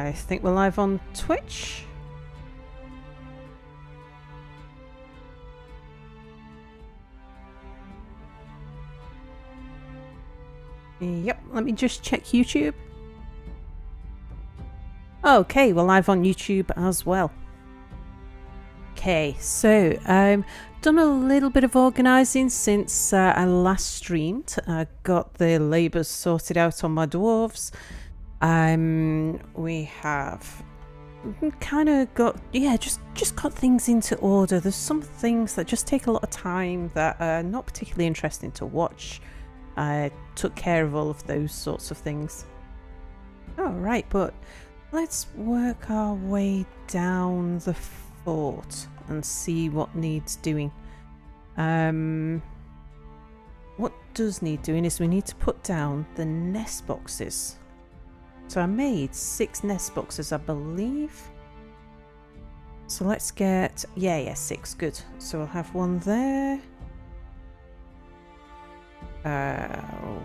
I think we're live on Twitch. Yep, let me just check YouTube. Okay, we're live on YouTube as well. Okay, so done a little bit of organising since I last streamed. I got the labours sorted out on my dwarves. We have kind of got, just got things into order. There's some things that just take a lot of time that are not particularly interesting to watch. I took care of all of those sorts of things. All right, but let's work our way down the fort and see what needs doing. What does need doing is we need to put down the nest boxes. So I made 6 nest boxes, I believe. So let's get, yeah, 6, good. So we'll have one there.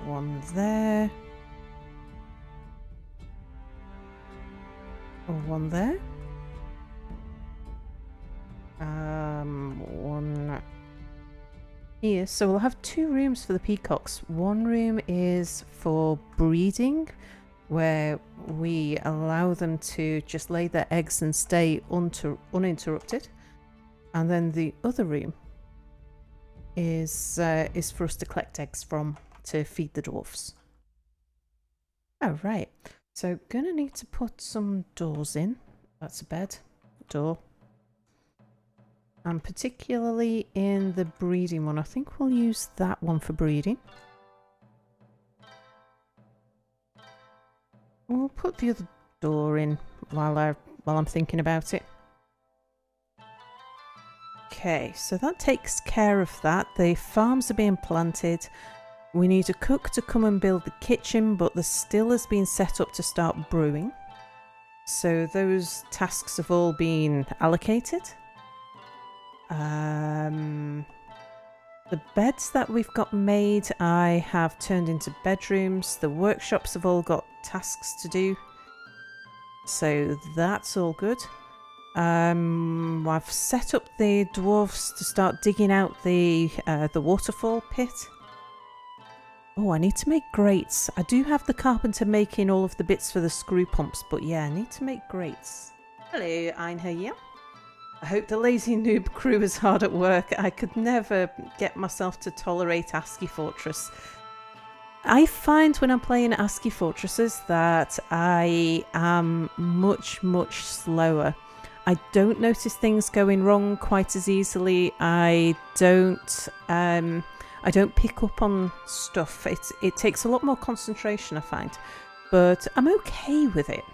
One there. One there. One here. So we'll have 2 rooms for the peacocks. One room is for breeding, where we allow them to just lay their eggs and stay uninterrupted. And then the other room is for us to collect eggs from to feed the dwarfs. Oh, right. So gonna need to put some doors in. That's a bed, door. And particularly in the breeding one, I think we'll use that one for breeding. We'll put the other door in while I'm thinking about it. Okay, so that takes care of that. The farms are being planted. We need a cook to come and build the kitchen, but the still has been set up to start brewing. So those tasks have all been allocated. The beds that we've got made, I have turned into bedrooms. The workshops have all got tasks to do. So that's all good. I've set up the dwarves to start digging out the waterfall pit. Oh, I need to make grates. I do have the carpenter making all of the bits for the screw pumps, but yeah, I need to make grates. Hello, Einher here. I hope the lazy noob crew is hard at work. I could never get myself to tolerate ASCII Fortress. I find when I'm playing ASCII Fortresses that I am much slower. I don't notice things going wrong quite as easily. I don't pick up on stuff. It takes a lot more concentration, I find, but I'm okay with it.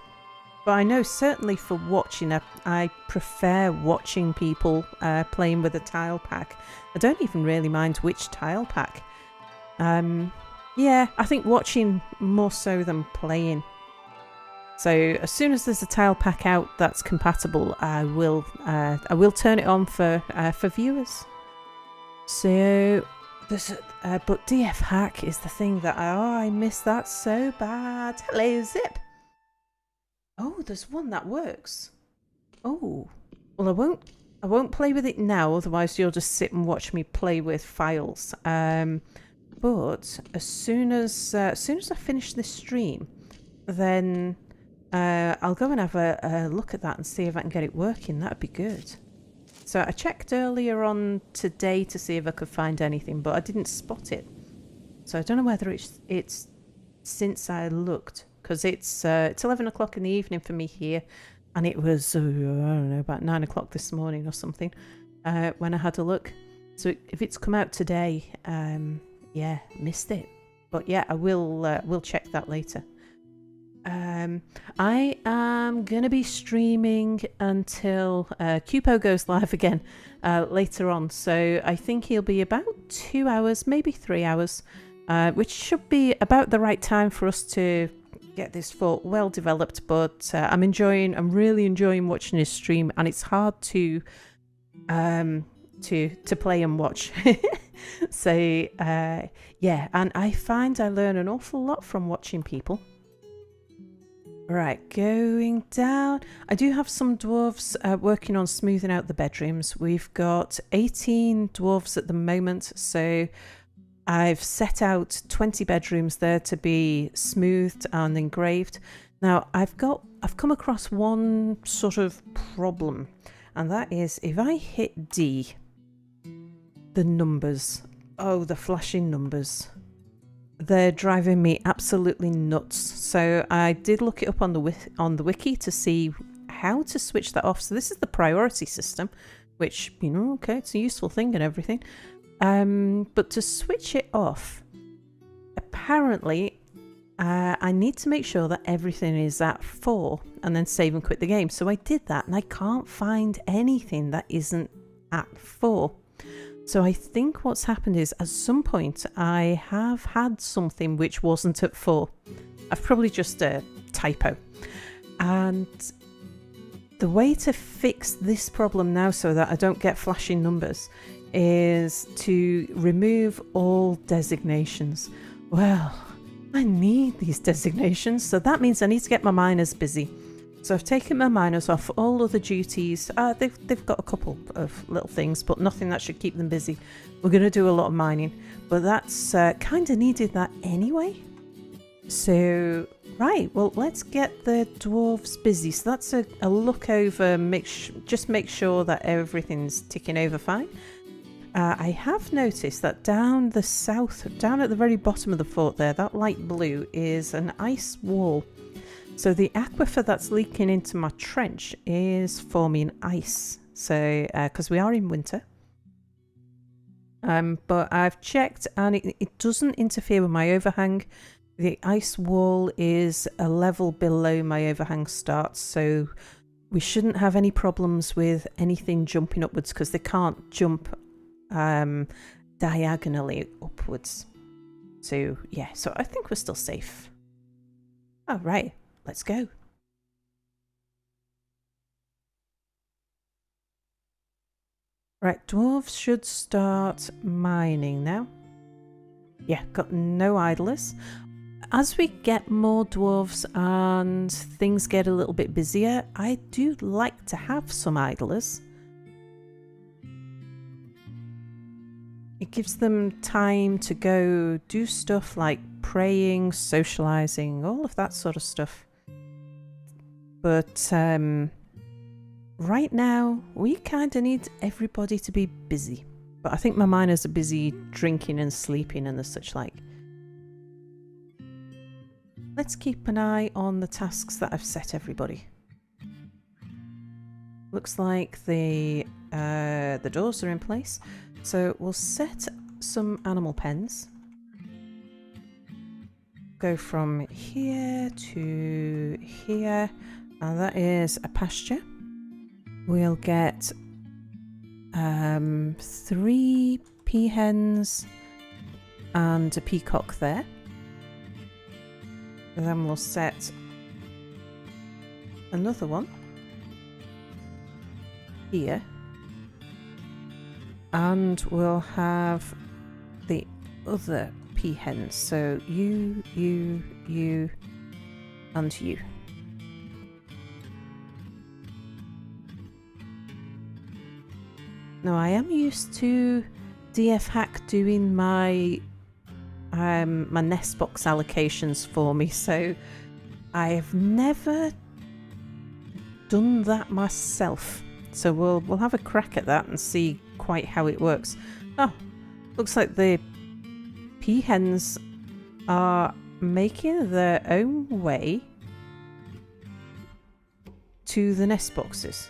But I know certainly for watching, I prefer watching people playing with a tile pack. I don't even really mind which tile pack. Yeah, I think watching more so than playing. So as soon as there's a tile pack out that's compatible, I will turn it on for viewers. So there's but DF hack is the thing that I miss that so bad. Hello, Zip. Oh, there's one that works. Oh, well, I won't play with it now. Otherwise, you'll just sit and watch me play with files. But as soon as I finish this stream, then I'll go and have a look at that and see if I can get it working. That'd be good. So I checked earlier on today to see if I could find anything, but I didn't spot it. So I don't know whether it's since I looked, because it's 11 o'clock in the evening for me here, and it was I don't know, about 9 o'clock this morning or something when I had a look. So if it's come out today, yeah, missed it. But yeah, I will check that later. I am gonna be streaming until Cupo goes live again later on, so I think he'll be about 2 hours, maybe 3 hours, which should be about the right time for us to get this fort well developed. But I'm really enjoying watching his stream, and it's hard to play and watch. So yeah, and I find I learn an awful lot from watching people. Right, going down. I do have some dwarves working on smoothing out the bedrooms. We've got 18 dwarves at the moment, so I've set out 20 bedrooms there to be smoothed and engraved. Now, I've come across one sort of problem, and that is if I hit D, the numbers, oh, the flashing numbers, they're driving me absolutely nuts. So I did look it up on the wiki to see how to switch that off. So this is the priority system, which, you know, okay, it's a useful thing and everything. But to switch it off, apparently I need to make sure that everything is at 4 and then save and quit the game. So I did that and I can't find anything that isn't at 4. So I think what's happened is at some point I have had something which wasn't at 4. I've probably just a typo. And the way to fix this problem now so that I don't get flashing numbers is to remove all designations. Well, I need these designations, so that means I need to get my miners busy. So I've taken my miners off all other duties. They've got a couple of little things, but nothing that should keep them busy. We're going to do a lot of mining, but that's kind of needed that anyway. So, right, well, let's get the dwarves busy. So that's a look over, just make sure that everything's ticking over fine. I have noticed that down the south, down at the very bottom of the fort there, that light blue is an ice wall. So the aquifer that's leaking into my trench is forming ice. So, because we are in winter. But I've checked and it doesn't interfere with my overhang. The ice wall is a level below my overhang starts. So we shouldn't have any problems with anything jumping upwards because they can't jump diagonally upwards. So yeah, so I think we're still safe. All right. Let's go. Right, dwarves should start mining now. Yeah, got no idlers. As we get more dwarves and things get a little bit busier, I do like to have some idlers. It gives them time to go do stuff like praying, socializing, all of that sort of stuff. But right now, we kind of need everybody to be busy. But I think my miners are busy drinking and sleeping and the such like. Let's keep an eye on the tasks that I've set everybody. Looks like the doors are in place. So we'll set some animal pens. Go from here to here. And that is a pasture. We'll get 3 peahens and a peacock there. And then we'll set another one here. And we'll have the other peahens. So you, and you. Now I am used to DF Hack doing my my nest box allocations for me, so I've never done that myself. So we'll have a crack at that and see quite how it works. Oh, looks like the peahens are making their own way to the nest boxes.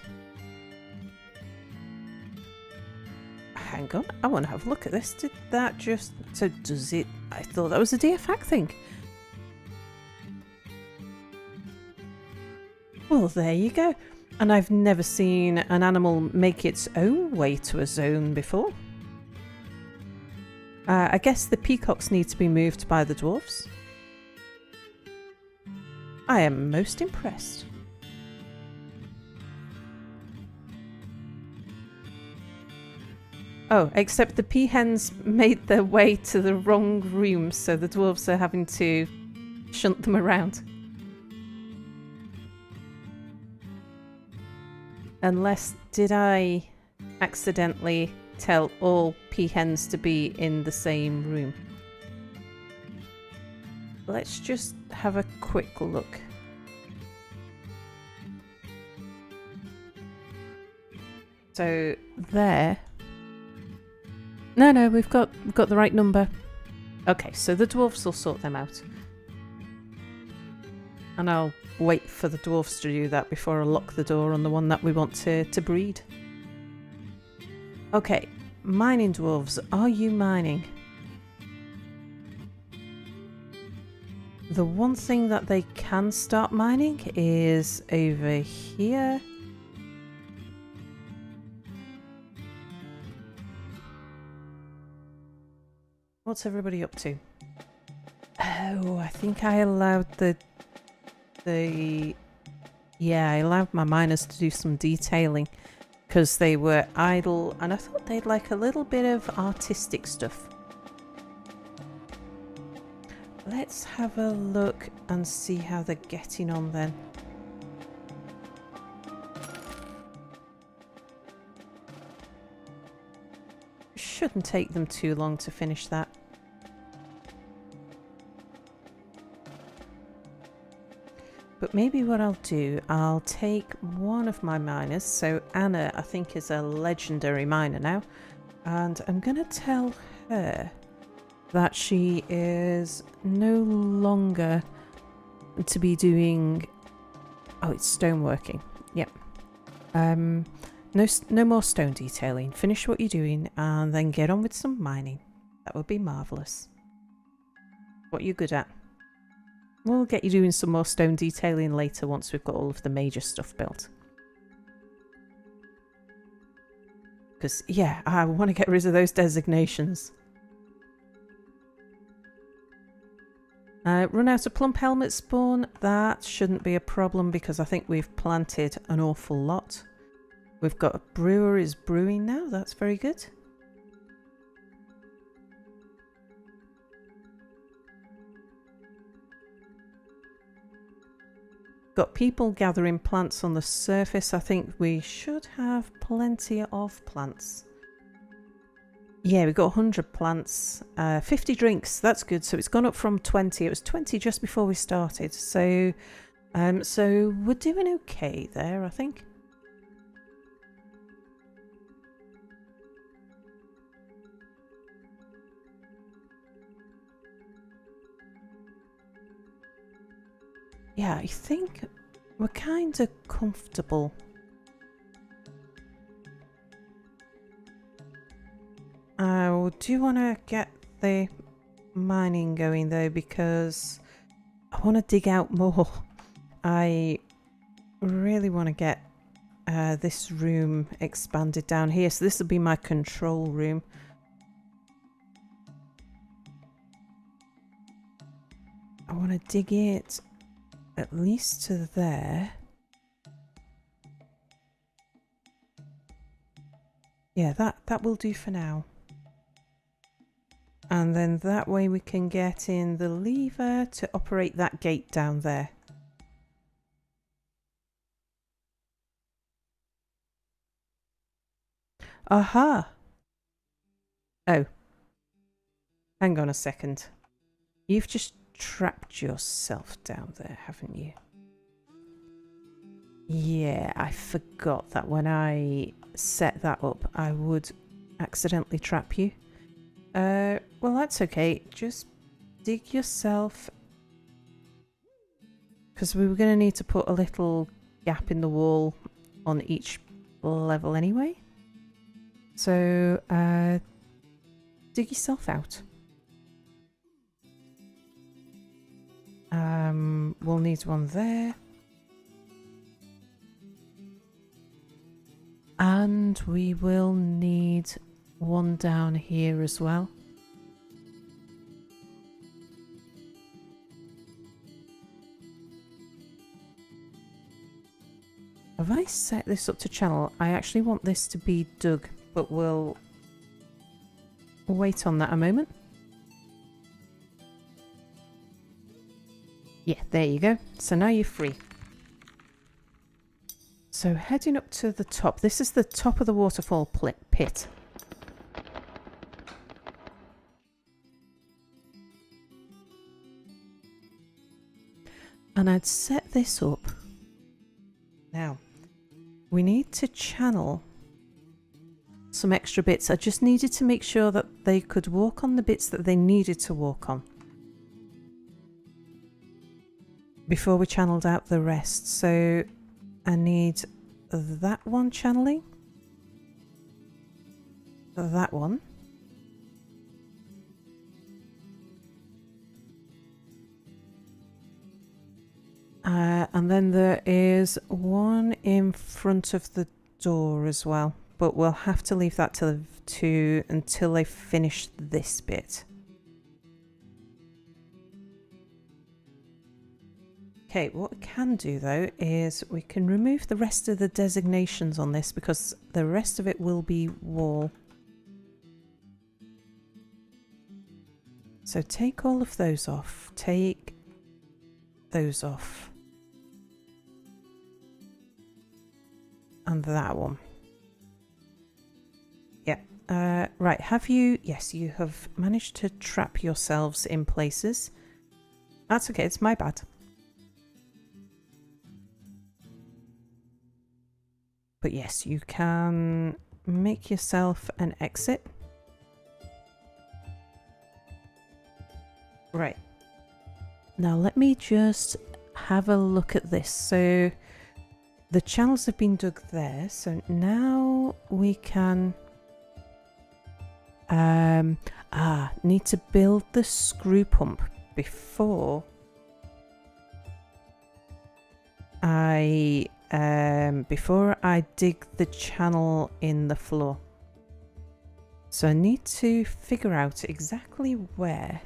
Hang on, I want to have a look at this. Did that just... So does it... I thought that was a DF Hack thing. Well, there you go. And I've never seen an animal make its own way to a zone before. I guess the peacocks need to be moved by the dwarfs. I am most impressed. Oh, except the peahens made their way to the wrong room, so the dwarves are having to shunt them around. Unless, did I accidentally tell all peahens to be in the same room? Let's just have a quick look. So there. No, we've got the right number. Okay, so the dwarves will sort them out. And I'll wait for the dwarves to do that before I lock the door on the one that we want to breed. Okay, mining dwarves, are you mining? The one thing that they can start mining is over here. What's everybody up to? Oh, I think I allowed yeah, I allowed my miners to do some detailing because they were idle and I thought they'd like a little bit of artistic stuff. Let's have a look and see how they're getting on then. Shouldn't take them too long to finish that. But maybe what I'll do, I'll take one of my miners. So Anna, I think, is a legendary miner now. And I'm going to tell her that she is no longer to be doing... Oh, it's stoneworking. Yep. No more stone detailing. Finish what you're doing and then get on with some mining. That would be marvellous. What you're good at. We'll get you doing some more stone detailing later once we've got all of the major stuff built. Because, yeah, I want to get rid of those designations. Run out of plump helmet spawn. That shouldn't be a problem because I think we've planted an awful lot. We've got a brewer is brewing now. That's very good. Got people gathering plants on the surface. I think we should have plenty of plants. Yeah, we've got 100 plants, 50 drinks. That's good. So it's gone up from 20. It was 20 just before we started. So we're doing okay there, I think. Yeah, I think we're kind of comfortable. I do want to get the mining going though because I want to dig out more. I really want to get this room expanded down here. So this will be my control room. I want to dig it at least to there. Yeah, that will do for now. And then that way we can get in the lever to operate that gate down there. Aha! Oh. Hang on a second. You've just trapped yourself down there, haven't you? Yeah, I forgot that when I set that up, I would accidentally trap you. Well, that's okay. Just dig yourself... Because we were going to need to put a little gap in the wall on each level anyway. So, dig yourself out. We'll need one there. And we will need one down here as well. Have I set this up to channel? I actually want this to be dug, but we'll wait on that a moment. Yeah, there you go. So now you're free. So heading up to the top. This is the top of the waterfall pit. And I'd set this up. Now, we need to channel some extra bits. I just needed to make sure that they could walk on the bits that they needed to walk on before we channeled out the rest. So I need that one channeling, that one, and then there is one in front of the door as well, but we'll have to leave that until they finish this bit. Okay, what we can do though is we can remove the rest of the designations on this because the rest of it will be wall. So take all of those off, take those off, and that one. Yeah, right, have you, yes, you have managed to trap yourselves in places. That's okay, it's my bad. But yes, you can make yourself an exit. Right. Now let me just have a look at this. So the channels have been dug there. So now we can... need to build the screw pump before I dig the channel in the floor. So I need to figure out exactly where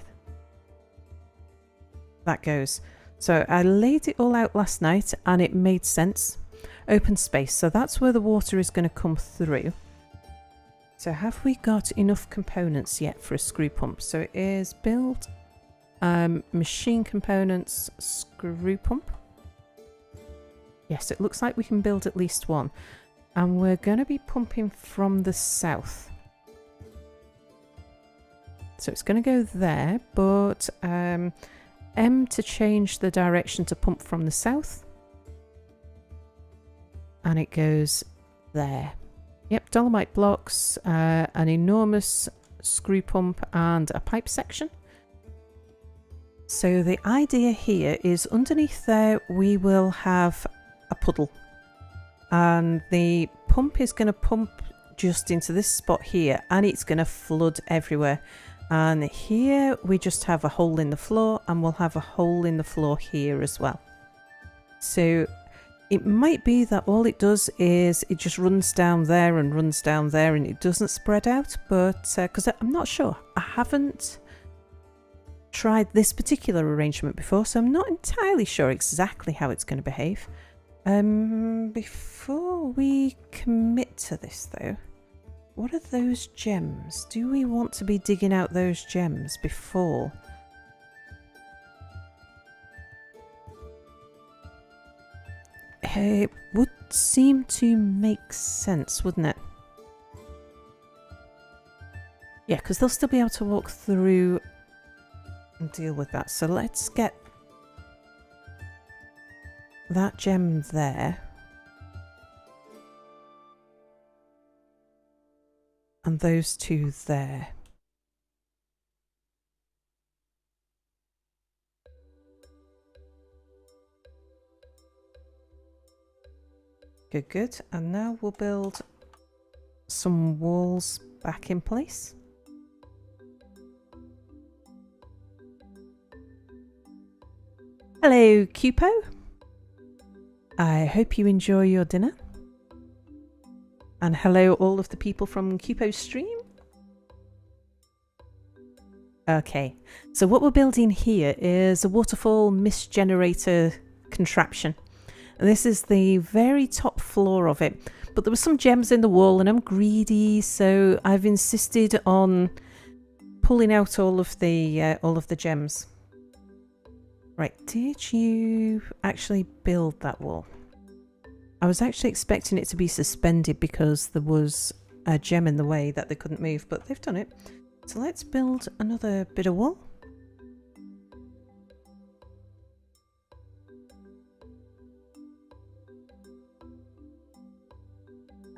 that goes. So I laid it all out last night and it made sense. Open space, so that's where the water is going to come through. So have we got enough components yet for a screw pump? So it is build machine components screw pump. Yes, it looks like we can build at least one. And we're going to be pumping from the south. So it's going to go there, but M to change the direction to pump from the south. And it goes there. Yep, dolomite blocks, an enormous screw pump and a pipe section. So the idea here is underneath there we will have a puddle. And the pump is going to pump just into this spot here and it's going to flood everywhere. And here we just have a hole in the floor and we'll have a hole in the floor here as well. So it might be that all it does is it just runs down there and runs down there and it doesn't spread out, but because I'm not sure. I haven't tried this particular arrangement before, so I'm not entirely sure exactly how it's going to behave. Before we commit to this though, what are those gems? Do we want to be digging out those gems before? It would seem to make sense, wouldn't it? Yeah, because they'll still be able to walk through and deal with that. So let's get that gem there. And those two there. Good, good. And now we'll build some walls back in place. Hello, Cupo. I hope you enjoy your dinner. And hello all of the people from Cupo's stream. Okay, so what we're building here is a waterfall mist generator contraption. And this is the very top floor of it. But there were some gems in the wall and I'm greedy, so I've insisted on pulling out all of the gems. Right, did you actually build that wall? I was actually expecting it to be suspended because there was a gem in the way that they couldn't move, but they've done it. So let's build another bit of wall.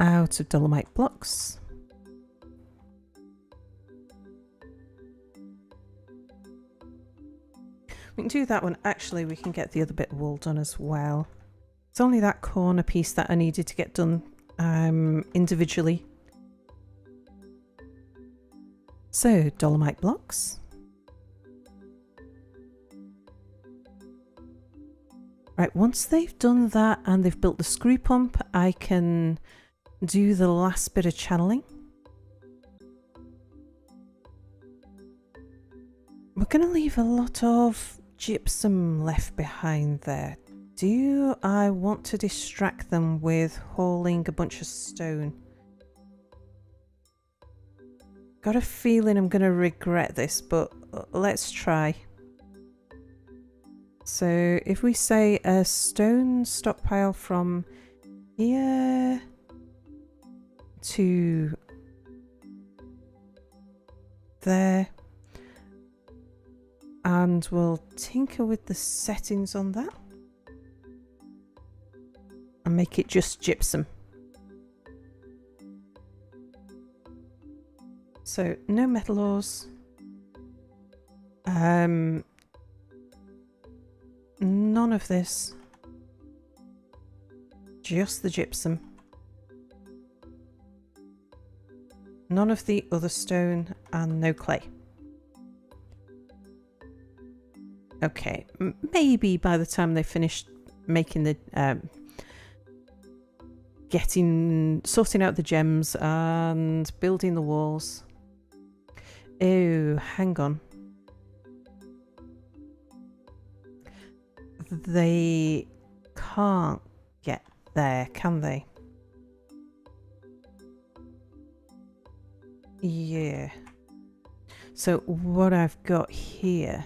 Out of dolomite blocks. We can do that one. Actually, we can get the other bit of wall done as well. It's only that corner piece that I needed to get done individually. So, dolomite blocks. Right, once they've done that and they've built the screw pump, I can do the last bit of channeling. We're going to leave a lot of gypsum left behind there. Do I want to distract them with hauling a bunch of stone? Got a feeling I'm going to regret this, but let's try. So if we say a stone stockpile from here to there, and we'll tinker with the settings on that and make it just gypsum. So no metal ores, none of this, just the gypsum, none of the other stone, and no clay. Okay, maybe by the time they finish making the sorting out the gems and building the walls. Oh, hang on. They can't get there, can they? Yeah. So what I've got here,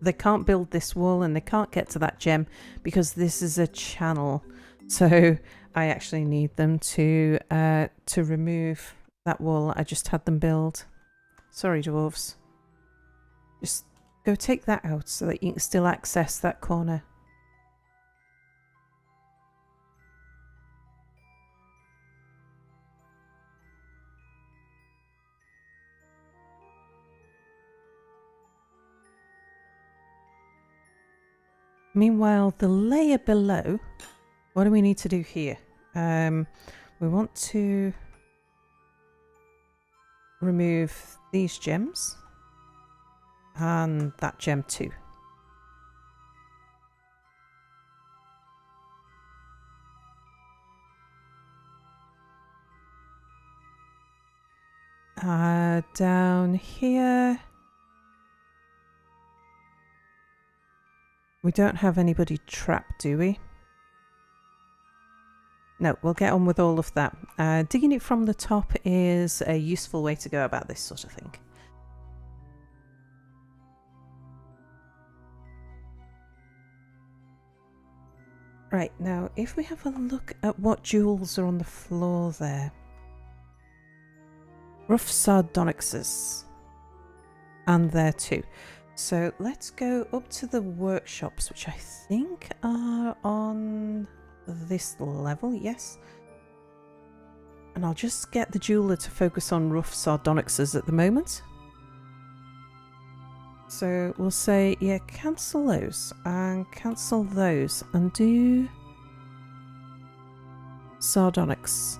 they can't build this wall and they can't get to that gem because this is a channel. So I actually need them to remove that wall I just had them build. Sorry, dwarves. Just go take that out so that you can still access that corner. Meanwhile, the layer below, what do we need to do here? We want to remove these gems and that gem too. Down here, we don't have anybody trapped, do we? No, we'll get on with all of that. Digging it from the top is a useful way to go about this sort of thing. Right, now if we have a look at what jewels are on the floor there. Rough sardonyxes. And there too. So let's go up to the workshops, which I think are on this level, yes. And I'll just get the jeweler to focus on rough sardonyxes at the moment. So we'll say, yeah, cancel those and cancel those and do sardonyx.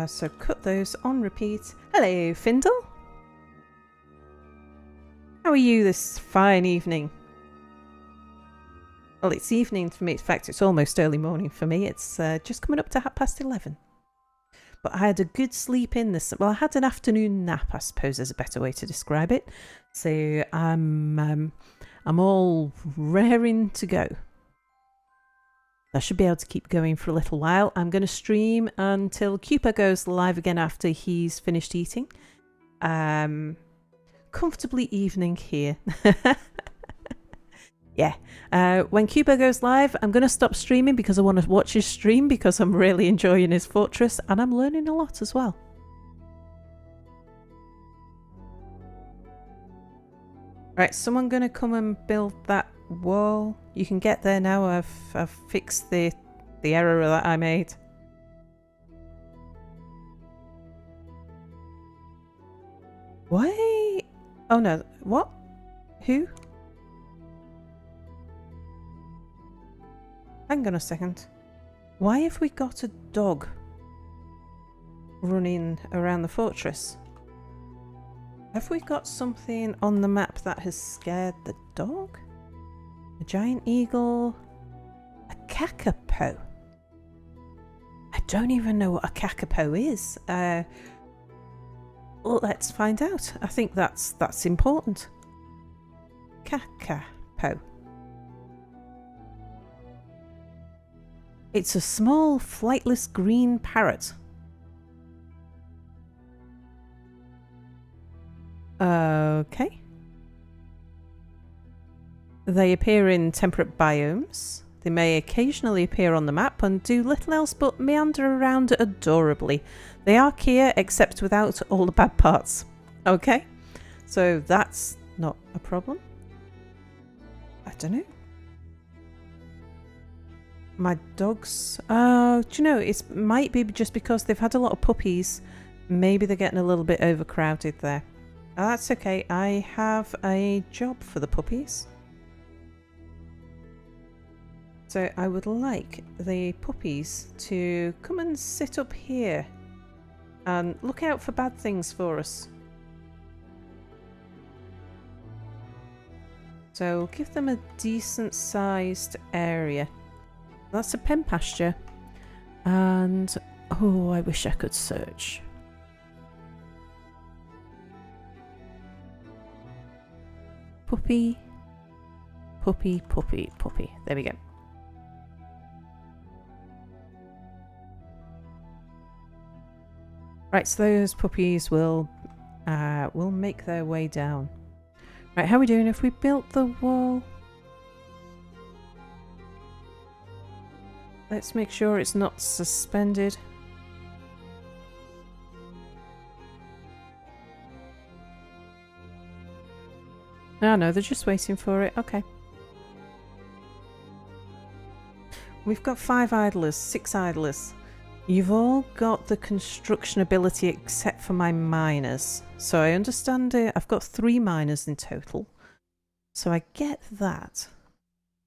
So cut those on repeat. Hello, Findle. How are you this fine evening? Well, it's evening for me. In fact, it's almost early morning for me. It's just coming up to 11:30. But I had a good sleep in this. Well, I had an afternoon nap, I suppose is a better way to describe it. So I'm all raring to go. I should be able to keep going for a little while. I'm going to stream until Cooper goes live again after he's finished eating. Comfortably evening here. Yeah. When Cuba goes live, I'm going to stop streaming because I want to watch his stream because I'm really enjoying his fortress and I'm learning a lot as well. Right, someone going to come and build that wall. You can get there now. I've fixed the error that I made. Why? Oh no. What? Who? Hang on a second. Why have we got a dog running around the fortress? Have we got something on the map that has scared the dog? A giant eagle? A kakapo? I don't even know what a kakapo is. Well, let's find out. I think that's important. Kakapo. It's a small, flightless green parrot. Okay. They appear in temperate biomes. They may occasionally appear on the map and do little else but meander around adorably. They are Kia, except without all the bad parts. Okay, so that's not a problem. I don't know. My dogs... do you know, it might be just because they've had a lot of puppies. Maybe they're getting a little bit overcrowded there. That's okay. I have a job for the puppies. So I would like the puppies to come and sit up here and look out for bad things for us. So we'll give them a decent sized area. That's a pen pasture. And oh, I wish I could search. Puppy, puppy, puppy, puppy. There we go. Right, so those puppies will make their way down. Right, how are we doing if we built the wall? Let's make sure it's not suspended. Oh no, they're just waiting for it. Okay. We've got 5 idlers, 6 idlers. You've all got the construction ability except for my miners. So I understand it. I've got 3 miners in total. So I get that.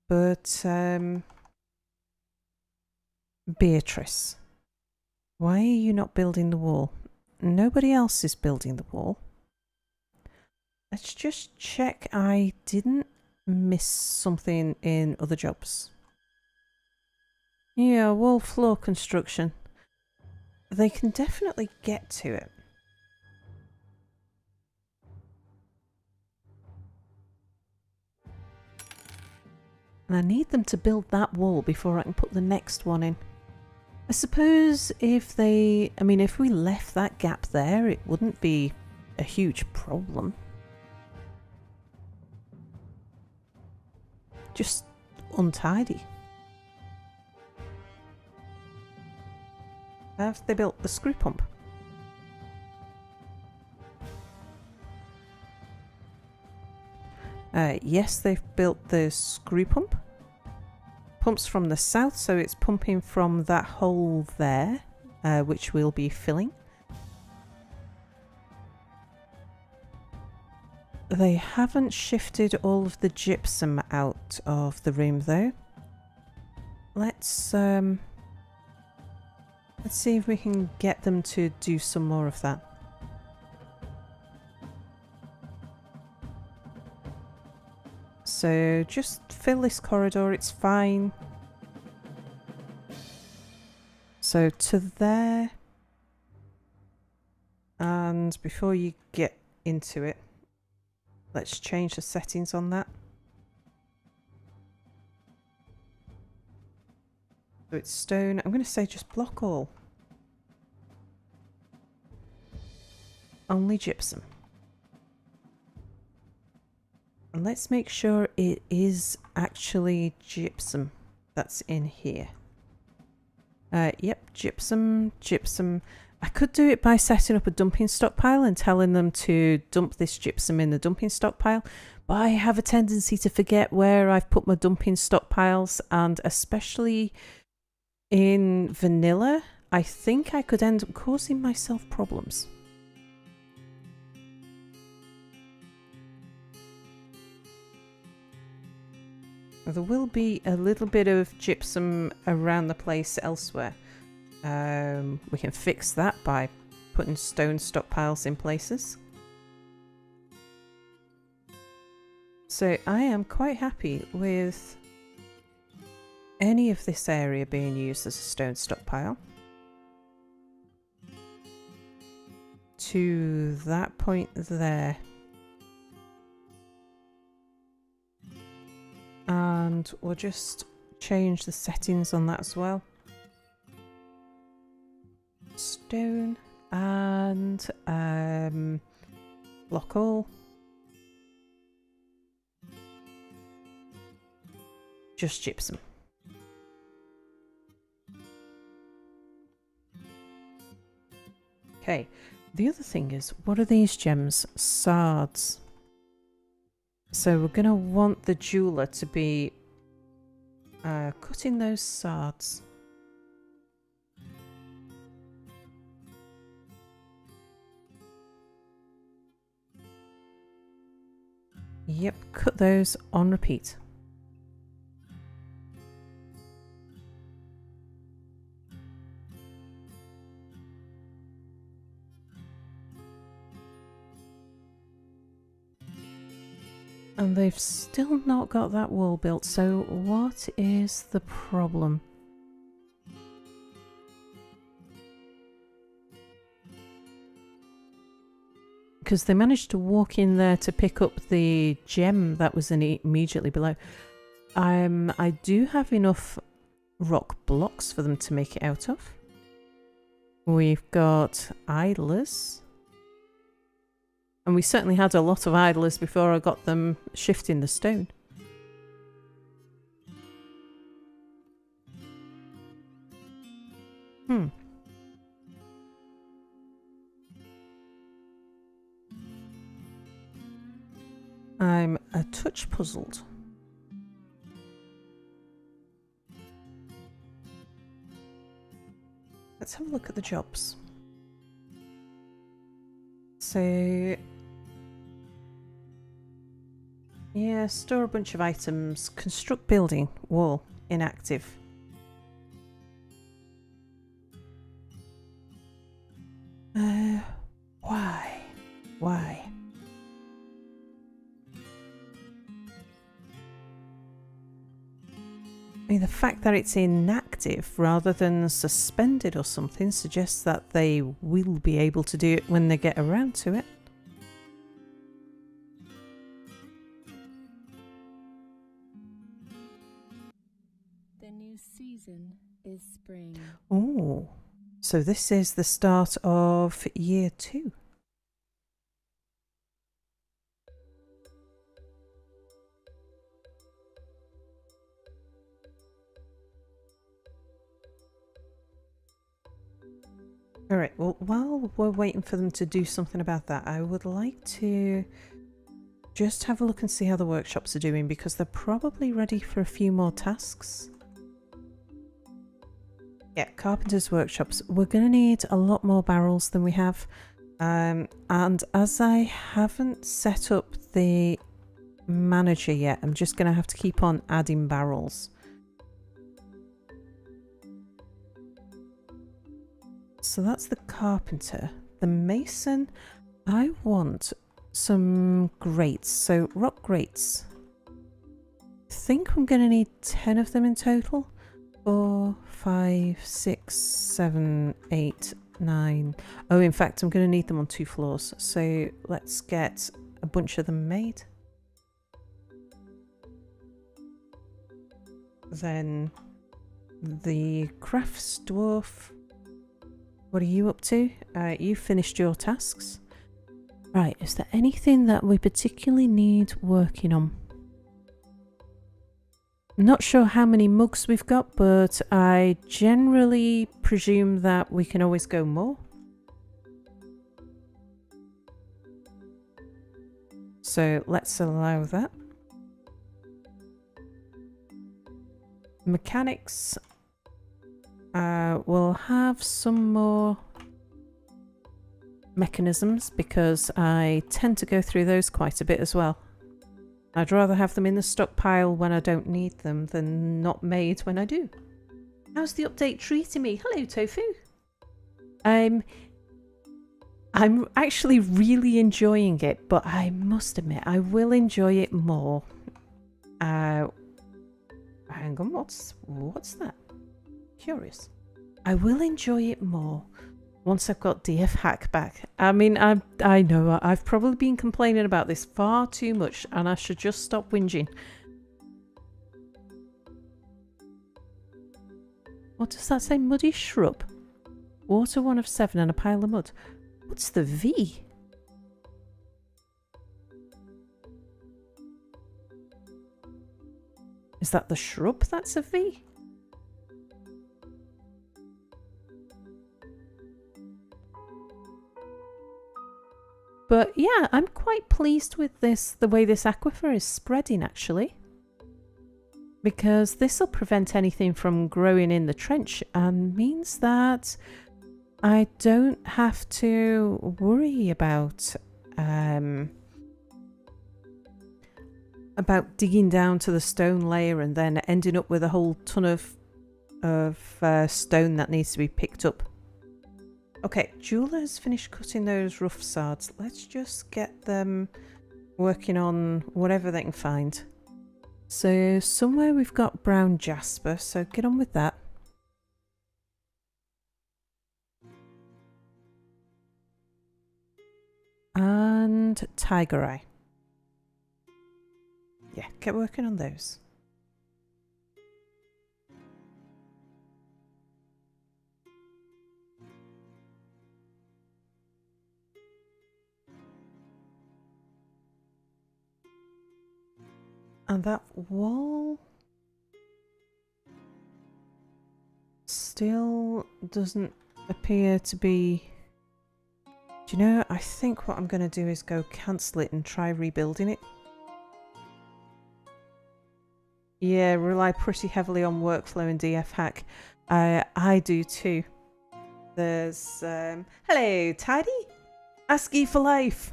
But, Beatrice, why are you not building the wall? Nobody else is building the wall. Let's just check I didn't miss something in other jobs. Yeah, wall floor construction. They can definitely get to it. And I need them to build that wall before I can put the next one in. I suppose if they... I mean, if we left that gap there, it wouldn't be a huge problem. Just untidy. Have they built the screw pump? Yes, they've built the screw pump. Pumps from the south, so it's pumping from that hole there, which we'll be filling. They haven't shifted all of the gypsum out of the room though. Let's see if we can get them to do some more of that. So just fill this corridor, it's fine. So to there. And before you get into it, let's change the settings on that. So it's stone. I'm going to say just block all. Only gypsum. And let's make sure it is actually gypsum that's in here. Yep, gypsum. I could do it by setting up a dumping stockpile and telling them to dump this gypsum in the dumping stockpile. But I have a tendency to forget where I've put my dumping stockpiles, and especially in vanilla, I think I could end up causing myself problems. There will be a little bit of gypsum around the place elsewhere. We can fix that by putting stone stockpiles in places. So I am quite happy with any of this area being used as a stone stockpile. To that point there. And we'll just change the settings on that as well. Stone and block all. Just gypsum. Okay, the other thing is, what are these gems? Sards. So we're going to want the jeweler to be cutting those sards. Yep, cut those on repeat. And they've still not got that wall built, so what is the problem? Because they managed to walk in there to pick up the gem that was immediately below. I do have enough rock blocks for them to make it out of. We've got idlers. And we certainly had a lot of idlers before I got them shifting the stone. I'm a touch puzzled. Let's have a look at the jobs. So, yeah, store a bunch of items, construct building, wall, inactive. Why? Why? I mean, the fact that it's inactive rather than suspended or something suggests that they will be able to do it when they get around to it. The new season is spring. Oh, so this is the start of year 2. Alright, well, while we're waiting for them to do something about that, I would like to just have a look and see how the workshops are doing, because they're probably ready for a few more tasks. Yeah, carpenter's workshops. We're going to need a lot more barrels than we have. And as I haven't set up the manager yet, I'm just going to have to keep on adding barrels. So that's the carpenter. The mason, I want some grates. So rock grates. I think I'm going to need 10 of them in total. 4, 5, 6, 7, 8, 9. Oh, in fact, I'm going to need them on 2 floors. So let's get a bunch of them made. Then the crafts dwarf. What are you up to? You finished your tasks. Right, is there anything that we particularly need working on? I'm not sure how many mugs we've got, but I generally presume that we can always go more. So let's allow that. Mechanics. We'll have some more mechanisms because I tend to go through those quite a bit as well. I'd rather have them in the stockpile when I don't need them than not made when I do. How's the update treating me? Hello, Tofu. I'm actually really enjoying it, but I must admit I will enjoy it more. Hang on, what's that? Curious. I will enjoy it more once I've got DF Hack back. I mean, I know I've probably been complaining about this far too much and I should just stop whinging. What does that say? Muddy shrub. Water 1 of 7 and a pile of mud. What's the V? Is that the shrub that's a V? But yeah, I'm quite pleased with this, the way this aquifer is spreading actually. Because this will prevent anything from growing in the trench and means that I don't have to worry about digging down to the stone layer and then ending up with a whole ton of stone that needs to be picked up. Okay, Jeweler has finished cutting those rough sards. Let's just get them working on whatever they can find. So somewhere we've got brown jasper, so get on with that. And tiger eye. Yeah, get working on those. And that wall still doesn't appear to be... Do you know, I think what I'm going to do is go cancel it and try rebuilding it. Yeah, rely pretty heavily on workflow and DF hack. I do too. There's... hello, Tidy? ASCII for life.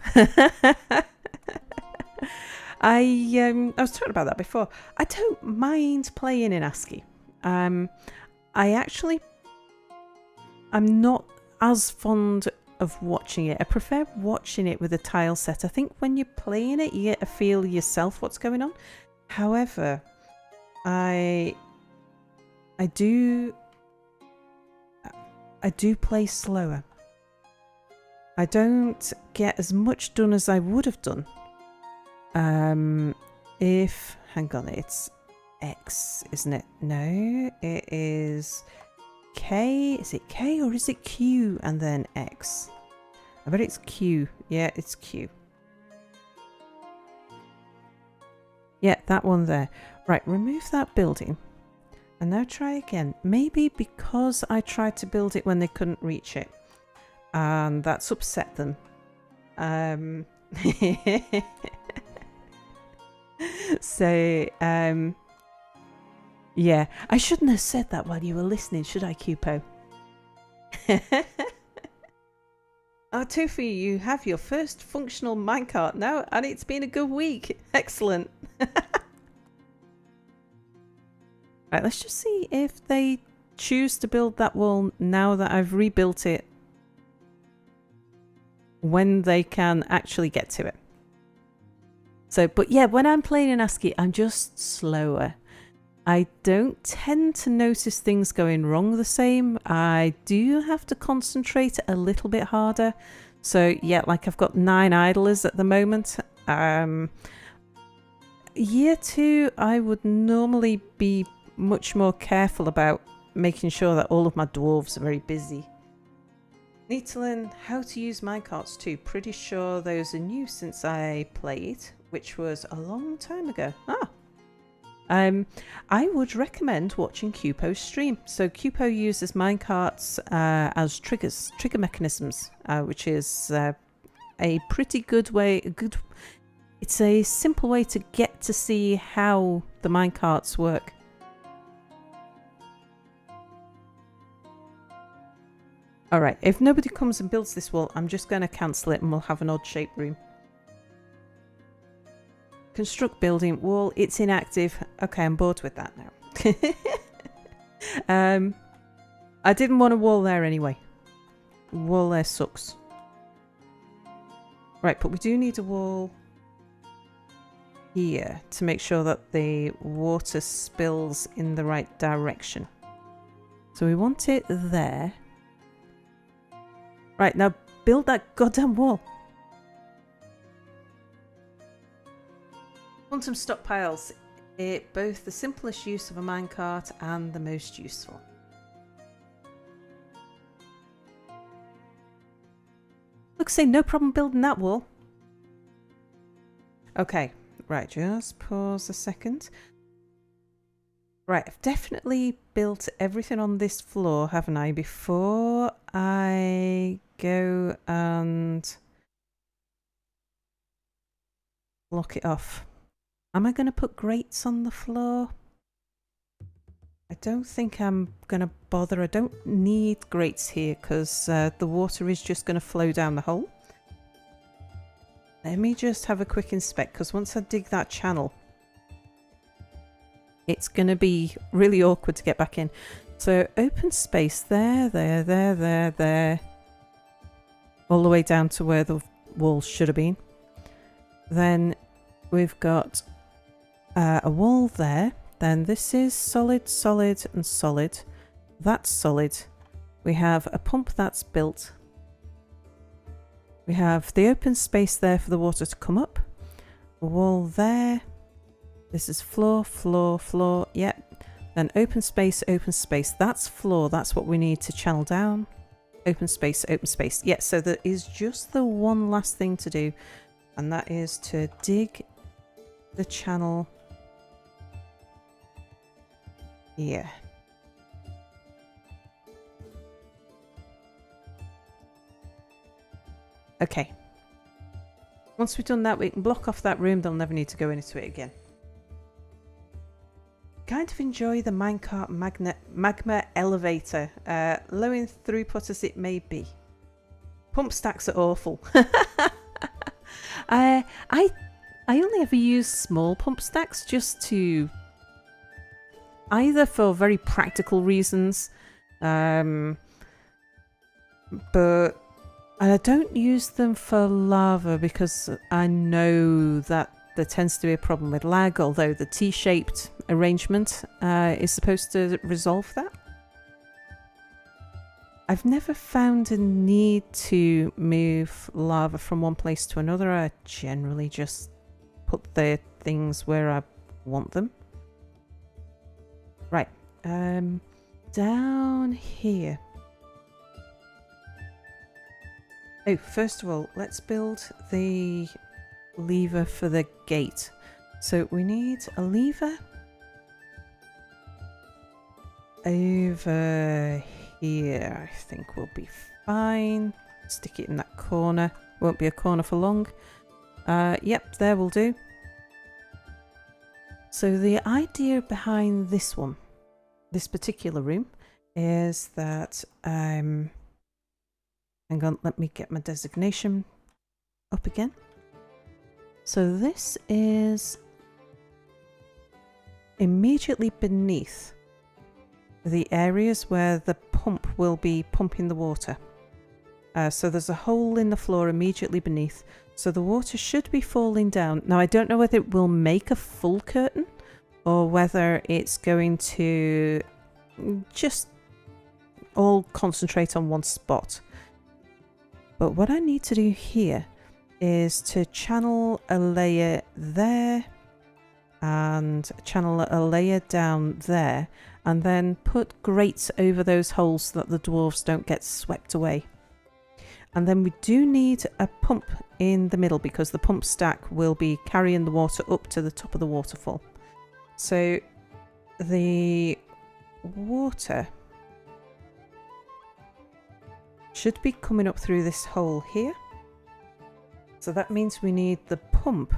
I was talking about that before. I don't mind playing in ASCII. I'm not as fond of watching it. I prefer watching it with a tile set. I think when you're playing it, you get to feel yourself what's going on. However, I do play slower. I don't get as much done as I would have done. Hang on, it's X, isn't it? No, it is K. Is it K or is it Q and then X? I bet it's Q. Yeah, it's Q. Yeah, that one there. Right, remove that building. And now try again. Maybe because I tried to build it when they couldn't reach it. And that's upset them. So, yeah. I shouldn't have said that while you were listening, should I, Cupo? Oh, Tofu, you have your first functional minecart now, and it's been a good week. Excellent. Right, let's just see if they choose to build that wall now that I've rebuilt it, when they can actually get to it. So, but yeah, when I'm playing in ASCII, I'm just slower. I don't tend to notice things going wrong the same. I do have to concentrate a little bit harder. So yeah, like I've got 9 idlers at the moment. Year 2, I would normally be much more careful about making sure that all of my dwarves are very busy. Need to learn how to use minecarts too. Pretty sure those are new since I played, which was a long time ago. I would recommend watching Cupo's stream. So Cupo uses minecarts as trigger mechanisms, which is a pretty good way. It's a simple way to get to see how the minecarts work. Alright, if nobody comes and builds this wall, I'm just going to cancel it and we'll have an odd shaped room. Construct building wall, it's inactive. Okay, I'm bored with that now. I didn't want a wall there anyway. Wall there sucks. Right, but we do need a wall here to make sure that the water spills in the right direction. So we want it there. Right, now build that goddamn wall. Quantum stockpiles. It both the simplest use of a minecart and the most useful. Look, say no problem building that wall. Okay, right, just pause a second. Right, I've definitely built everything on this floor, haven't I, before I go and block it off. Am I going to put grates on the floor? I don't think I'm going to bother. I don't need grates here because the water is just going to flow down the hole. Let me just have a quick inspect because once I dig that channel, it's going to be really awkward to get back in. So open space there, there. All the way down to where the wall should have been. Then we've got a wall there. Then this is solid, solid and solid. That's solid. We have a pump that's built. We have the open space there for the water to come up. A wall there. This is floor, floor, floor. Yep. Then open space, open space. That's floor. That's what we need to channel down. Open space, open space. Yeah, so there is just the one last thing to do. And that is to dig the channel here. Okay. Once we've done that, we can block off that room. They'll never need to go into it again. Kind of enjoy the minecart magma elevator, low in throughput as it may be. Pump stacks are awful. I only ever use small pump stacks just to either for very practical reasons, but I don't use them for lava because I know that there tends to be a problem with lag, although the T-shaped arrangement is supposed to resolve that. I've never found a need to move lava from one place to another. I generally just put the things where I want them. Right, down here. Oh, first of all, let's build the lever for the gate. So we need a lever over here. I think we'll be fine. Stick it in that corner. Won't be a corner for long. Yep, there will do. So the idea behind this one, this particular room, is that hang on, let me get my designation up again. So this is immediately beneath the areas where the pump will be pumping the water. So there's a hole in the floor immediately beneath. So the water should be falling down. Now I don't know whether it will make a full curtain or whether it's going to just all concentrate on one spot. But what I need to do here is to channel a layer there and channel a layer down there and then put grates over those holes so that the dwarves don't get swept away. And then we do need a pump in the middle because the pump stack will be carrying the water up to the top of the waterfall. So the water should be coming up through this hole here. So that means we need the pump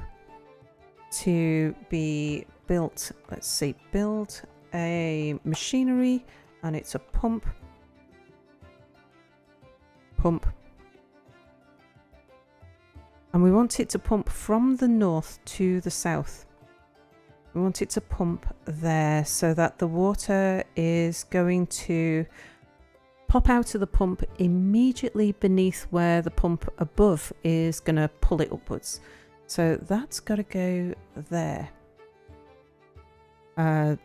to be built. Let's see, build a machinery, and it's a pump. And we want it to pump from the north to the south. We want it to pump there so that the water is going to pop out of the pump immediately beneath where the pump above is going to pull it upwards. So that's got to go there.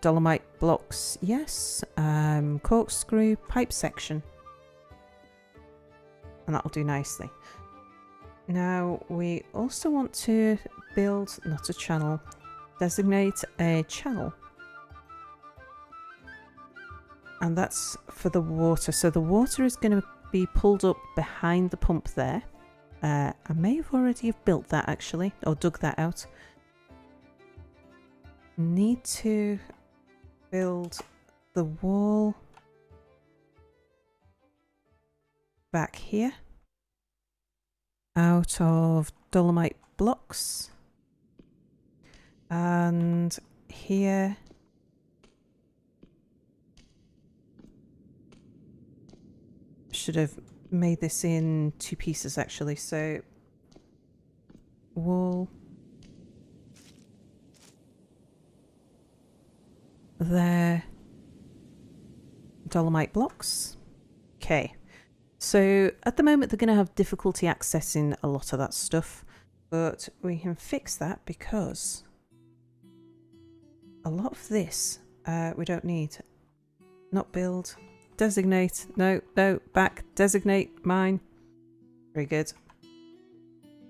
Dolomite blocks, yes. Corkscrew pipe section. And that'll do nicely. Now we also want to build, not a channel, designate a channel. And that's for the water. So the water is going to be pulled up behind the pump there. I may have already have built that actually, or dug that out. Need to build the wall back here out of dolomite blocks. And here should have made this in 2 pieces actually. So wall there, dolomite blocks. Okay, so at the moment they're going to have difficulty accessing a lot of that stuff, but we can fix that because a lot of this we don't need. Not build. Designate. No, back. Designate. Mine. Very good.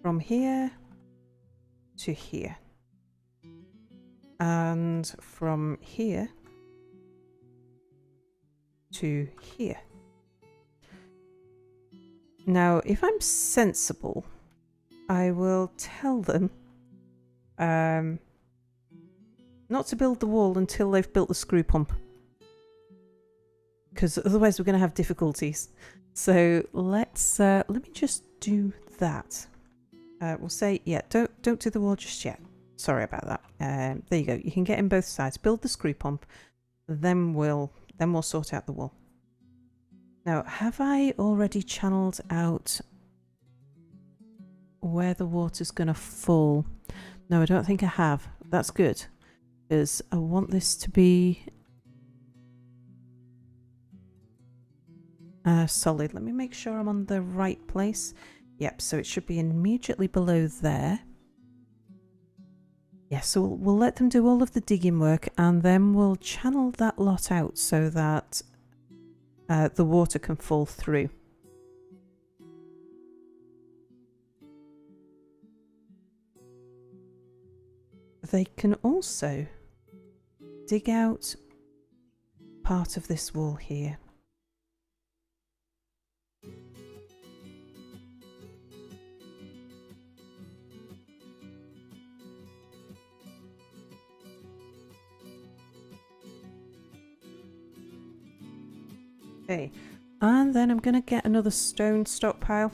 From here to here. And from here to here. Now, if I'm sensible, I will tell them not to build the wall until they've built the screw pump. Because otherwise we're going to have difficulties. So let's let me just do that. We'll say, yeah, don't do the wall just yet. Sorry about that. There you go. You can get in both sides. Build the screw pump, then we'll sort out the wall. Now, have I already channeled out where the water's going to fall? No, I don't think I have. That's good, because I want this to be solid. Let me make sure I'm on the right place. Yep, so it should be immediately below there. Yeah, so we'll let them do all of the digging work, and then we'll channel that lot out so that the water can fall through. They can also dig out part of this wall here. Okay, and then I'm going to get another stone stockpile.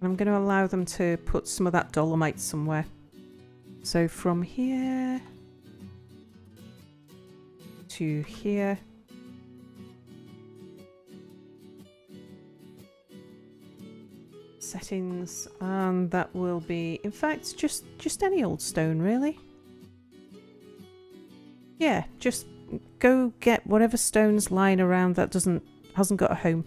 I'm going to allow them to put some of that dolomite somewhere. So from here to here. Settings, and that will be, in fact, just any old stone really. Yeah, just go get whatever stone's lying around that hasn't got a home.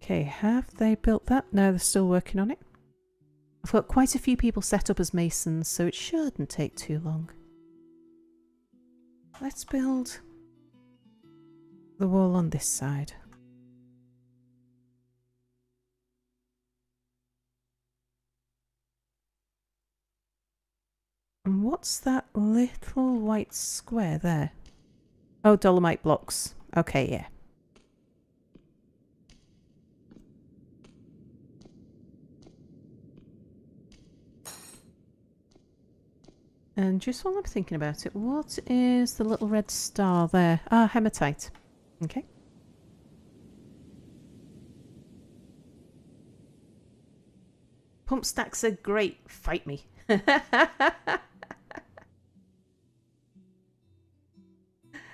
Okay, have they built that? No, they're still working on it. I've got quite a few people set up as masons, so it shouldn't take too long. Let's build the wall on this side. what's that little white square there? Oh, dolomite blocks. Okay, yeah. And just while I'm thinking about it, what is the little red star there? Ah, hematite. Okay. Pump stacks are great. Fight me.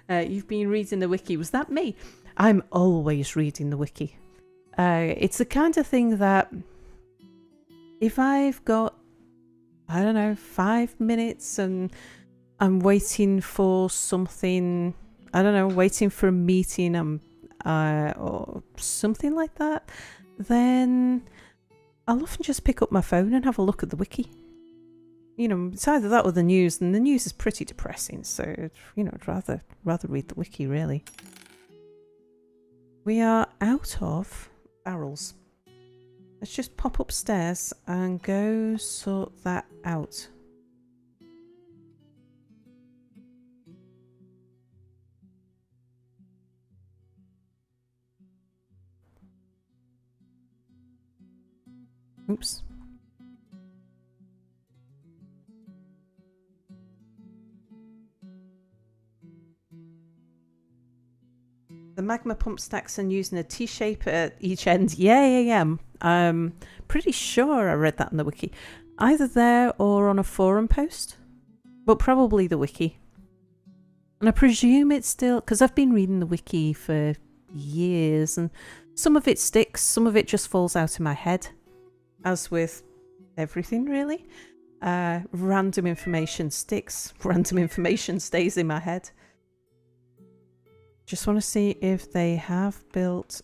You've been reading the wiki. Was that me? I'm always reading the wiki. It's the kind of thing that if I've got, I don't know, 5 minutes and I'm waiting for something, I don't know, waiting for a meeting or something like that, then I'll often just pick up my phone and have a look at the wiki. You know, it's either that or the news, and the news is pretty depressing, so, you know, I'd rather read the wiki, really. We are out of barrels. Let's just pop upstairs and go sort that out. Oops. The magma pump stacks and using a T-shape at each end. Yeah. I'm pretty sure I read that in the wiki. Either there or on a forum post. But probably the wiki. And I presume it's still... Because I've been reading the wiki for years. And some of it sticks. Some of it just falls out of my head. As with everything, really. Random information sticks. Random information stays in my head. Just want to see if they have built...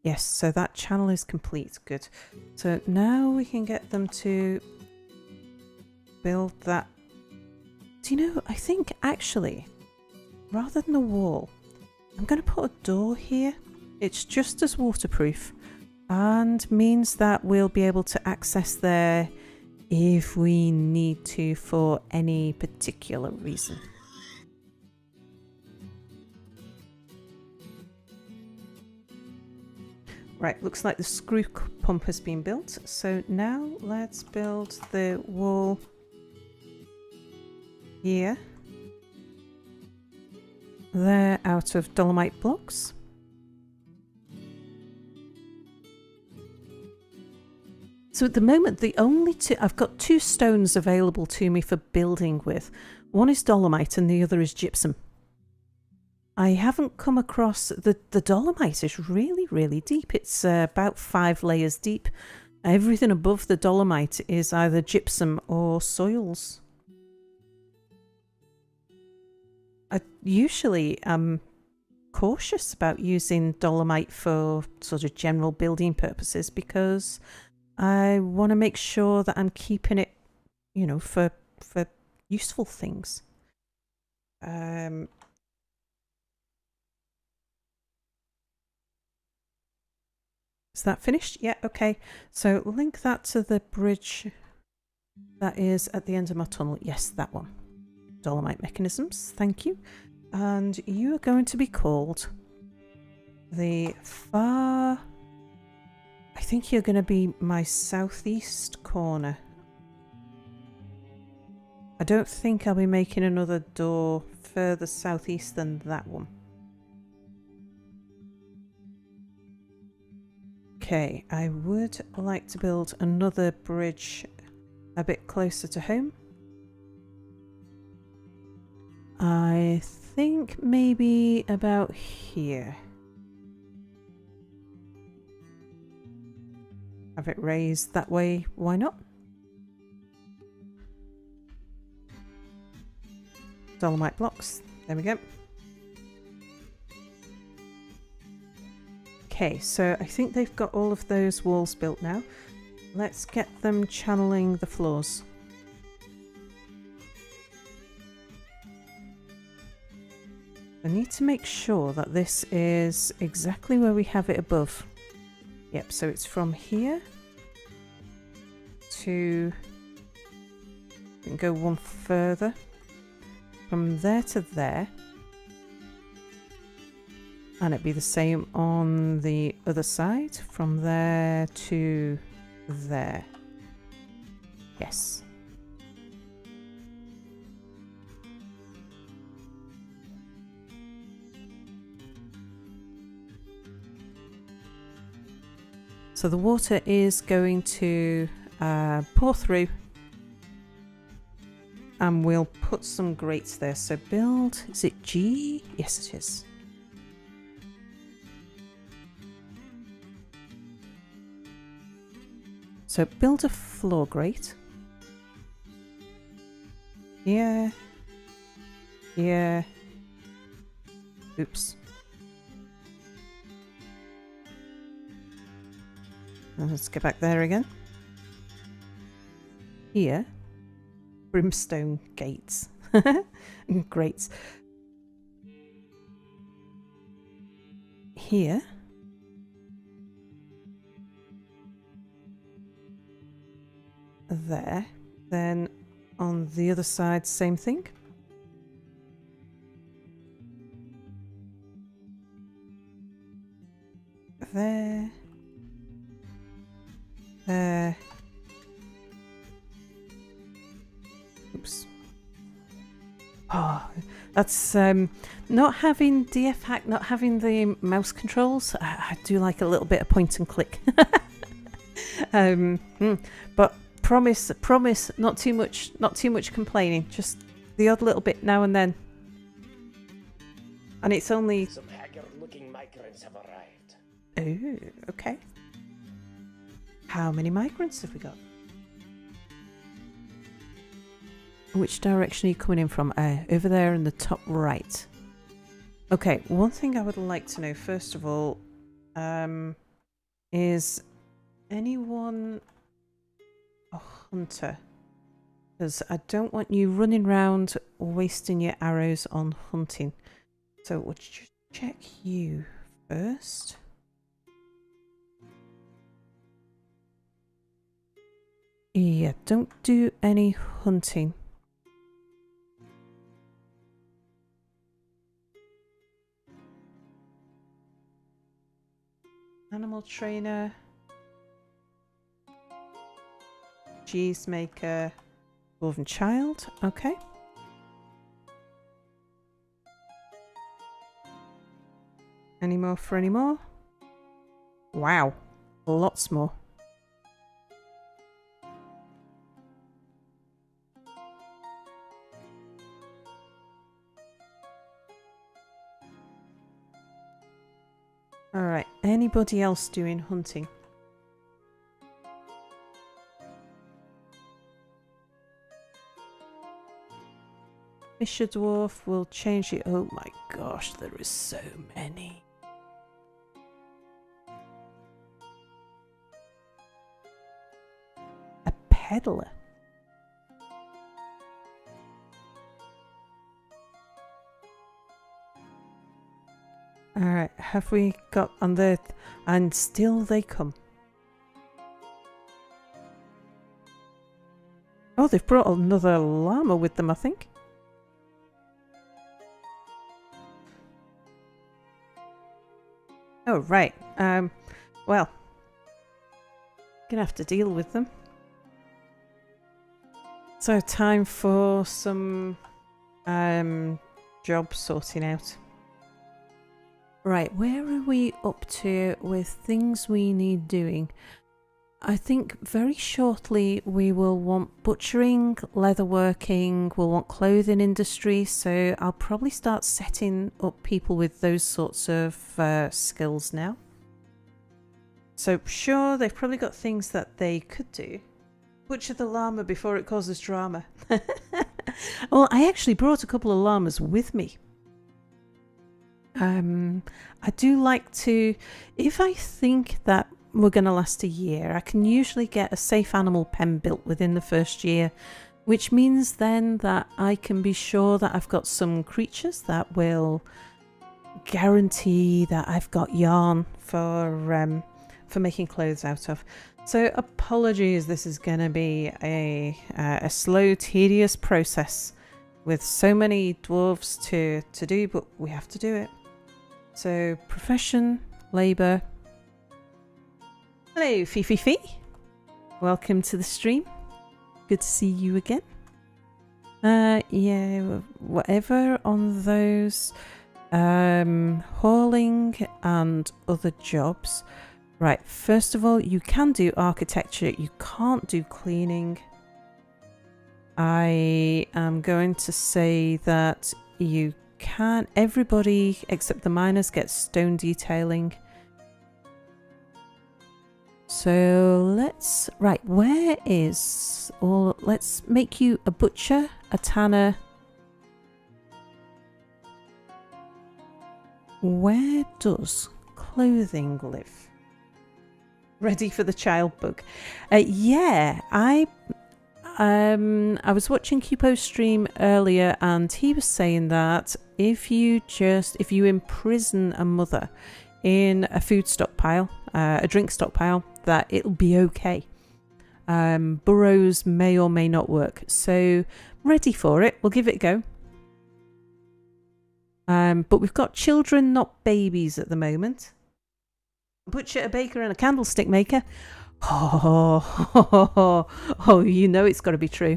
Yes, so that channel is complete. Good. So now we can get them to build that. Do you know, I think actually, rather than a wall, I'm going to put a door here. It's just as waterproof and means that we'll be able to access there if we need to for any particular reason. Right, looks like the screw pump has been built. So now let's build the wall here. They're out of dolomite blocks. So at the moment, the only two, I've got 2 stones available to me for building with. One is dolomite and the other is gypsum. I haven't come across... The dolomite is really, really deep. It's about 5 layers deep. Everything above the dolomite is either gypsum or soils. I usually am cautious about using dolomite for sort of general building purposes because I want to make sure that I'm keeping it, you know, for useful things. Is that finished? Yeah, okay. So link that to the bridge that is at the end of my tunnel. Yes, that one. Dolomite mechanisms, thank you. And you are going to be called the far... I think you're going to be my southeast corner. I don't think I'll be making another door further southeast than that one. Okay, I would like to build another bridge a bit closer to home. I think maybe about here. Have it raised that way, why not? Dolomite blocks, there we go. Okay, so I think they've got all of those walls built now. Let's get them channeling the floors. I need to make sure that this is exactly where we have it above. Yep, so it's from here to We can go one further. From there to there. And it'd be the same on the other side. From there to there. Yes. So the water is going to pour through. And we'll put some grates there. So build, is it G? Yes, it is. So build a floor grate. Here. Here. Oops. Let's get back there again. Here. Brimstone gates. Grates. Here. There. Then on the other side, same thing. There. There. Oops. Oh, that's not having DF hack, not having the mouse controls. I do like a little bit of point and click. But promise, not too much complaining. Just the odd little bit now and then. And it's only. Some haggard-looking migrants have arrived. Oh, okay. How many migrants have we got? Which direction are you coming in from? Over there in the top right. Okay, one thing I would like to know first of all, is anyone a hunter? Because I don't want you running around wasting your arrows on hunting. So we'll just check you first. Yeah, don't do any hunting. Animal trainer, cheese maker, dwarven child. Okay. Any more for any more? Wow, lots more. Alright, anybody else doing hunting? Fisher Dwarf will change it. Oh my gosh, there is so many. A peddler. Alright, have we got on there? And still they come. Oh, they've brought another llama with them, I think. Oh, right. Well, gonna have to deal with them. So time for some job sorting out. Right, where are we up to with things we need doing? I think very shortly we will want butchering, leatherworking, we'll want clothing industry, so I'll probably start setting up people with those sorts of skills now. So sure, they've probably got things that they could do. Butcher the llama before it causes drama. Well, I actually brought a couple of llamas with me. I do like to, if I think that we're going to last a year, I can usually get a safe animal pen built within the first year, which means then that I can be sure that I've got some creatures that will guarantee that I've got yarn for making clothes out of. So apologies, this is going to be a slow, tedious process with so many dwarves to do, but we have to do it. So profession, labour. Hello, Fifi. Welcome to the stream. Good to see you again. Yeah, whatever on those hauling and other jobs. Right, first of all, you can do architecture, you can't do cleaning. I am going to say that you can, everybody except the miners get stone detailing. So let's, right, where is, or let's make you a butcher, a tanner. Where does clothing live? Ready for the child bug. Yeah, I was watching Cupo's stream earlier and he was saying that if you imprison a mother in a food stockpile, a drink stockpile, that it'll be okay. Burrows may or may not work. So ready for it. We'll give it a go. But we've got children, not babies at the moment. Butcher, a baker and a candlestick maker. Oh, you know it's got to be true.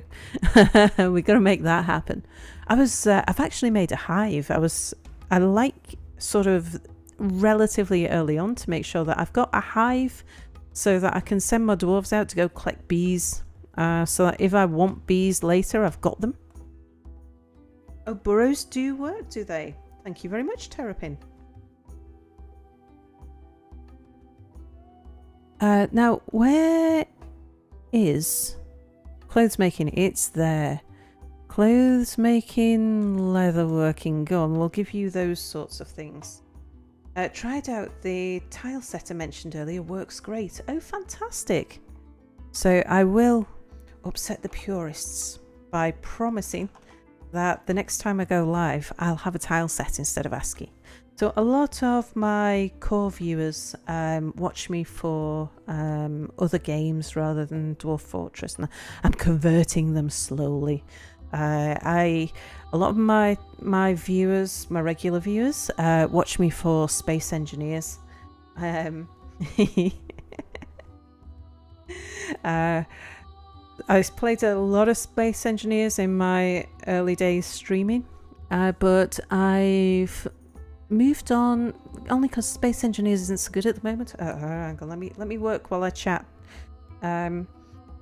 We've got to make that happen. I've actually made a hive. I like sort of relatively early on to make sure that I've got a hive so that I can send my dwarves out to go collect bees. So that if I want bees later, I've got them. Oh, burrows do work, do they? Thank you very much, Terrapin. Now, where is clothes making? It's there. Clothes making, leatherworking. Go on, we'll give you those sorts of things. Tried out the tile set I mentioned earlier. Works great. Oh, fantastic. So I will upset the purists by promising that the next time I go live, I'll have a tile set instead of ASCII. So a lot of my core viewers watch me for other games rather than Dwarf Fortress, and I'm converting them slowly. A lot of my viewers, my regular viewers, watch me for Space Engineers. I played a lot of Space Engineers in my early days streaming, but I've moved on only because Space Engineers isn't so good at the moment. Hang on, let me work while I chat.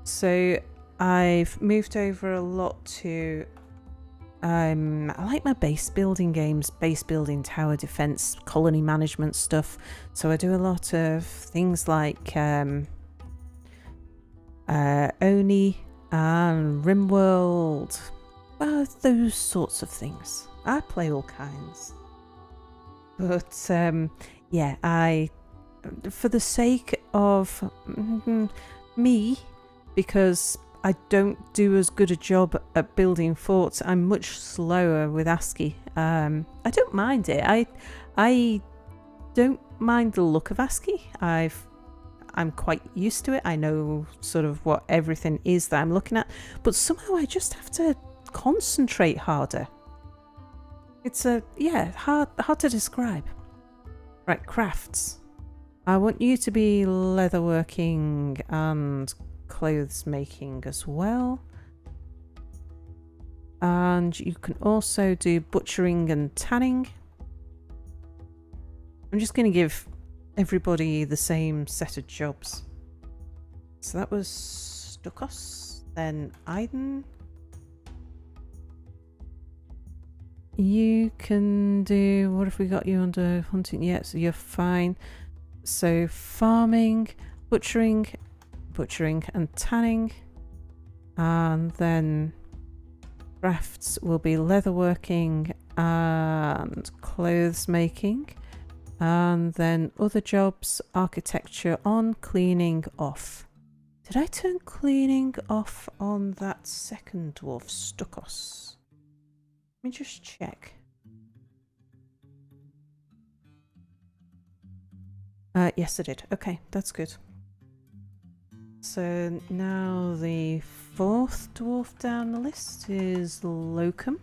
So I've moved over a lot to I like my base building games, base building, tower defense, colony management stuff. So I do a lot of things like Oni and Rimworld, those sorts of things. I play all kinds. But yeah, for the sake of me, because I don't do as good a job at building forts, I'm much slower with ASCII. I don't mind it. I don't mind the look of ASCII. I'm quite used to it. I know sort of what everything is that I'm looking at, but somehow I just have to concentrate harder. It's hard to describe. Right, crafts. I want you to be leatherworking and clothes making as well. And you can also do butchering and tanning. I'm just going to give everybody the same set of jobs. So that was Stukos, then Aiden. You can do, what have we got you under hunting yet? So you're fine. So farming, butchering and tanning. And then crafts will be leatherworking and clothes making. And then other jobs, architecture on, cleaning off. Did I turn cleaning off on that second dwarf, Stukos? Let me just check. Yes, I did. Okay, that's good. So now the fourth dwarf down the list is Locum.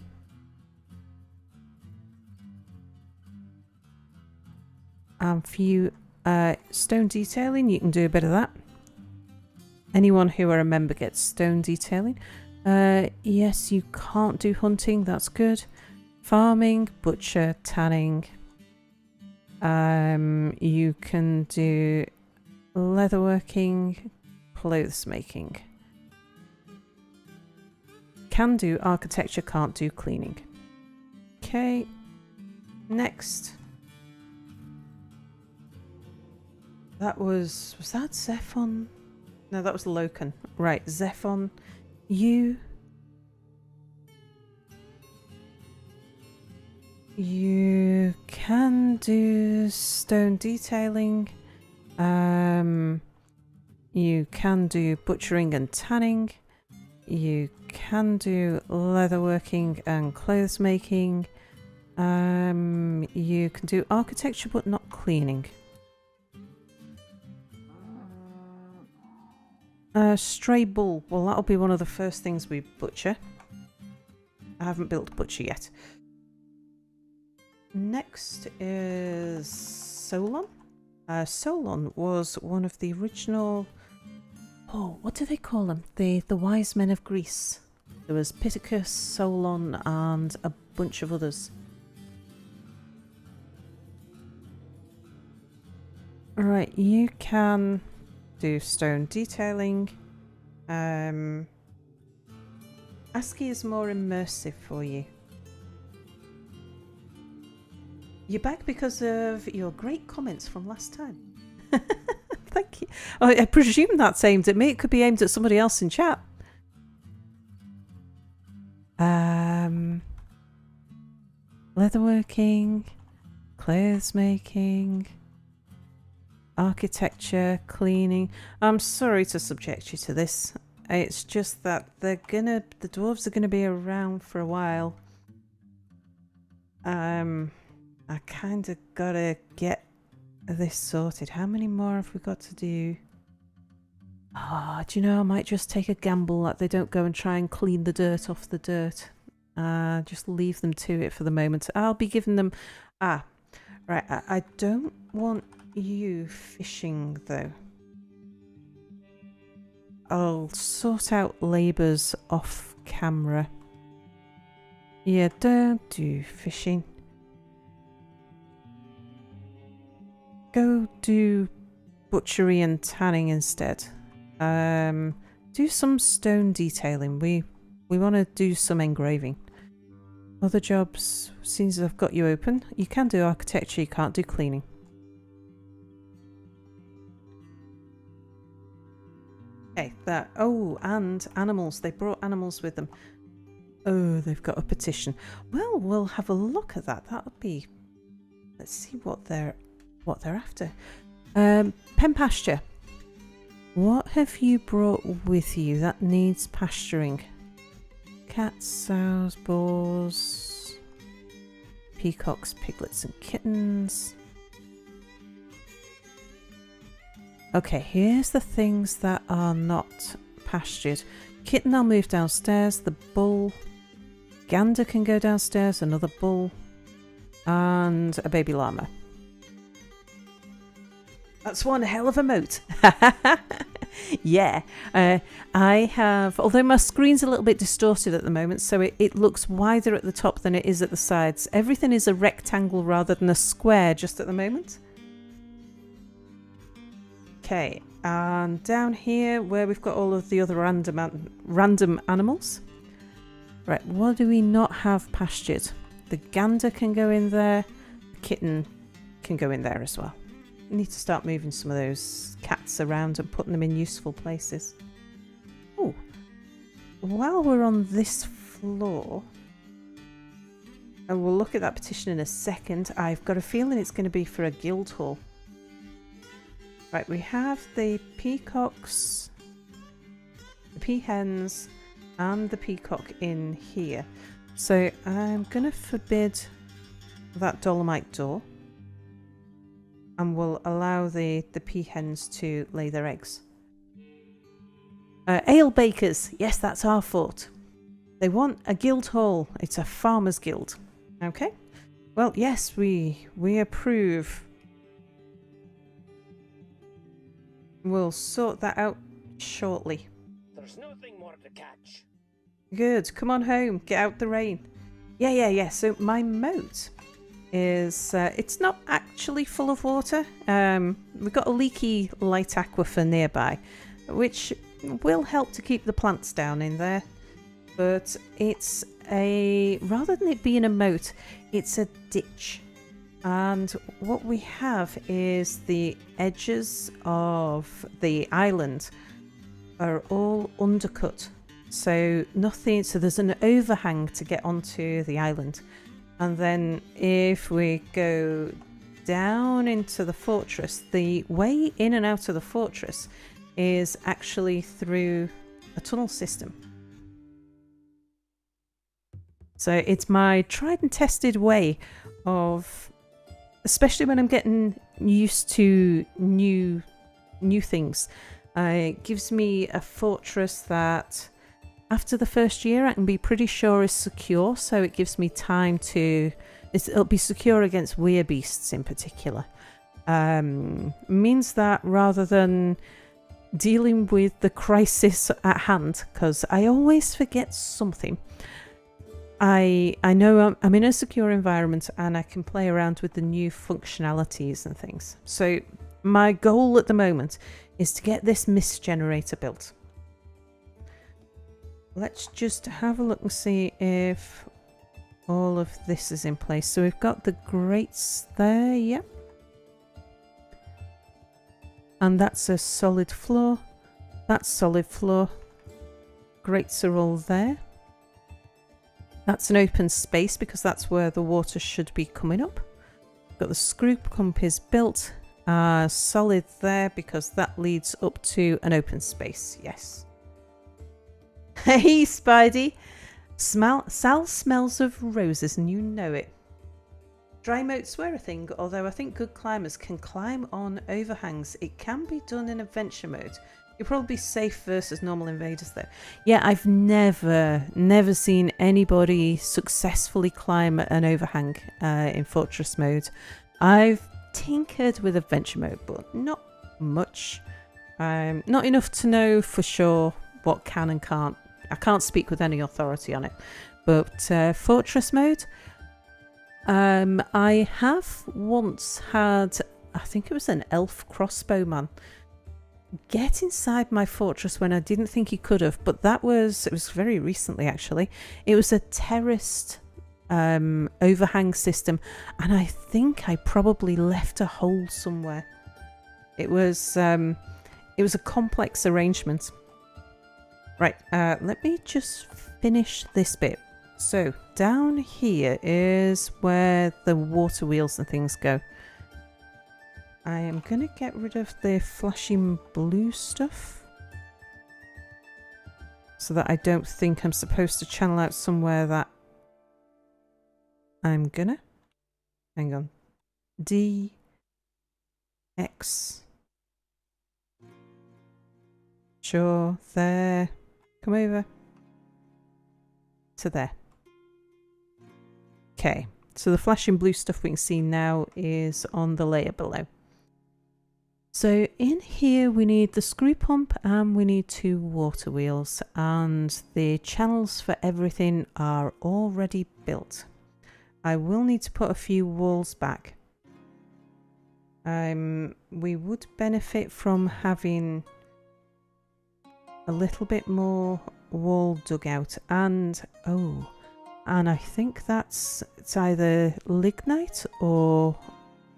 And for you, stone detailing, you can do a bit of that. Anyone who are a member gets stone detailing. Yes, you can't do hunting, that's good. Farming, butcher, tanning. You can do leatherworking, clothes making. Can do architecture, can't do cleaning. Okay, next. That was that Zephon? No, that was Loken. Right, Zephon, you can do stone detailing. You can do butchering and tanning. You can do leatherworking and clothes making. You can do architecture but not cleaning. Stray bull. Well, that'll be one of the first things we butcher. I haven't built butcher yet. Next is Solon. Solon was one of the original... Oh, what do they call them? The wise men of Greece. There was Pittacus, Solon, and a bunch of others. Alright, you can do stone detailing. ASCII is more immersive for you. You're back because of your great comments from last time. Thank you. I presume that's aimed at me. It could be aimed at somebody else in chat. Leatherworking, clothes making, architecture, cleaning. I'm sorry to subject you to this. It's just that the dwarves are gonna be around for a while. I kind of gotta get this sorted. How many more have we got to do? Ah, do you know, I might just take a gamble that they don't go and try and clean the dirt off the dirt. Just leave them to it for the moment. I'll be giving them... right, I don't want you fishing though. I'll sort out labours off camera. Yeah, don't do fishing. Go do butchery and tanning instead. Do some stone detailing. We want to do some engraving. Other jobs, since I've got you open, you can do architecture, you can't do cleaning. Okay, that. Oh, and animals. They brought animals with them. Oh, they've got a petition. Well, we'll have a look at that. That'll be... Let's see what they're after. Pen pasture. What have you brought with you that needs pasturing? Cats, sows, boars, peacocks, piglets and kittens. Okay, here's the things that are not pastured. Kitten I'll move downstairs, the bull. Gander can go downstairs, another bull. And a baby llama. That's one hell of a moat. Yeah. I have... Although my screen's a little bit distorted at the moment, so it looks wider at the top than it is at the sides. Everything is a rectangle rather than a square just at the moment. Okay. And down here, where we've got all of the other random animals. Right, what do we not have pastured? The gander can go in there. The kitten can go in there as well. We need to start moving some of those cats around and putting them in useful places. Oh, while we're on this floor, and we'll look at that petition in a second, I've got a feeling it's going to be for a guild hall. Right, we have the peacocks, the peahens, and the peacock in here. So I'm going to forbid that dolomite door. And we'll allow the peahens to lay their eggs. Ale bakers. Yes, that's our fort. They want a guild hall. It's a farmers guild. Okay. Well, yes, we approve. We'll sort that out shortly. There's nothing more to catch. Good. Come on home. Get out the rain. Yeah. So my moat is it's not actually full of water. We've got a leaky light aquifer nearby, which will help to keep the plants down in there. But it's rather than it being a moat, it's a ditch. And what we have is the edges of the island are all undercut. So there's an overhang to get onto the island. And then if we go down into the fortress, the way in and out of the fortress is actually through a tunnel system. So it's my tried and tested way of, especially when I'm getting used to new things, it gives me a fortress that after the first year I can be pretty sure is secure, so it gives me time to... It'll be secure against werebeasts in particular. Means that rather than dealing with the crisis at hand, because I always forget something, I know I'm in a secure environment and I can play around with the new functionalities and things. So my goal at the moment is to get this mist generator built. Let's just have a look and see if all of this is in place. So we've got the grates there, yep. And that's a solid floor. That's solid floor. Grates are all there. That's an open space because that's where the water should be coming up. Got the screw pump is built. Solid there because that leads up to an open space, yes. Hey, Spidey! Sal smells of roses and you know it. Dry moats were a thing, although I think good climbers can climb on overhangs. It can be done in adventure mode. You'll probably be safe versus normal invaders though. Yeah, I've never seen anybody successfully climb an overhang in fortress mode. I've tinkered with adventure mode, but not much. Not enough to know for sure what can and can't. I can't speak with any authority on it. But fortress mode, I have once had, I think it was an elf crossbowman, get inside my fortress when I didn't think he could have, but it was very recently actually. It was a terraced overhang system, and I think I probably left a hole somewhere. It was a complex arrangement. Right, let me just finish this bit. So down here is where the water wheels and things go. I am going to get rid of the flashing blue stuff so that I don't think I'm supposed to channel out somewhere that I'm gonna... Hang on. D, X. Sure, there. Come over. To there. Okay, so the flashing blue stuff we can see now is on the layer below. So in here we need the screw pump and we need 2 water wheels, and the channels for everything are already built. I will need to put a few walls back. We would benefit from having a little bit more wall dug out, and I think it's either lignite or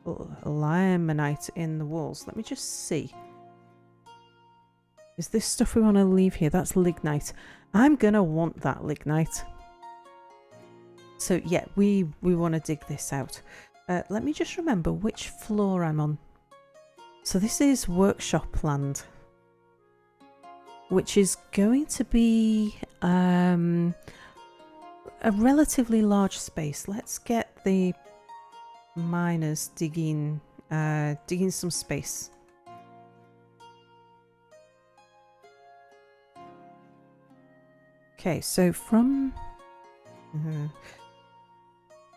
limonite in the walls. Let me just see. Is this stuff we want to leave here? That's lignite. I'm gonna want that lignite. So yeah, we want to dig this out. Let me just remember which floor I'm on. So this is workshop land, which is going to be a relatively large space. Let's get the miners digging some space. Okay, so from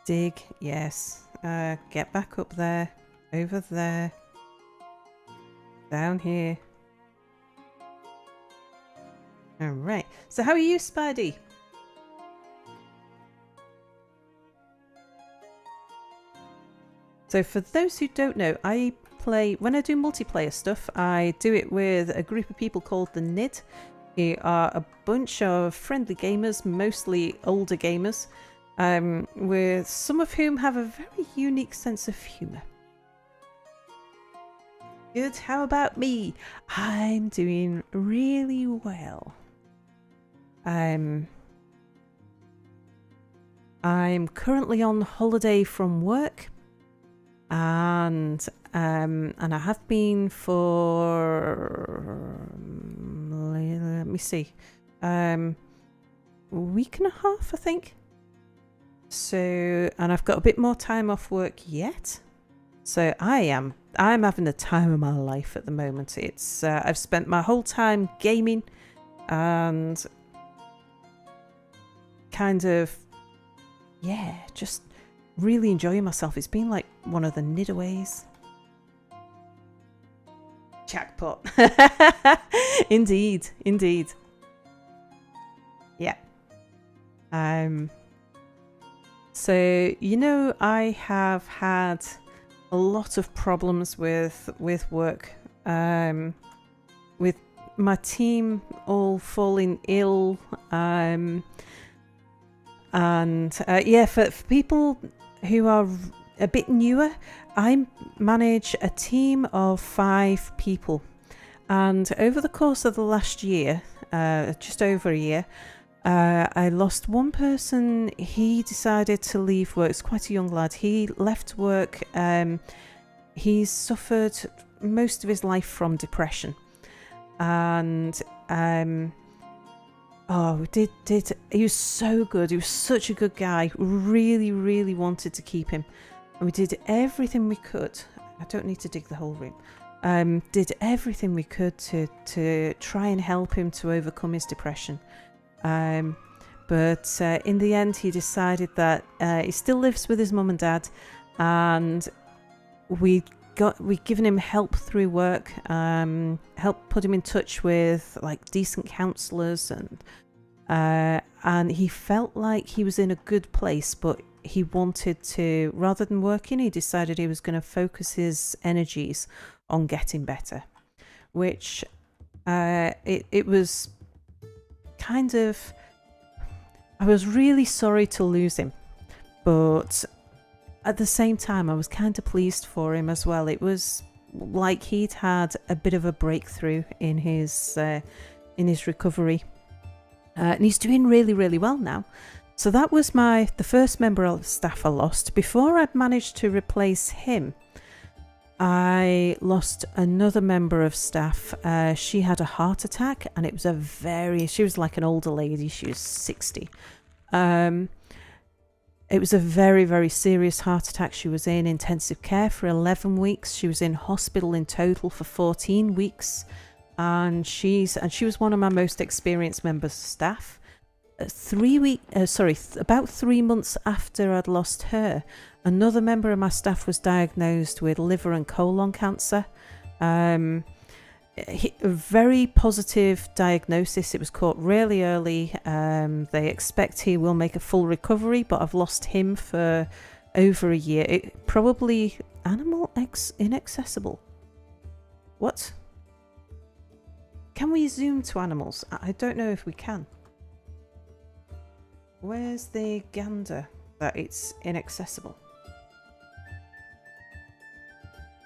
dig, yes. Get back up there, over there, down here. All right. So how are you, Spidey? So for those who don't know, when I do multiplayer stuff, I do it with a group of people called the NID. They are a bunch of friendly gamers, mostly older gamers, with some of whom have a very unique sense of humour. Good, how about me? I'm doing really well. I'm currently on holiday from work. And I have been for let me see, a week and a half, I think. So, and I've got a bit more time off work yet. So I'm having the time of my life at the moment. It's I've spent my whole time gaming and kind of just really enjoying myself. It's been like one of the nidaways. Jackpot. Indeed. Yeah. So, you know, I have had a lot of problems with work. With my team all falling ill. For people who are a bit newer, I manage a team of 5 people, and over the course of the last year, just over a year, I lost one person. He decided to leave work. It's quite a young lad. He left work. He's suffered most of his life from depression, and he was so good. He was such a good guy. Really wanted to keep him. And we did everything we could. I don't need to dig the whole room. Did everything we could to try and help him to overcome his depression. But in the end, he decided that he still lives with his mum and dad, and we've given him help through work, help put him in touch with like decent counsellors, and he felt like he was in a good place, but he wanted to, rather than working, he decided he was going to focus his energies on getting better, which it was kind of, I was really sorry to lose him, but at the same time I was kind of pleased for him as well. It was like he'd had a bit of a breakthrough in his recovery, and he's doing really well now. So that was the first member of staff I lost. Before I'd managed to replace him, I lost another member of staff. She had a heart attack, and it was she was like an older lady. She was 60. It was a very serious heart attack. She was in intensive care for 11 weeks. She was in hospital in total for 14 weeks. And she was one of my most experienced members of staff. About 3 months after I'd lost her, another member of my staff was diagnosed with liver and colon cancer. A very positive diagnosis. It was caught really early. They expect he will make a full recovery, but I've lost him for over a year. Probably inaccessible. What? Can we zoom to animals? I don't know if we can. Where's the gander that it's inaccessible?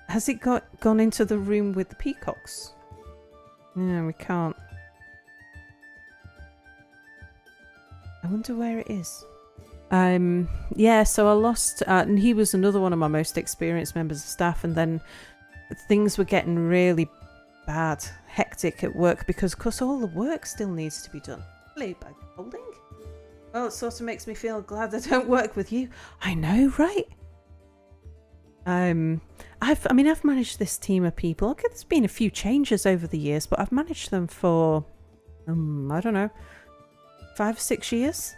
Has it gone into the room with the peacocks? No, we can't. I wonder where it is. So I lost, and he was another one of my most experienced members of staff, and then things were getting really bad, hectic at work, because of course all the work still needs to be done. Hello, bag holding. Well, it sort of makes me feel glad I don't work with you. I know, right? I've managed this team of people. Okay, there's been a few changes over the years, but I've managed them for, I don't know, 5 or 6 years,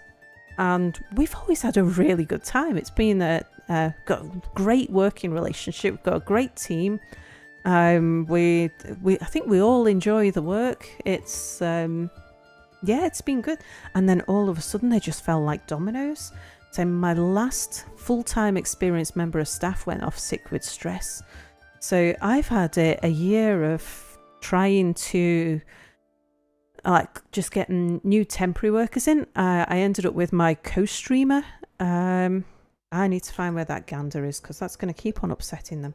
and we've always had a really good time. It's been got a great working relationship. We've got a great team. I think we all enjoy the work. It's it's been good. And then all of a sudden they just fell like dominoes. So my last full-time experienced member of staff went off sick with stress. So I've had a year of trying to just getting new temporary workers in. I ended up with my co-streamer. I need to find where that gander is, because that's going to keep on upsetting them.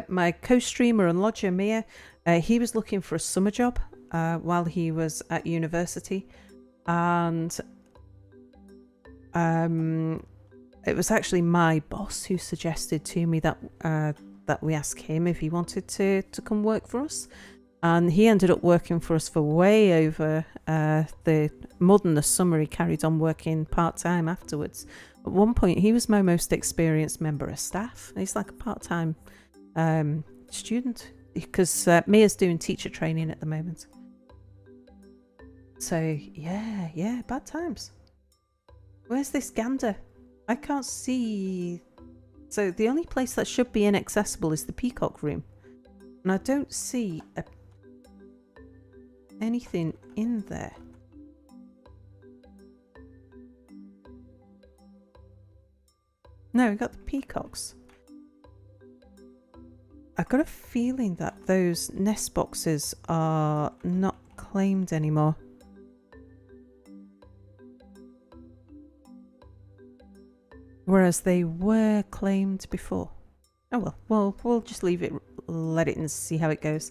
My co-streamer and lodger, Mia, he was looking for a summer job while he was at university. And it was actually my boss who suggested to me that we ask him if he wanted to come work for us. And he ended up working for us for way over more than the summer. He carried on working part-time afterwards. At one point, he was my most experienced member of staff. He's like a part-time student, because Mia's doing teacher training at the moment. So, yeah, bad times. Where's this gander? I can't see. So the only place that should be inaccessible is the peacock room. And I don't see anything in there. No, we got the peacocks. I've got a feeling that those nest boxes are not claimed anymore. Whereas they were claimed before. Oh well, we'll just leave it, let it and see how it goes.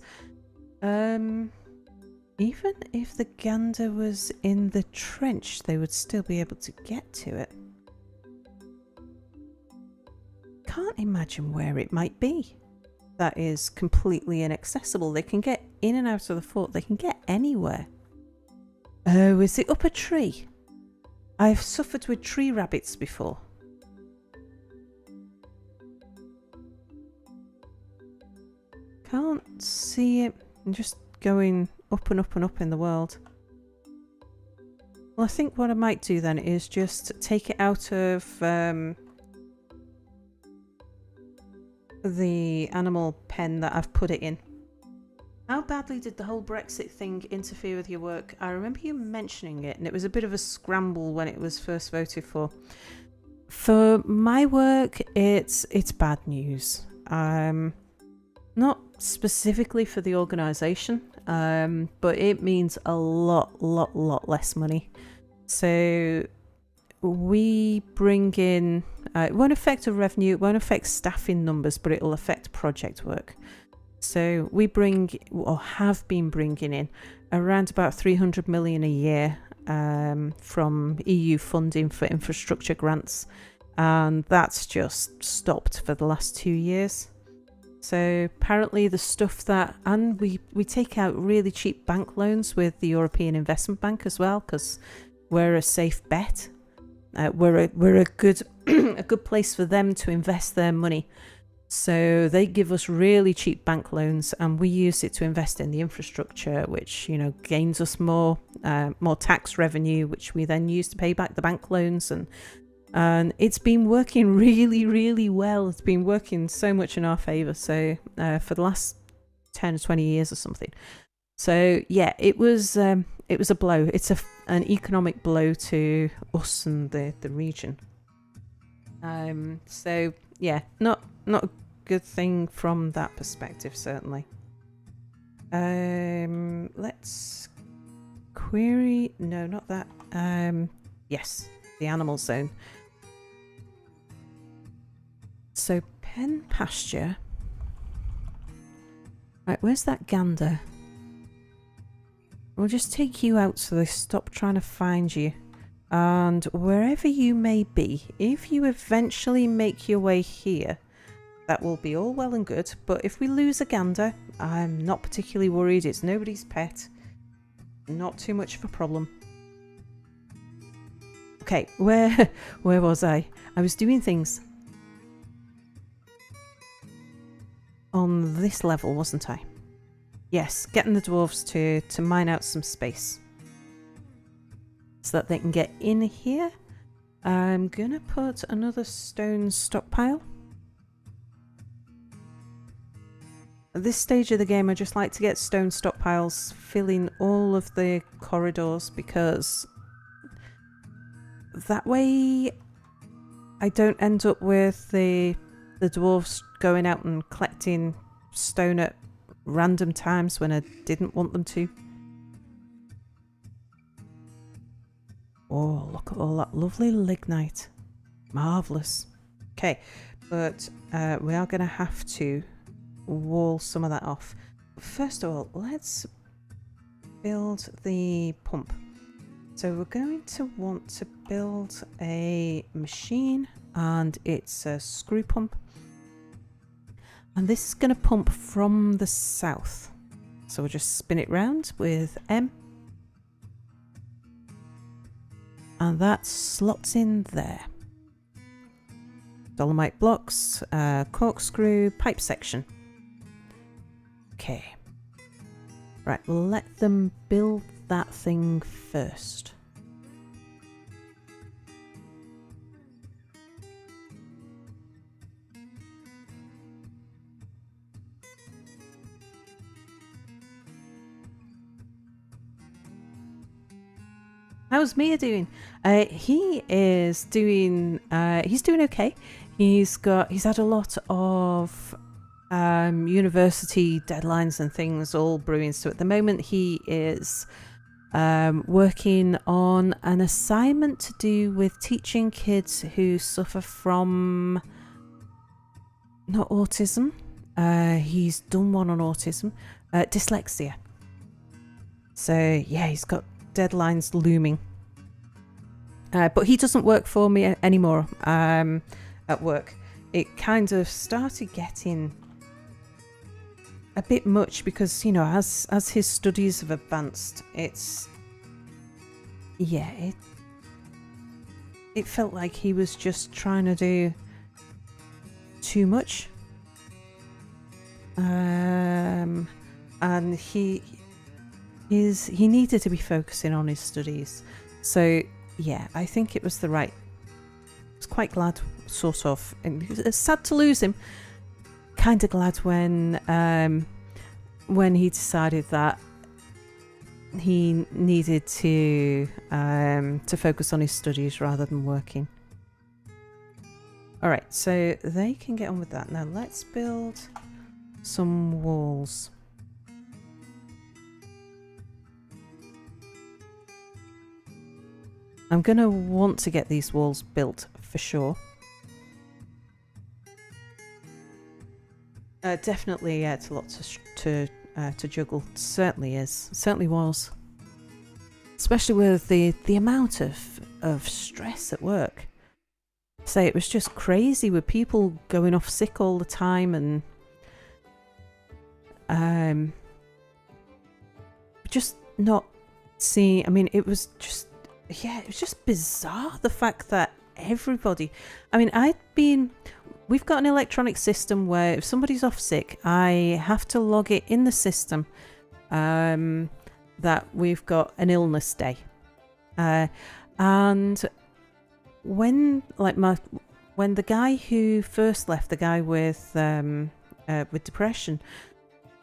Even if the gander was in the trench, they would still be able to get to it. Can't imagine where it might be. That is completely inaccessible. They can get in and out of the fort. They can get anywhere. Oh, is it up a tree? I've suffered with tree rabbits before. Can't see it. I'm just going up and up and up in the world. Well, I think what I might do then is just take it out of the animal pen that I've put it in. How badly did the whole Brexit thing interfere with your work? I remember you mentioning it, and it was a bit of a scramble when it was first voted for. For my work, it's bad news. Not specifically for the organisation, but it means a lot less money. So we bring in, it won't affect the revenue, it won't affect staffing numbers, but it'll affect project work. So we bring, or have been bringing in, around about 300 million a year from EU funding for infrastructure grants, and that's just stopped for the last 2 years. So apparently the stuff that, and we take out really cheap bank loans with the European Investment Bank as well, because we're a safe bet. We're a good a good place for them to invest their money. So they give us really cheap bank loans, and we use it to invest in the infrastructure, which gains us more tax revenue, which we then use to pay back the bank loans, and it's been working really well. It's been working so much in our favour. So for the last 10 or 20 years or something. So yeah, it was a blow. It's an economic blow to us and the region. So yeah, not a good thing from that perspective, certainly. Let's query. No, not that. Yes, the animal zone. So pen pasture. Right, where's that gander? We'll just take you out so they stop trying to find you. And wherever you may be, if you eventually make your way here, that will be all well and good. But if we lose a gander, I'm not particularly worried. It's nobody's pet. Not too much of a problem. Okay, where was I? I was doing things on this level, wasn't I? Yes, getting the dwarves to mine out some space. so that they can get in here. I'm gonna put another stone stockpile. At this stage of the game, I just like to get stone stockpiles filling all of the corridors, because that way I don't end up with the dwarves going out and collecting stone at random times when I didn't want them to. Oh, look at all that lovely lignite. Marvellous. Okay, but we are going to have to wall some of that off. First of all, let's build the pump. So we're going to want to build a machine, and it's a screw pump. And this is going to pump from the south. So we'll just spin it round with M. And that slots in there. Dolomite blocks, corkscrew, pipe section. Okay. Right, we'll let them build that thing first. How's Mia doing? He's doing okay. He's had a lot of university deadlines and things all brewing. So at the moment he is working on an assignment to do with teaching kids who suffer from not autism. He's done one on autism, dyslexia. So yeah, he's got deadlines looming. But he doesn't work for me anymore at work. It kind of started getting a bit much because, you know, as his studies have advanced, it felt like he was just trying to do too much. And he needed to be focusing on his studies. So yeah, I think it was I was quite glad, sort of, and it's sad to lose him. Kind of glad when he decided that he needed to focus on his studies rather than working. All right, so they can get on with that. Now let's build some walls. I'm going to want to get these walls built for sure. Definitely, yeah, it's a lot to juggle. It certainly is. It certainly was. Especially with the amount of stress at work. Say, it was just crazy with people going off sick all the time, and just not seeing. I mean, it was just. Yeah, it was just bizarre, the fact that everybody... I mean, we've got an electronic system where if somebody's off sick, I have to log it in the system that we've got an illness day. And when the guy who first left, the guy with depression,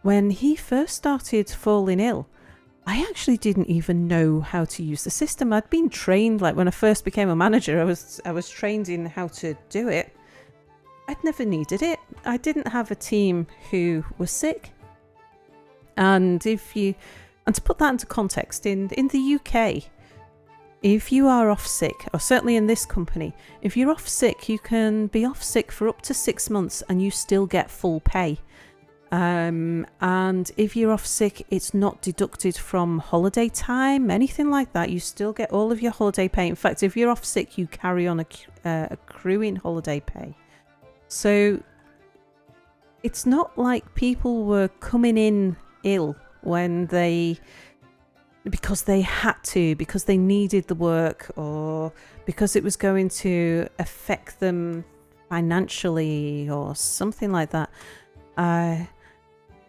when he first started falling ill, I actually didn't even know how to use the system. I'd been trained, like when I first became a manager, I was trained in how to do it. I'd never needed it. I didn't have a team who was sick. And to put that into context, in the UK, if you are off sick, or certainly in this company, if you're off sick, you can be off sick for up to 6 months and you still get full pay. And if you're off sick, it's not deducted from holiday time, anything like that. You still get all of your holiday pay. In fact, if you're off sick, you carry on accruing holiday pay. So it's not like people were coming in ill because they had to, because they needed the work, or because it was going to affect them financially or something like that.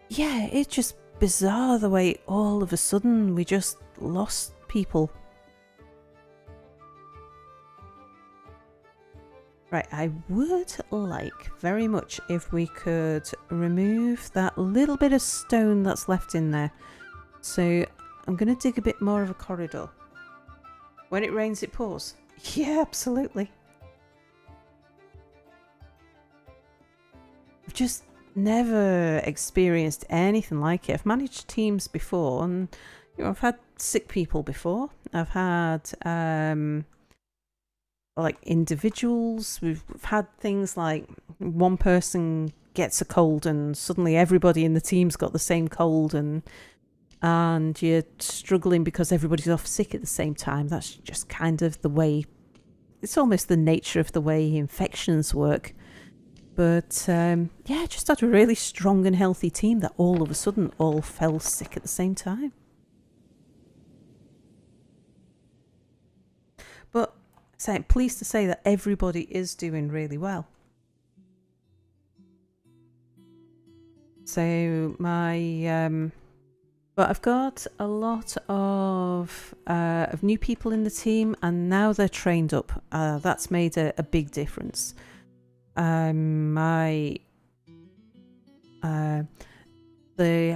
Yeah, it's just bizarre the way all of a sudden we just lost people. Right, I would like very much if we could remove that little bit of stone that's left in there. So I'm going to dig a bit more of a corridor. When it rains, it pours. Yeah, absolutely. I've just never experienced anything like it. I've managed teams before, and I've had sick people before. I've had like individuals. We've had things like one person gets a cold, and suddenly everybody in the team's got the same cold, and you're struggling because everybody's off sick at the same time. That's just kind of the way. It's almost the nature of the way infections work. But yeah, just had a really strong and healthy team that all of a sudden all fell sick at the same time. But I'm pleased to say that everybody is doing really well. So but I've got a lot of new people in the team, and now they're trained up. That's made a big difference. The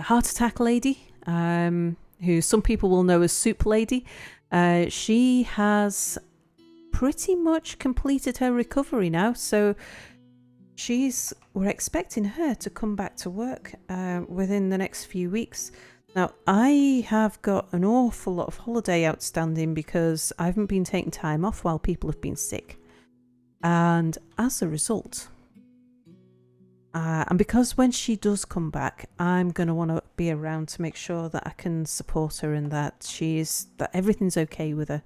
heart attack lady, who some people will know as Soup Lady, she has pretty much completed her recovery now. So we're expecting her to come back to work within the next few weeks. Now, I have got an awful lot of holiday outstanding because I haven't been taking time off while people have been sick. And as a result, and because when she does come back, I'm going to want to be around to make sure that I can support her and that that everything's okay with her.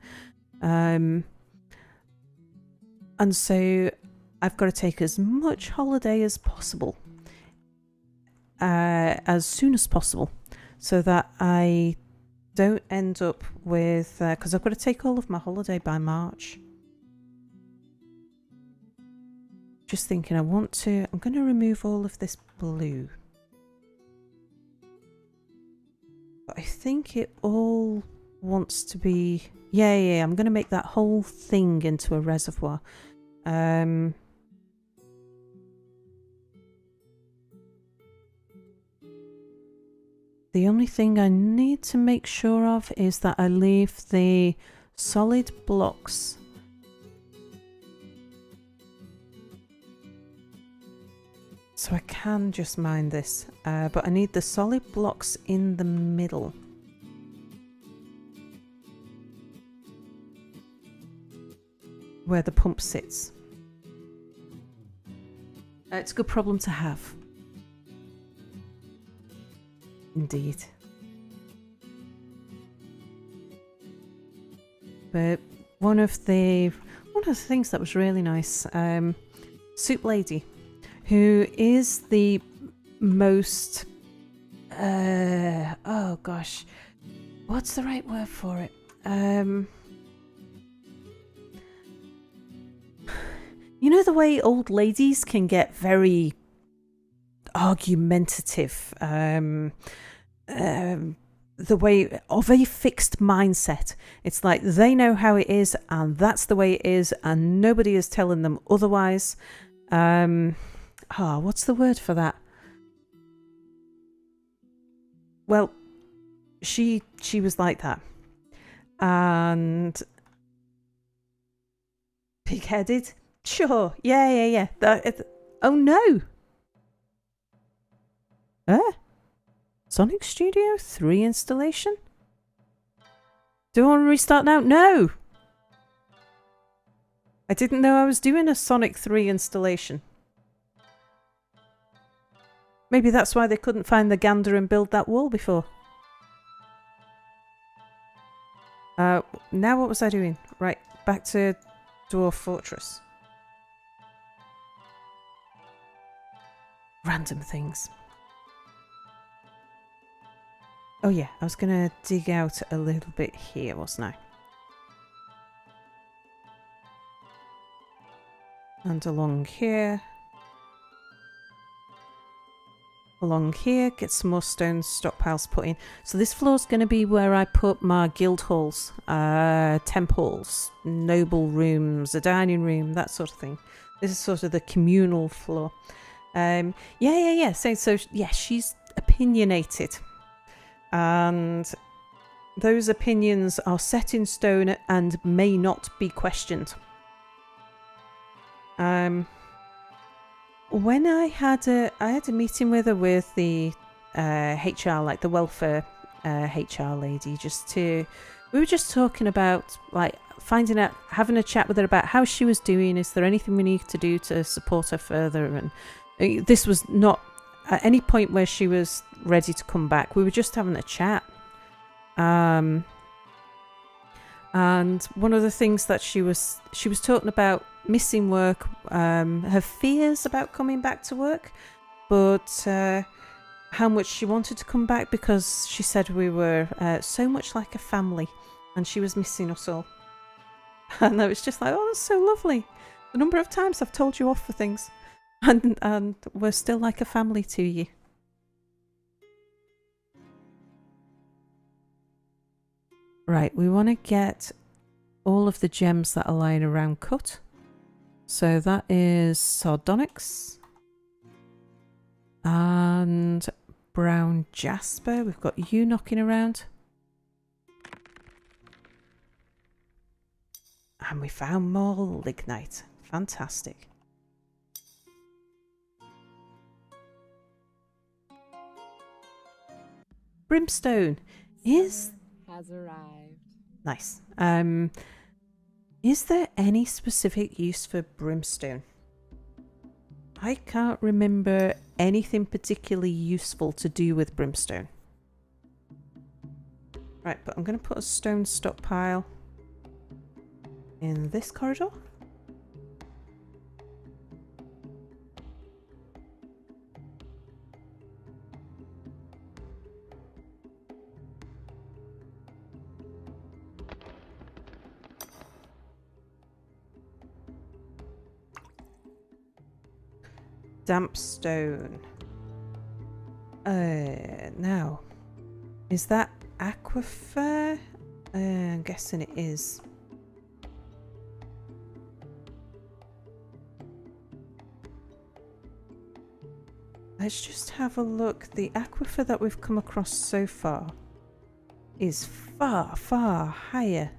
And so I've got to take as much holiday as possible, as soon as possible, so that I don't end up with, because I've got to take all of my holiday by March. Just thinking I'm going to remove all of this blue. But I think it all wants to be, yeah, I'm going to make that whole thing into a reservoir. The only thing I need to make sure of is that I leave the solid blocks so I can just mine this, but I need the solid blocks in the middle. Where the pump sits. It's a good problem to have. Indeed. But one of the things that was really nice, Soup Lady, who is the most oh gosh, what's the right word for it? You know the way old ladies can get very argumentative, the way of a fixed mindset. It's like they know how it is and that's the way it is and nobody is telling them otherwise. What's the word for that? Well, she was like that. And pig-headed? Sure. Yeah. Oh no. Sonic Studio 3 installation? Do I want to restart now? No! I didn't know I was doing a Sonic 3 installation. Maybe that's why they couldn't find the gander and build that wall before. Now what was I doing? Right, back to Dwarf Fortress. Random things. Oh yeah, I was going to dig out a little bit here, wasn't I? And along here. Along here, get some more stone stockpiles put in. So this floor's going to be where I put my guild halls, temples, noble rooms, a dining room, that sort of thing. This is sort of the communal floor. Yeah. So yeah, she's opinionated, and those opinions are set in stone and may not be questioned. When I had a meeting with her, with the HR, like the welfare HR lady, we were just talking about like finding out, having a chat with her about how she was doing. Is there anything we need to do to support her further? And this was not at any point where she was ready to come back. We were just having a chat. And one of the things that she was talking about missing work, her fears about coming back to work, but how much she wanted to come back because she said we were so much like a family and she was missing us all. And I was just like, oh, that's so lovely. The number of times I've told you off for things and we're still like a family to you. Right, we want to get all of the gems that are lying around cut. So that is sardonyx and brown jasper. We've got you knocking around. And we found more lignite. Fantastic. Brimstone is... has arrived. Nice. Is there any specific use for brimstone? I can't remember anything particularly useful to do with brimstone. Right, but I'm going to put a stone stockpile in this corridor. Damp stone. Now, is that aquifer? I'm guessing it is. Let's just have a look. The aquifer that we've come across so far is far, far higher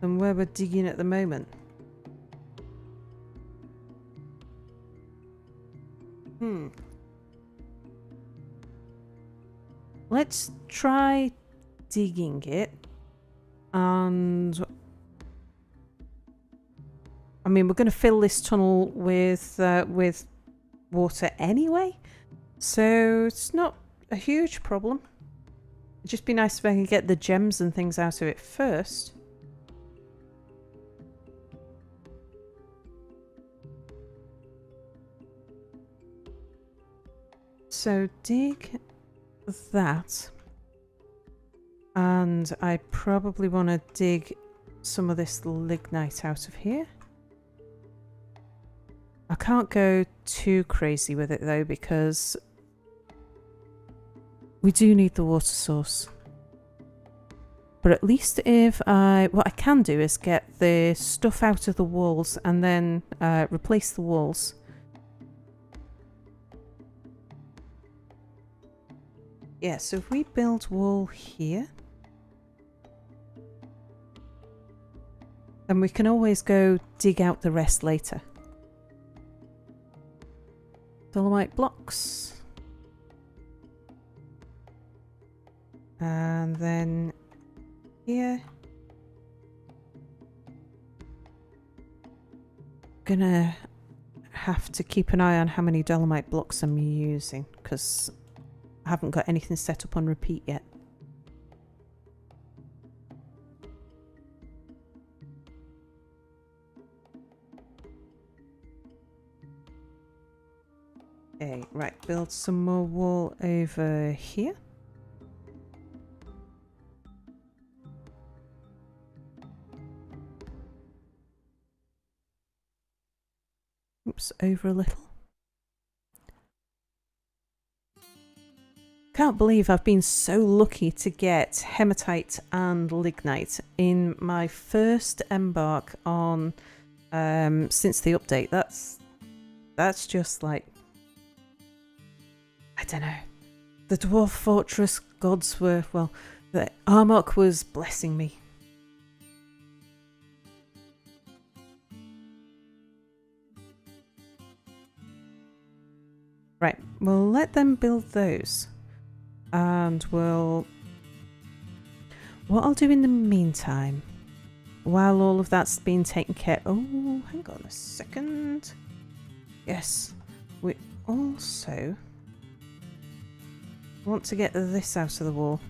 than where we're digging at the moment. Let's try digging it, and I mean, we're going to fill this tunnel with water anyway, so it's not a huge problem. It'd just be nice if I could get the gems and things out of it first. So dig that, and I probably want to dig some of this lignite out of here. I can't go too crazy with it though, because we do need the water source. But at least what I can do is get the stuff out of the walls and then replace the walls. Yeah, so if we build wall here, then we can always go dig out the rest later. Dolomite blocks. And then here. Gonna have to keep an eye on how many dolomite blocks I'm using, because I haven't got anything set up on repeat yet. Okay, right, build some more wall over here. Oops, over a little. Can't believe I've been so lucky to get hematite and lignite in my first embark on since the update. That's just like, I don't know. The Dwarf Fortress gods were, well, the Armok was blessing me. Right, we'll let them build those. And what I'll do in the meantime, while all of that's been taken care... Oh, hang on a second. Yes, we also want to get this out of the wall.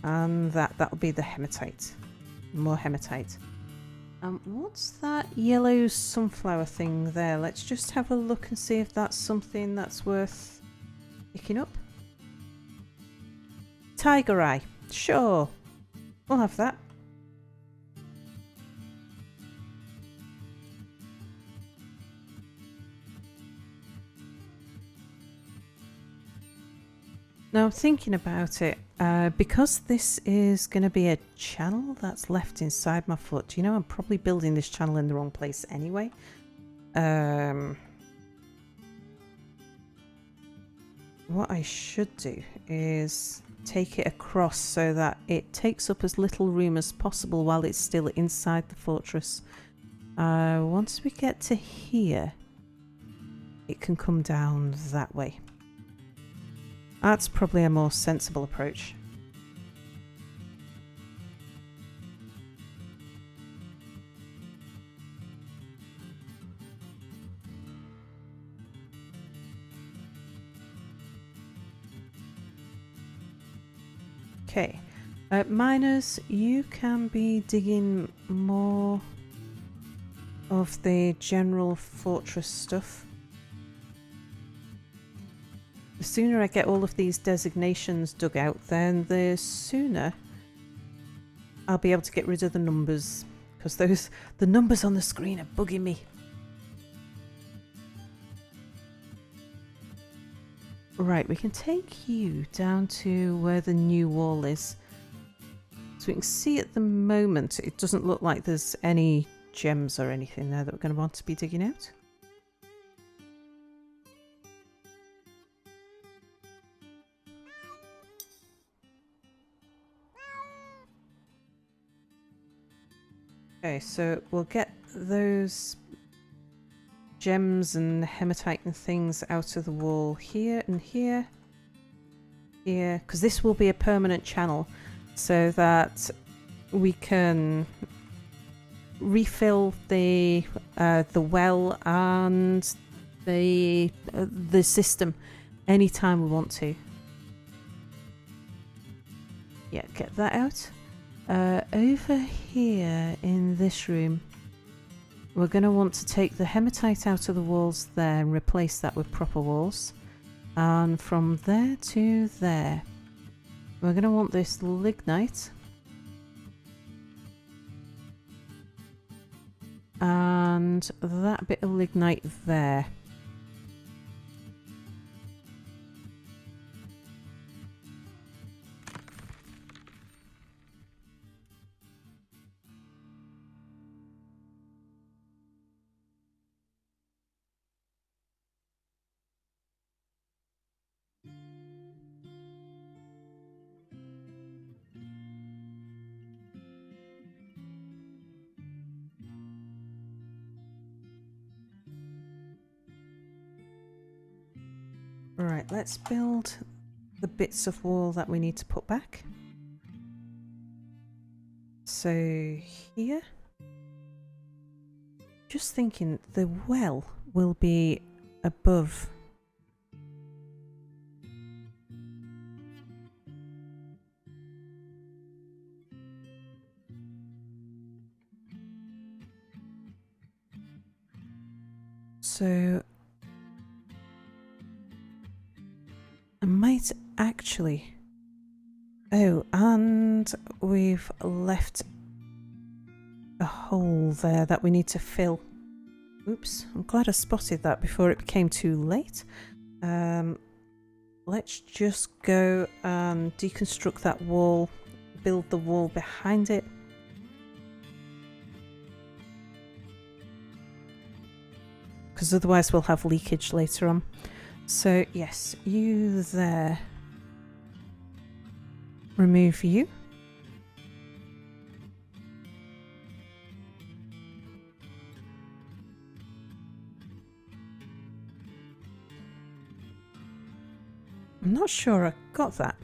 And that'll be the hematite. More hematite. What's that yellow sunflower thing there? Let's just have a look and see if that's something that's worth picking up. Tiger eye. Sure. We'll have that. Now, thinking about it, because this is going to be a channel that's left inside my foot, you know, I'm probably building this channel in the wrong place anyway. What I should do is take it across so that it takes up as little room as possible while it's still inside the fortress. Once we get to here, it can come down that way. That's probably a more sensible approach. Okay, miners, you can be digging more of the general fortress stuff. The sooner I get all of these designations dug out, then the sooner I'll be able to get rid of the numbers, because the numbers on the screen are bugging me. Right, we can take you down to where the new wall is. So we can see at the moment it doesn't look like there's any gems or anything there that we're going to want to be digging out. Okay, so we'll get those gems and hematite and things out of the wall here and here. Here, because this will be a permanent channel so that we can refill the well and the system anytime we want to. Yeah, get that out. Over here in this room, we're going to want to take the hematite out of the walls there and replace that with proper walls. And from there to there, we're going to want this lignite. And that bit of lignite there. Right, let's build the bits of wall that we need to put back. So here, just thinking the well will be above. So I might actually... Oh, and we've left a hole there that we need to fill. Oops, I'm glad I spotted that before it became too late. Let's just go and deconstruct that wall, build the wall behind it. Because otherwise we'll have leakage later on. So yes, you there. Remove you. I'm not sure I got that.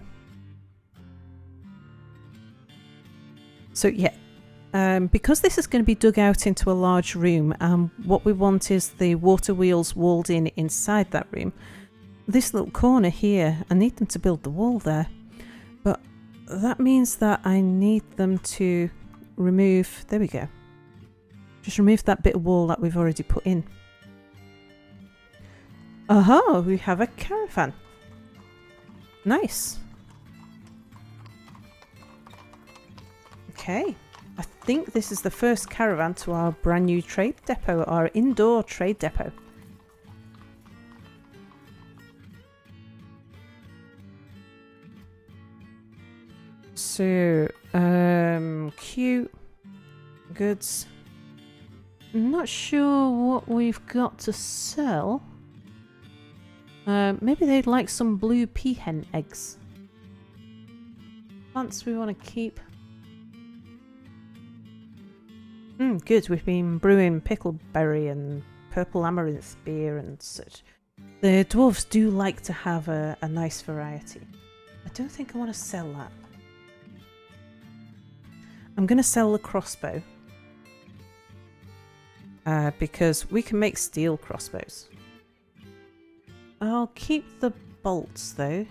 So yeah, because this is going to be dug out into a large room, what we want is the water wheels walled in inside that room. This little corner here, I need them to build the wall there. But that means that I need them to remove... There we go. Just remove that bit of wall that we've already put in. Aha, we have a caravan. Nice. Okay. I think this is the first caravan to our brand new trade depot, our indoor trade depot. So, cute goods. I'm not sure what we've got to sell. Maybe they'd like some blue peahen eggs. Plants we want to keep. Good. We've been brewing pickleberry and purple amaranth beer and such. The dwarves do like to have a nice variety. I don't think I want to sell that. I'm going to sell the crossbow. Because we can make steel crossbows. I'll keep the bolts though.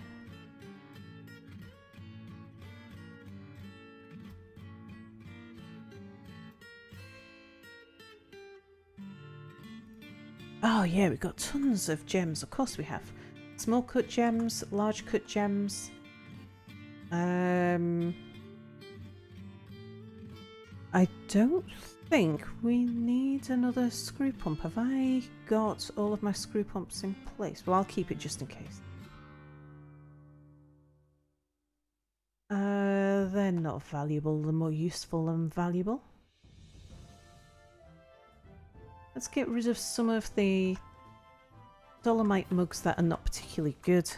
Oh yeah, we've got tons of gems. Of course we have. Small cut gems, large cut gems. I don't think we need another screw pump. Have I got all of my screw pumps in place? Well, I'll keep it just in case. They're not valuable. They're more useful than valuable. Let's get rid of some of the dolomite mugs that are not particularly good.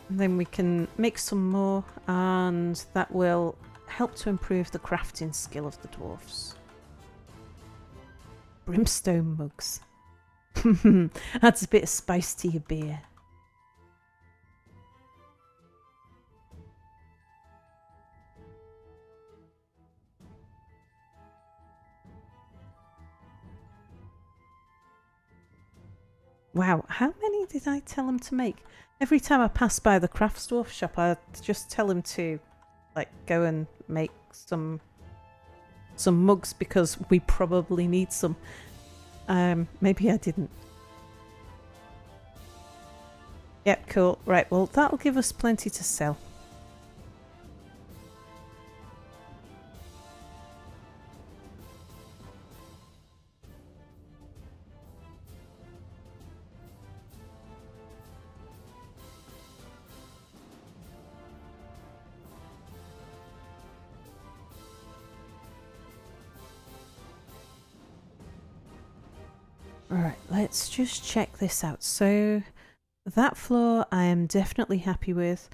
And then we can make some more, and that will help to improve the crafting skill of the dwarfs. Brimstone mugs. Adds a bit of spice to your beer. Wow, how many did I tell him to make? Every time I pass by the crafts dwarf shop, I just tell him to like go and make some mugs because we probably need some. Maybe I didn't. Yep, cool. Right, well that'll give us plenty to sell. Alright, let's just check this out. So, that floor I am definitely happy with.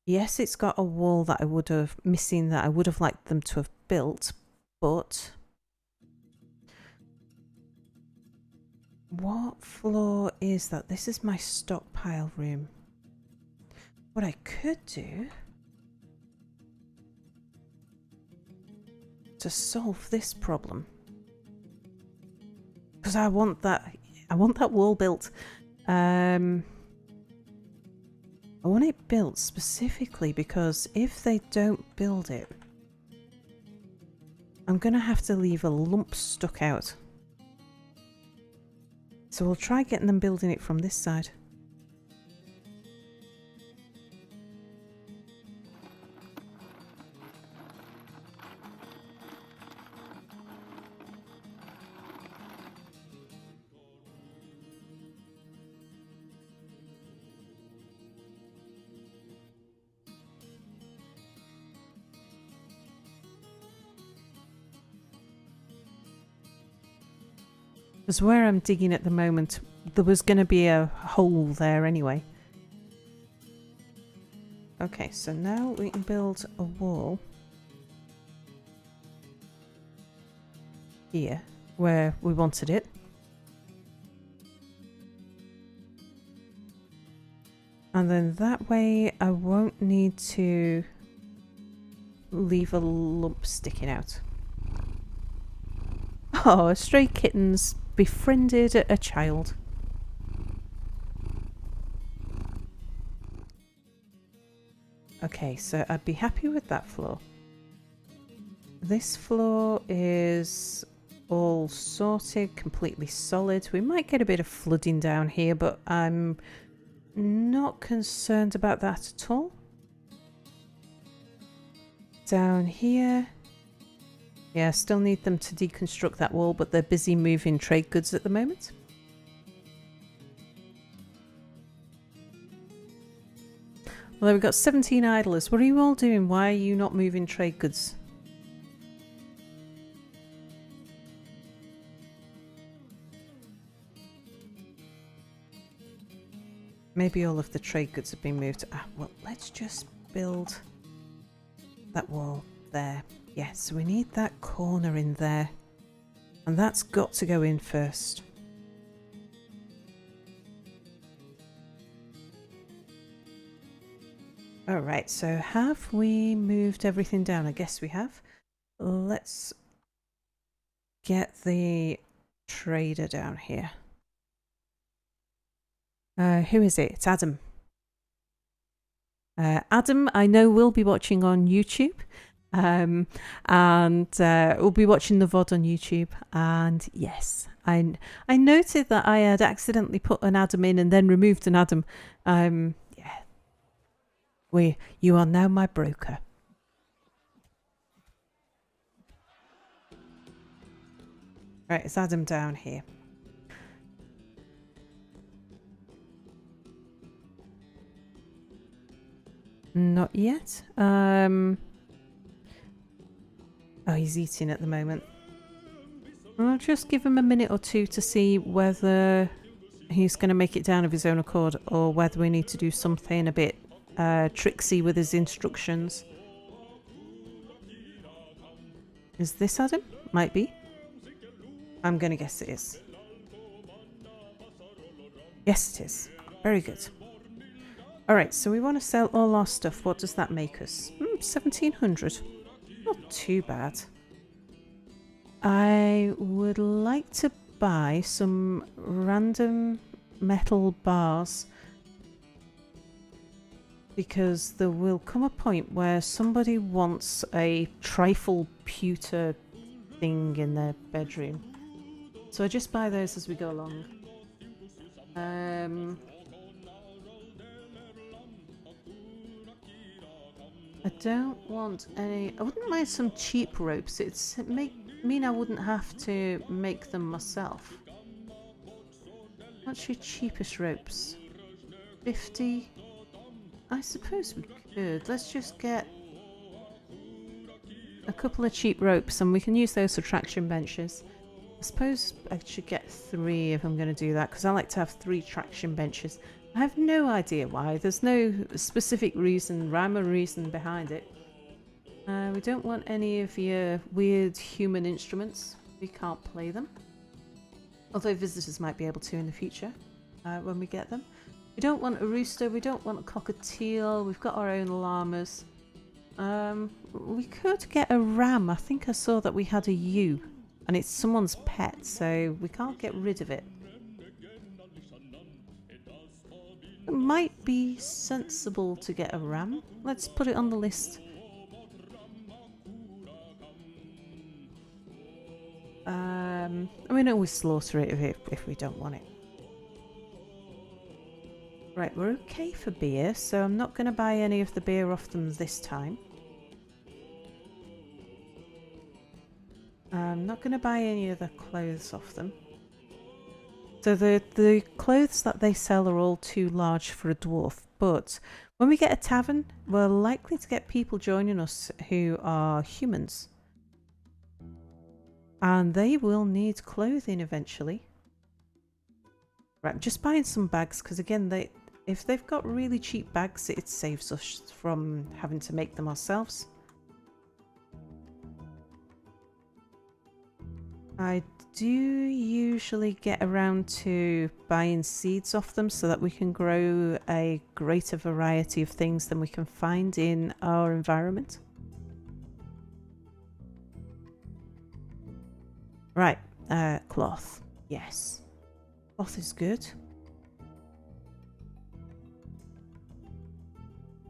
Yes, it's got a wall that I would have missing that I would have liked them to have built, but what floor is that? This is my stockpile room. What I could do to solve this problem, because I want that wall built. I want it built specifically because if they don't build it, I'm going to have to leave a lump stuck out. So we'll try getting them building it from this side. Because where I'm digging at the moment, there was going to be a hole there anyway. Okay, so now we can build a wall here where we wanted it. And then that way I won't need to leave a lump sticking out. Oh, stray kittens befriended a child. Okay, so I'd be happy with that floor. This floor is all sorted, completely solid. We might get a bit of flooding down here, but I'm not concerned about that at all. Down here. Yeah, still need them to deconstruct that wall, but they're busy moving trade goods at the moment. Well, we've got 17 idlers. What are you all doing? Why are you not moving trade goods? Maybe all of the trade goods have been moved. Ah, well, let's just build that wall there. Yeah, so we need that corner in there. And that's got to go in first. Alright, so have we moved everything down? I guess we have. Let's get the trader down here. Who is it? It's Adam. Adam, I know will be watching on YouTube. And we'll be watching the VOD on YouTube. And yes, I noted that I had accidentally put an Adam in and then removed an Adam. You are now my broker. Right, it's Adam down here. Not yet. Oh, he's eating at the moment. I'll just give him a minute or two to see whether he's going to make it down of his own accord or whether we need to do something a bit tricksy with his instructions. Is this Adam? Might be. I'm going to guess it is. Yes, it is. Very good. Alright, so we want to sell all our stuff. What does that make us? 1700. Not too bad. I would like to buy some random metal bars because there will come a point where somebody wants a trifle pewter thing in their bedroom. So I just buy those as we go along. I don't want any... I wouldn't mind some cheap ropes. It mean I wouldn't have to make them myself. What's your cheapest ropes? 50? I suppose we could. Let's just get a couple of cheap ropes and we can use those for traction benches. I suppose I should get 3 if I'm going to do that because I like to have 3 traction benches. I have no idea why. There's no specific reason, rhyme or reason behind it. We don't want any of your weird human instruments. We can't play them. Although visitors might be able to in the future when we get them. We don't want a rooster. We don't want a cockatiel. We've got our own llamas. We could get a ram. I think I saw that we had a ewe. And it's someone's pet, so we can't get rid of it. It might be sensible to get a ram. Let's put it on the list. I mean, always slaughter it if we don't want it. Right, we're okay for beer, so I'm not going to buy any of the beer off them this time. I'm not going to buy any of the clothes off them. So the clothes that they sell are all too large for a dwarf, but when we get a tavern, we're likely to get people joining us who are humans. And they will need clothing eventually. Right, I'm just buying some bags because again, if they've got really cheap bags, it saves us from having to make them ourselves. I do usually get around to buying seeds off them so that we can grow a greater variety of things than we can find in our environment. Right, cloth. Yes. Cloth is good.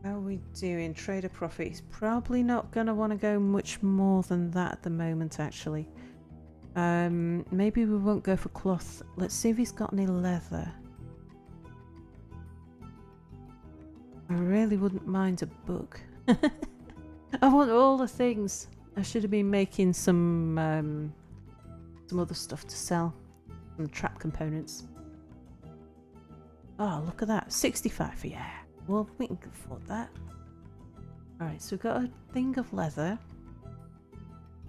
How are we doing? Trader profit. He's probably not going to want to go much more than that at the moment, actually. Maybe we won't go for cloth. Let's see if he's got any leather. I really wouldn't mind a book. I want all the things. I should have been making some other stuff to sell. Some trap components. Oh, look at that. 65, yeah. Well, we can afford that. Alright, so we've got a thing of leather.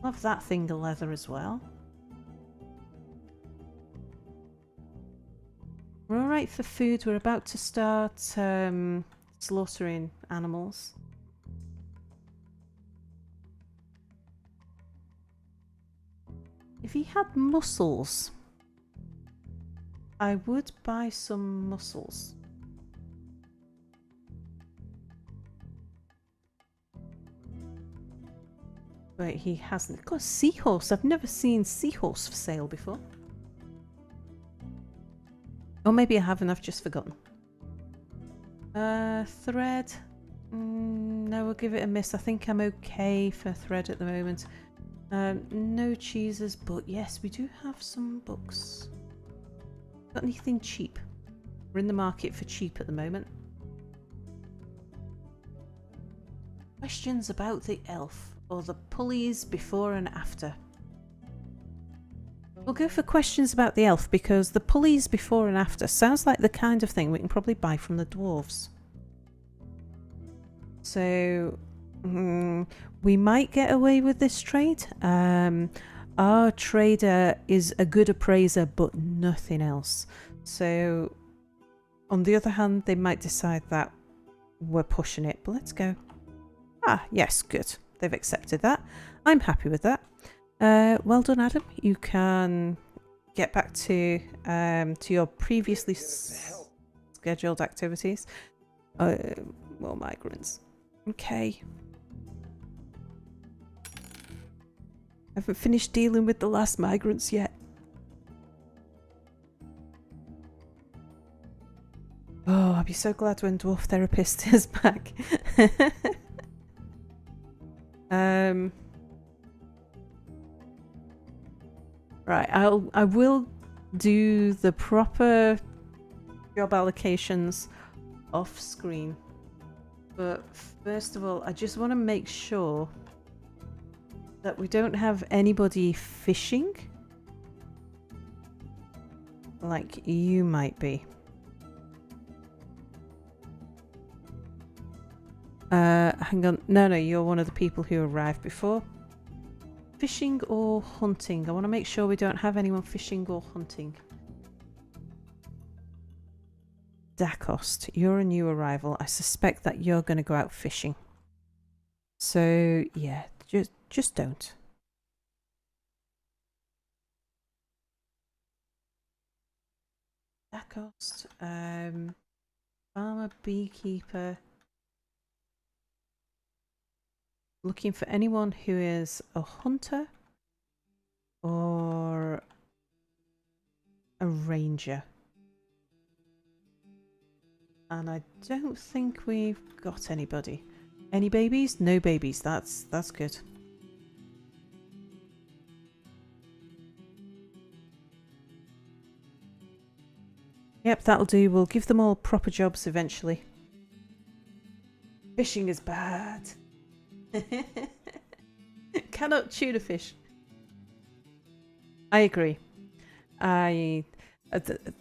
Love that thing of leather as well. We're alright for food. We're about to start slaughtering animals. If he had mussels, I would buy some mussels. But he hasn't. Got a seahorse. I've never seen seahorse for sale before. Or maybe I haven't, I've just forgotten. Thread. No, we'll give it a miss. I think I'm okay for thread at the moment. No cheeses, but yes, we do have some books. Got anything cheap? We're in the market for cheap at the moment. Questions about the elf or the pulleys before and after. We'll go for questions about the elf because the pulleys before and after sounds like the kind of thing we can probably buy from the dwarves. So we might get away with this trade. Our trader is a good appraiser but nothing else. So on the other hand, they might decide that we're pushing it, but let's go. Ah, yes, good. They've accepted that. I'm happy with that. Well done, Adam. You can get back to your previously scheduled activities. More migrants. Okay. I haven't finished dealing with the last migrants yet. Oh, I'll be so glad when Dwarf Therapist is back. Right, I will do the proper job allocations off screen. But first of all, I just want to make sure that we don't have anybody fishing. Like you might be. Hang on. No, you're one of the people who arrived before. Fishing or hunting? I want to make sure we don't have anyone fishing or hunting. Dacost, you're a new arrival. I suspect that you're going to go out fishing. So, yeah, just don't. Dacost, farmer, beekeeper. Looking for anyone who is a hunter or a ranger. And I don't think we've got anybody. Any babies? No babies. That's good. Yep, that'll do. We'll give them all proper jobs eventually. Fishing is bad. Cannot tuna fish. I agree. The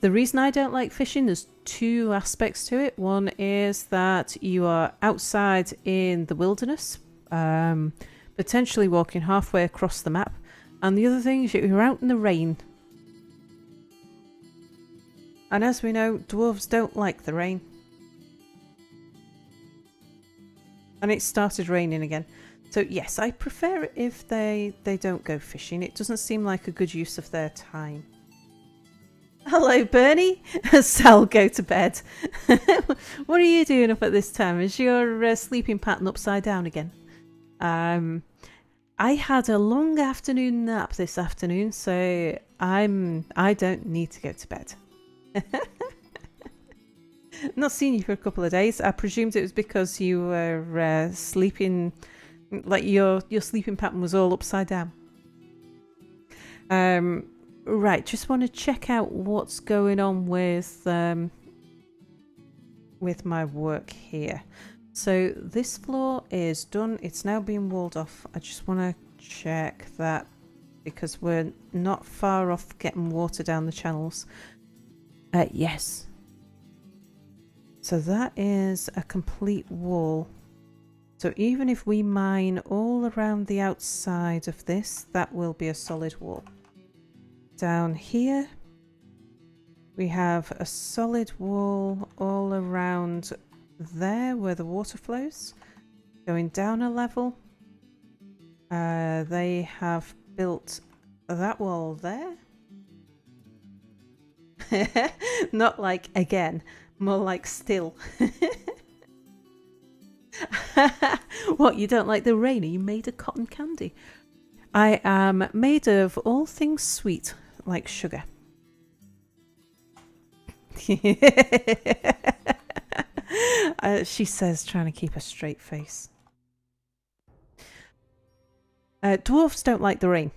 reason I don't like fishing, there's two aspects to it. One is that you are outside in the wilderness, potentially walking halfway across the map, and the other thing is you're out in the rain. And as we know, dwarves don't like the rain. And it started raining again. So yes, I prefer it if they don't go fishing. It doesn't seem like a good use of their time. Hello, Bernie. Sal, go to bed. What are you doing up at this time? Is your sleeping pattern upside down again? I had a long afternoon nap this afternoon, so I don't need to go to bed. Not seen you for a couple of days. I presumed it was because you were sleeping, like your sleeping pattern was all upside down. Right, just want to check out what's going on with my work here. So this floor is done. It's now being walled off. I just want to check that because we're not far off getting water down the channels. Yes. So that is a complete wall. So even if we mine all around the outside of this, that will be a solid wall. Down here, we have a solid wall all around there where the water flows. Going down a level, they have built that wall there. Not like again. More like still. What, you don't like the rain? Are you made of cotton candy? I am made of all things sweet, like sugar. She says, trying to keep a straight face. Dwarfs don't like the rain.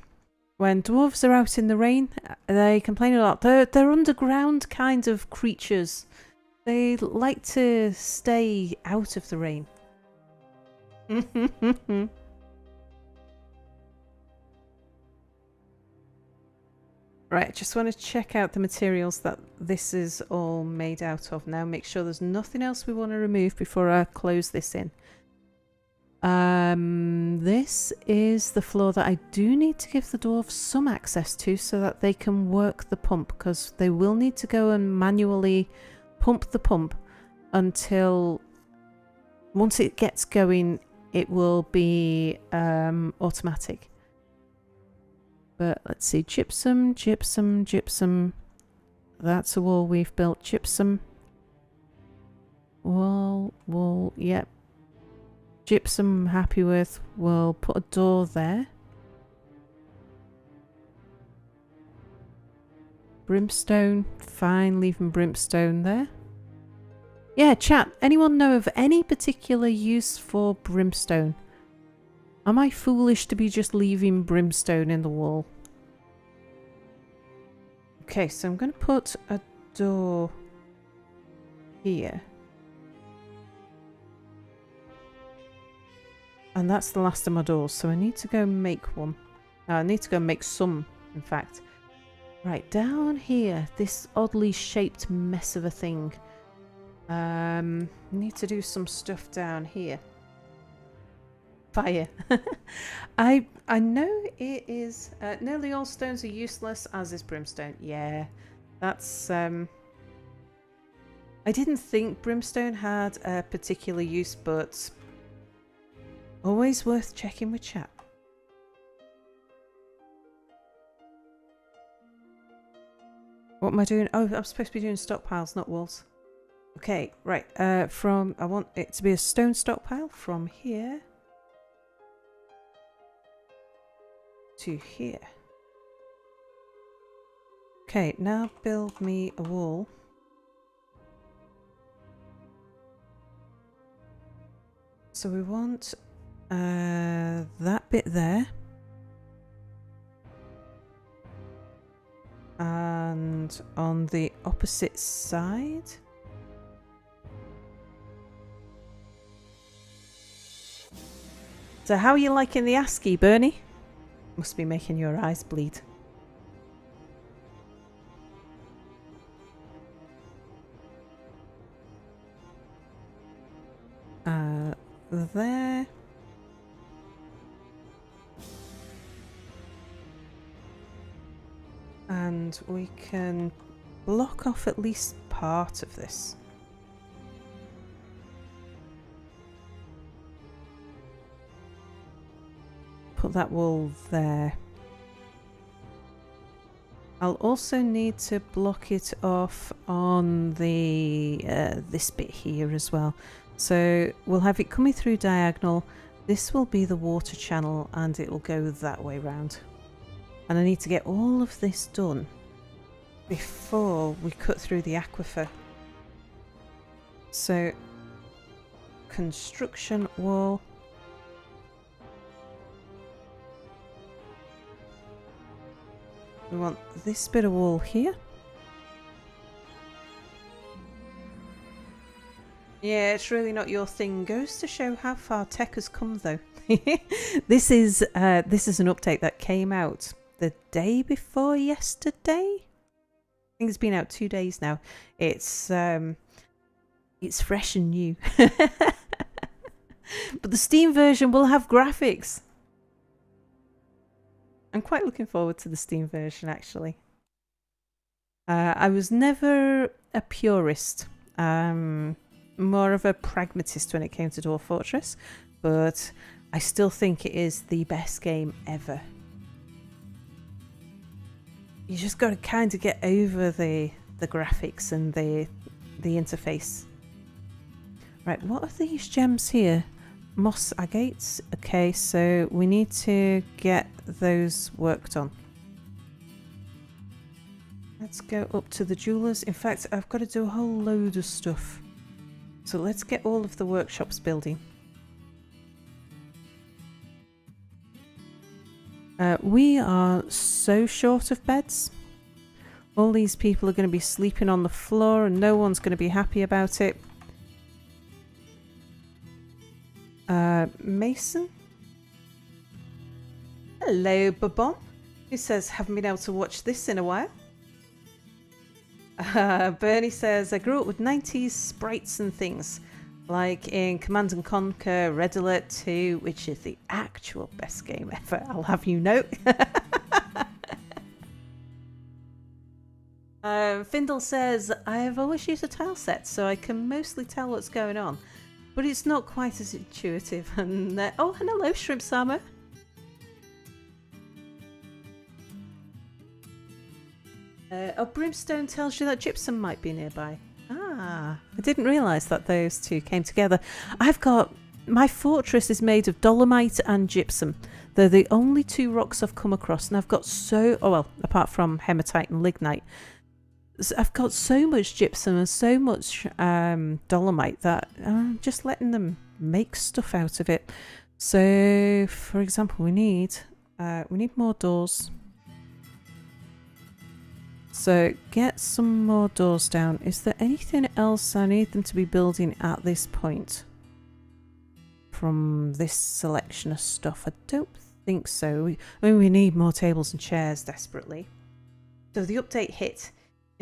When dwarves are out in the rain, they complain a lot. They're underground kind of creatures. They like to stay out of the rain. Right, just want to check out the materials that this is all made out of now. Make sure there's nothing else we want to remove before I close this in. This is the floor that I do need to give the dwarves some access to so that they can work the pump, because they will need to go and manually pump the pump until once it gets going it will be automatic. But let's see, gypsum, gypsum, gypsum. That's a wall we've built. Gypsum, wall, yep. Gypsum I'm happy with. We'll put a door there. Brimstone, fine, leaving brimstone there. Yeah, chat, anyone know of any particular use for brimstone? Am I foolish to be just leaving brimstone in the wall? Okay, so I'm going to put a door here. And that's the last of my doors, so I need to go make one. I need to go make some, in fact. Right, down here, this oddly shaped mess of a thing. Need to do some stuff down here. Fire. I know it is... nearly all stones are useless, as is brimstone. Yeah, that's... I didn't think brimstone had a particular use, but... always worth checking with chat. What am I doing? Oh, I'm supposed to be doing stockpiles, not walls. Okay, right. I want it to be a stone stockpile from here to here. Okay, now build me a wall. So we want that bit there. And on the opposite side. So how are you liking the ASCII, Bernie? Must be making your eyes bleed. There. And we can block off at least part of this. Put that wall there. I'll also need to block it off on the this bit here as well. So we'll have it coming through diagonal. This will be the water channel and it will go that way round. And I need to get all of this done before we cut through the aquifer. So construction wall. We want this bit of wall here. Yeah, it's really not your thing. Goes to show how far tech has come, though. This is an update that came out the day before yesterday. I think it's been out 2 days now. It's fresh and new. But the Steam version will have graphics. I'm quite looking forward to the Steam version, actually. I was never a purist. More of a pragmatist when it came to Dwarf Fortress, but I still think it is the best game ever. You just got to kind of get over the graphics and the interface. Right, what are these gems here? Moss agates. Okay, so we need to get those worked on. Let's go up to the jewelers. In fact, I've got to do a whole load of stuff. So let's get all of the workshops building. We are so short of beds. All these people are going to be sleeping on the floor and no one's going to be happy about it. Mason? Hello, Babon. Who says, haven't been able to watch this in a while. Bernie says, I grew up with 90s sprites and things, like in Command & Conquer, Red Alert 2, which is the actual best game ever, I'll have you know. Findle says, I have always used a tile set, so I can mostly tell what's going on, but it's not quite as intuitive. And oh, hello, Shrimp Sama. Oh, Brimstone tells you that gypsum might be nearby. Ah, I didn't realise that those two came together. My fortress is made of dolomite and gypsum. They're the only two rocks I've come across, and I've got apart from hematite and lignite, I've got so much gypsum and so much dolomite that I'm just letting them make stuff out of it. So, for example, we need more doors. So get some more doors down. Is there anything else I need them to be building at this point from this selection of stuff? I don't think so. We need more tables and chairs desperately. So the update hit.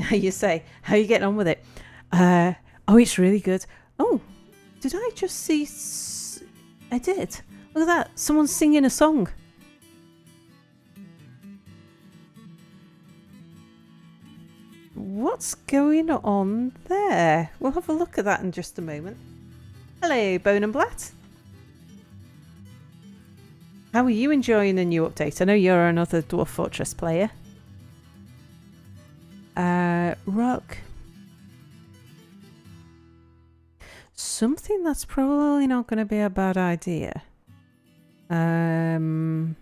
You say, how are you getting on with it? Oh, it's really good. Oh, did I just see... I did. Look at that. Someone's singing a song. What's going on there? We'll have a look at that in just a moment. Hello, Bone and Blatt. How are you enjoying the new update? I know you're another Dwarf Fortress player. Rock. Something that's probably not going to be a bad idea. Oh no,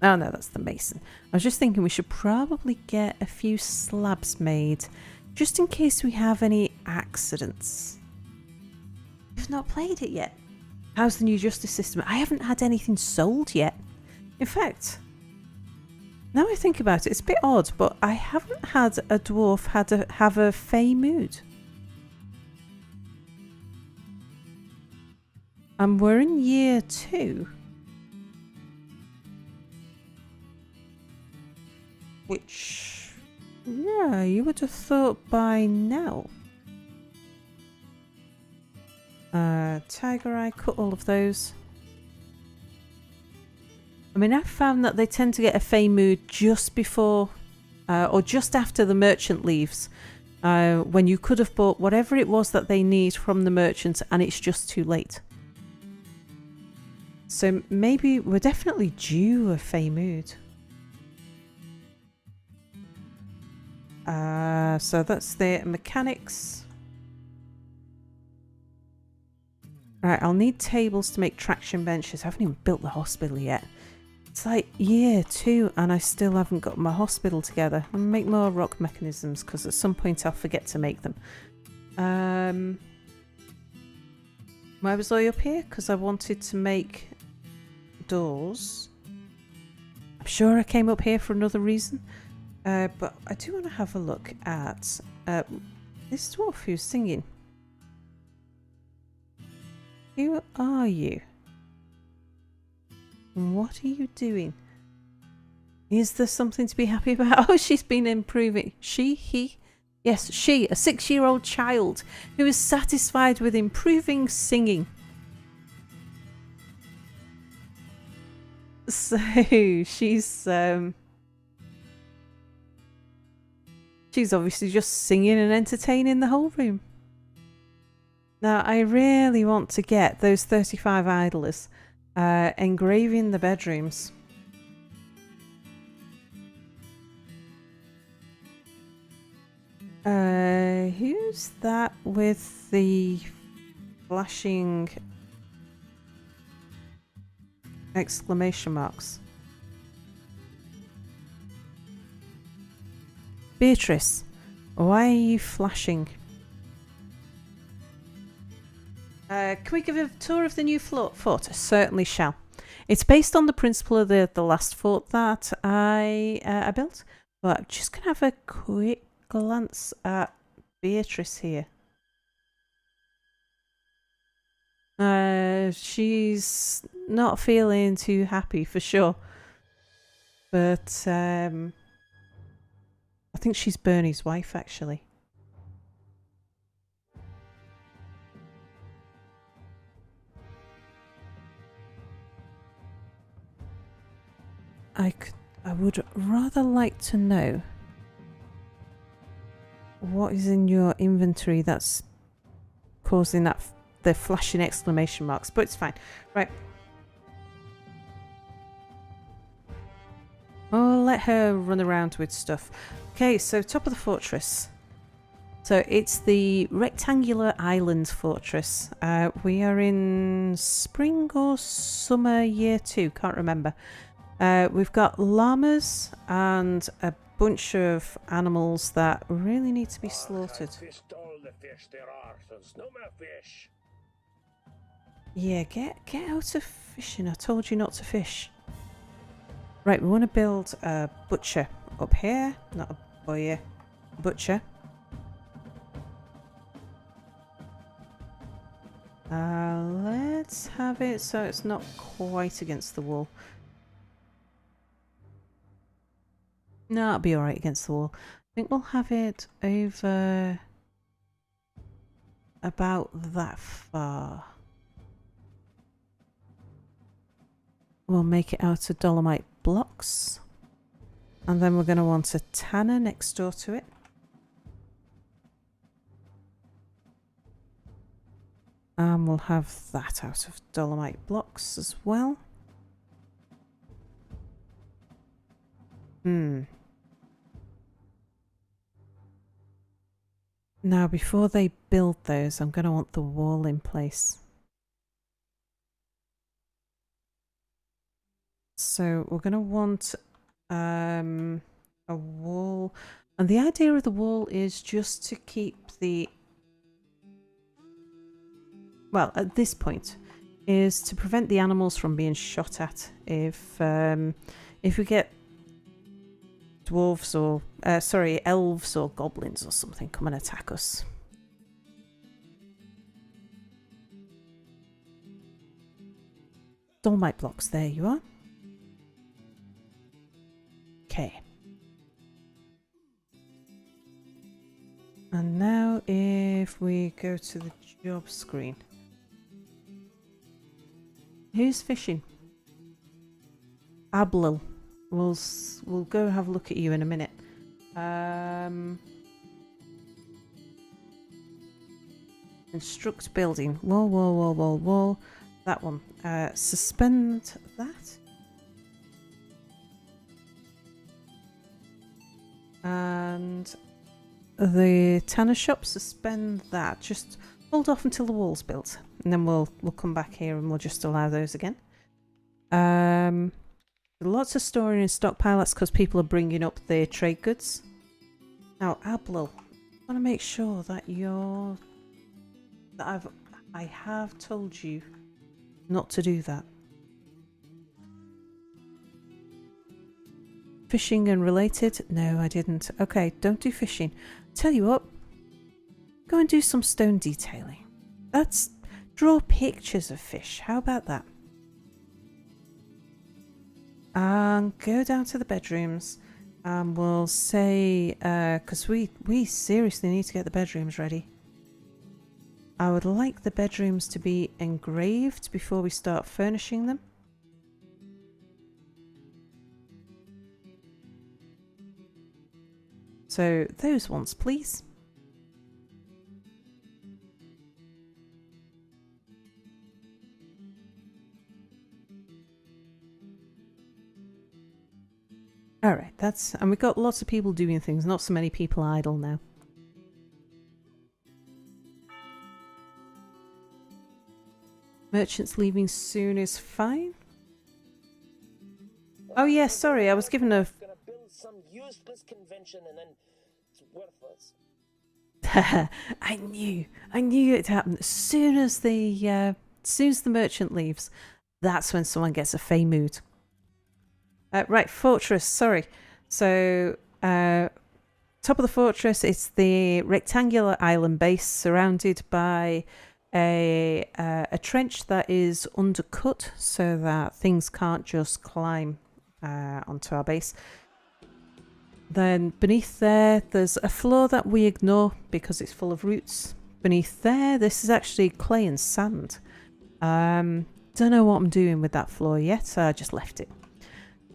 that's the mason. I was just thinking we should probably get a few slabs made, just in case we have any accidents. We've not played it yet. How's the new justice system? I haven't had anything sold yet. In fact, now I think about it, it's a bit odd, but I haven't had a dwarf have a fey mood. And we're in year 2. Which, yeah, you would have thought by now. Tiger Eye, cut all of those. I mean, I've found that they tend to get a fey mood just before or just after the merchant leaves, when you could have bought whatever it was that they need from the merchant and it's just too late. So maybe we're definitely due a Fey Mood. So that's the mechanics. Right, I'll need tables to make traction benches. I haven't even built the hospital yet. It's like year 2 and I still haven't got my hospital together. I'll make more rock mechanisms because at some point I'll forget to make them. Why was I up here? Because I wanted to make doors. I'm sure I came up here for another reason. But I do want to have a look at this dwarf who's singing. Who are you? What are you doing? Is there something to be happy about? Oh, she's been improving. He? Yes, she, a 6-year-old child who is satisfied with improving singing. So she's obviously just singing and entertaining the whole room. Now, I really want to get those 35 idlers engraving the bedrooms. Who's that with the flashing exclamation marks? Beatrice, why are you flashing? Can we give a tour of the new fort? I certainly shall. It's based on the principle of the last fort that I built. But I'm just going to have a quick glance at Beatrice here. She's not feeling too happy for sure. But I think she's Bernie's wife actually. I would rather like to know what is in your inventory that's causing that the flashing exclamation marks, but it's fine. Right. I'll let her run around with stuff. Okay, so top of the fortress. So it's the rectangular island fortress. We are in spring or summer year 2, can't remember. We've got llamas and a bunch of animals that really need to be slaughtered. Fished all the fish there are, so there's no more fish. Yeah, get out of fishing. I told you not to fish. Right, we want to build a butcher up here. Not a boy, butcher. Let's have it so it's not quite against the wall. No, it'll be alright against the wall. I think we'll have it over about that far. We'll make it out of dolomite blocks. And then we're going to want a tanner next door to it. And we'll have that out of dolomite blocks as well. Now, before they build those, I'm going to want the wall in place. So we're going to want a wall. And the idea of the wall is just to keep the... Well, at this point, is to prevent the animals from being shot at. If we get dwarves or elves or goblins or something come and attack us. Dolomite blocks, there you are. Okay. And now if we go to the job screen. Who's fishing? Ablil. We'll go have a look at you in a minute. Instruct building. Wall. That one. Suspend that. And the tanner shop, suspend that. Just hold off until the wall's built. And then we'll come back here and we'll just allow those again. Lots of storing in stockpile. That's because people are bringing up their trade goods. Now, Ablil, I want to make sure that I have told you not to do that. Fishing and related? No, I didn't. Okay, don't do fishing. Tell you what, go and do some stone detailing. Draw pictures of fish. How about that? And go down to the bedrooms and we'll say, because we seriously need to get the bedrooms ready. I would like the bedrooms to be engraved before we start furnishing them. So those ones, please. Alright, and we've got lots of people doing things, not so many people idle now. Merchants leaving soon is fine. Oh yeah, sorry, I was given a... Gonna build some useless convention and then it's worthless. I knew it'd happen. As soon as the merchant leaves, that's when someone gets a fey mood. Right, fortress, sorry. So, top of the fortress, it's the rectangular island base surrounded by a trench that is undercut so that things can't just climb onto our base. Then beneath there's a floor that we ignore because it's full of roots. Beneath there, this is actually clay and sand. Don't know what I'm doing with that floor yet, so I just left it.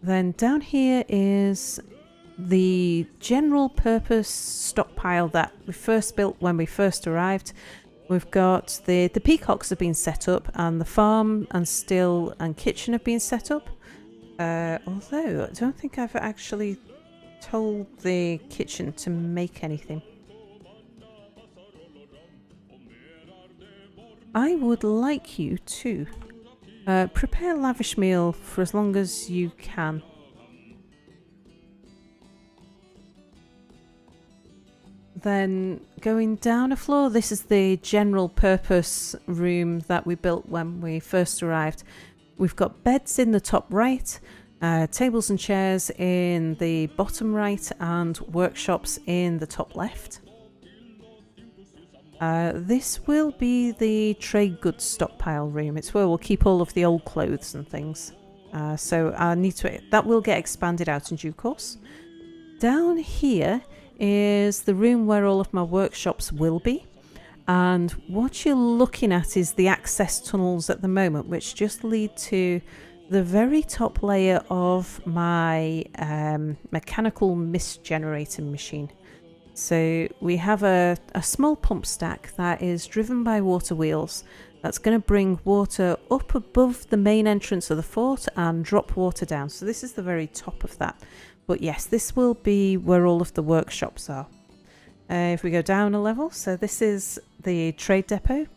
Then down here is the general purpose stockpile that we first built when we first arrived. We've got the peacocks have been set up, and the farm and still and kitchen have been set up. Although I don't think I've actually told the kitchen to make anything. I would like you to prepare a lavish meal for as long as you can. Then going down a floor, this is the general purpose room that we built when we first arrived. We've got beds in the top right, tables and chairs in the bottom right, and workshops in the top left. This will be the trade goods stockpile room. It's where we'll keep all of the old clothes and things. So I need to. That will get expanded out in due course. Down here is the room where all of my workshops will be. And what you're looking at is the access tunnels at the moment, which just lead to the very top layer of my mechanical mist generating machine. So we have a small pump stack that is driven by water wheels that's going to bring water up above the main entrance of the fort and drop water down. So this is the very top of that. But yes, this will be where all of the workshops are. If we go down a level, so this is the trade depot.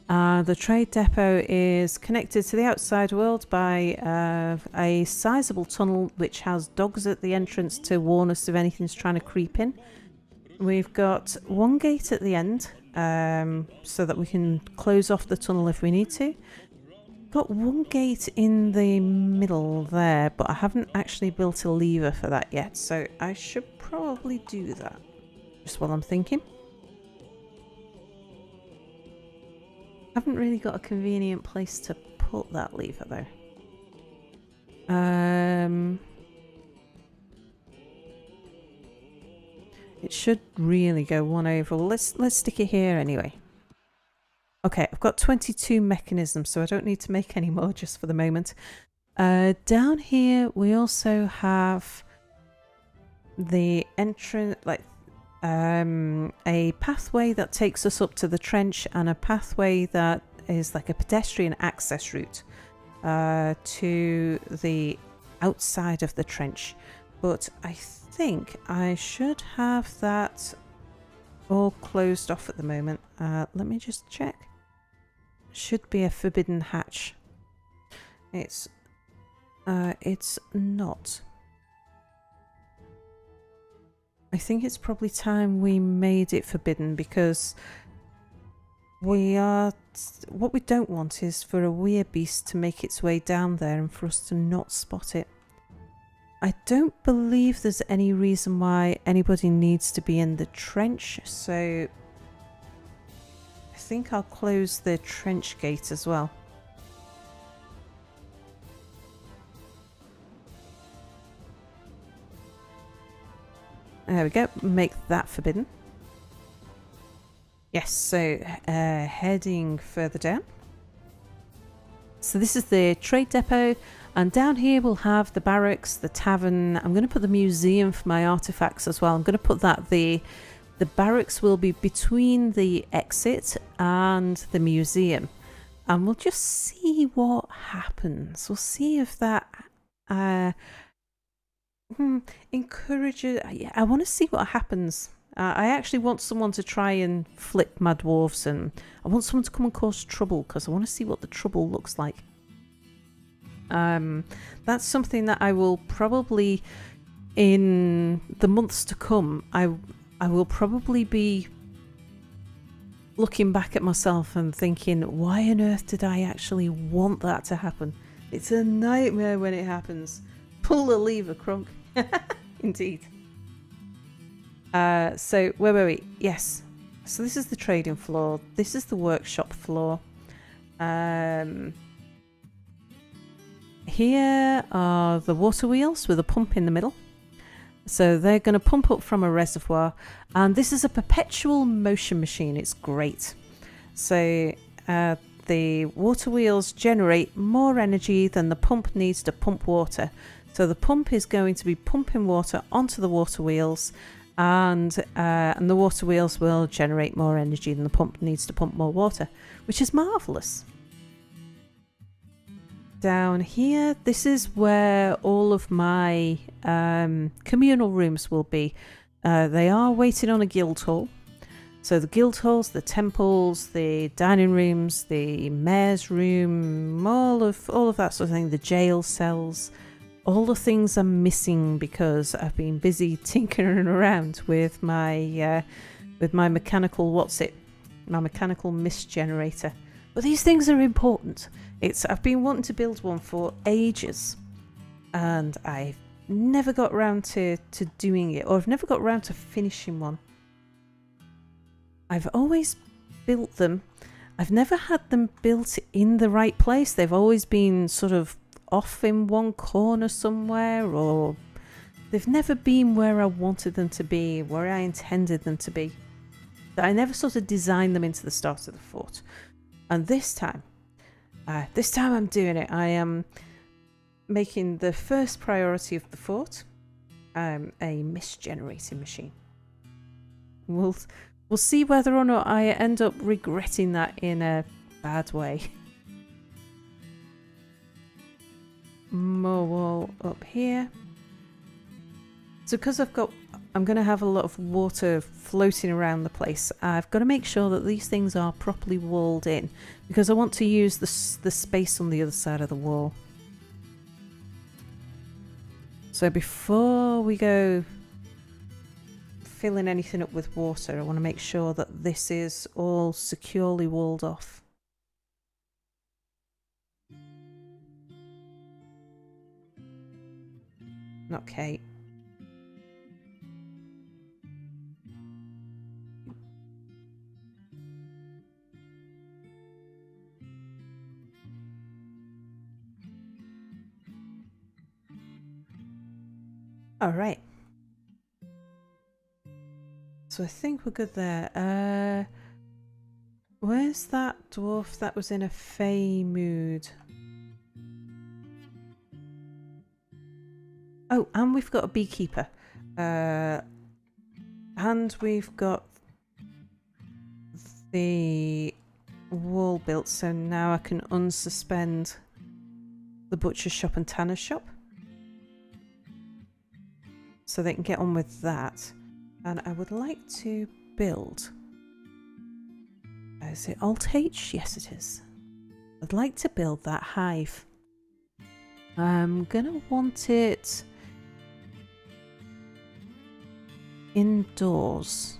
The trade depot is connected to the outside world by a sizable tunnel which has dogs at the entrance to warn us if anything's trying to creep in. We've got one gate at the end so that we can close off the tunnel if we need to. Got one gate in the middle there, but I haven't actually built a lever for that yet, so I should probably do that. Just while I'm thinking. Haven't really got a convenient place to put that lever though. It should really go one over. Well, let's stick it here anyway. Okay, I've got 22 mechanisms, so I don't need to make any more just for the moment. Down here we also have the entrance, like a pathway that takes us up to the trench, and a pathway that is like a pedestrian access route to the outside of the trench. But I think I should have that all closed off at the moment. Let me just check. Should be a forbidden hatch. It's not. I think it's probably time we made it forbidden, because what we don't want is for a weird beast to make its way down there and for us to not spot it. I don't believe there's any reason why anybody needs to be in the trench, so I think I'll close the trench gate as well. There we go, make that forbidden. Yes, so heading further down. So this is the trade depot, and down here we'll have the barracks, the tavern. I'm going to put the museum for my artifacts as well. I'm going to put that, the barracks will be between the exit and the museum. And we'll just see what happens. We'll see if that encourages. Yeah, I want to see what happens. I actually want someone to try and flip my dwarves, and I want someone to come and cause trouble, because I want to see what the trouble looks like. That's something that I will probably, in the months to come, I will probably be looking back at myself and thinking, why on earth did I actually want that to happen? It's a nightmare when it happens. Pull the lever, Crunk. Indeed. So where were we? Yes. So this is the trading floor. This is the workshop floor. Here are the water wheels with a pump in the middle. So they're going to pump up from a reservoir. And this is a perpetual motion machine. It's great. So the water wheels generate more energy than the pump needs to pump water. So the pump is going to be pumping water onto the water wheels, and the water wheels will generate more energy than the pump needs to pump more water, which is marvellous. Down here, this is where all of my communal rooms will be. They are waiting on a guild hall. So the guild halls, the temples, the dining rooms, the mayor's room, all of that sort of thing, the jail cells, all the things I'm missing because I've been busy tinkering around with my mechanical my mechanical mist generator. But these things are important. I've been wanting to build one for ages, and I've never got around to doing it, or I've never got around to finishing one. I've always built them. I've never had them built in the right place. They've always been sort of off in one corner somewhere, or they've never been where I wanted them to be, where I intended them to be. I never sort of designed them into the start of the fort. And this time I'm doing it. I am making the first priority of the fort a mist generating machine. We'll see whether or not I end up regretting that in a bad way. More wall up here. So because I'm going to have a lot of water floating around the place, I've got to make sure that these things are properly walled in, because I want to use the space on the other side of the wall. So before we go filling anything up with water, I want to make sure that this is all securely walled off. Okay. All right. So I think we're good there. Where's that dwarf that was in a fey mood? Oh, and we've got a beekeeper. And we've got the wall built, so now I can unsuspend the butcher shop and tanner shop. So they can get on with that. And I would like to build... Is it Alt H? Yes, it is. I'd like to build that hive. I'm gonna want it indoors.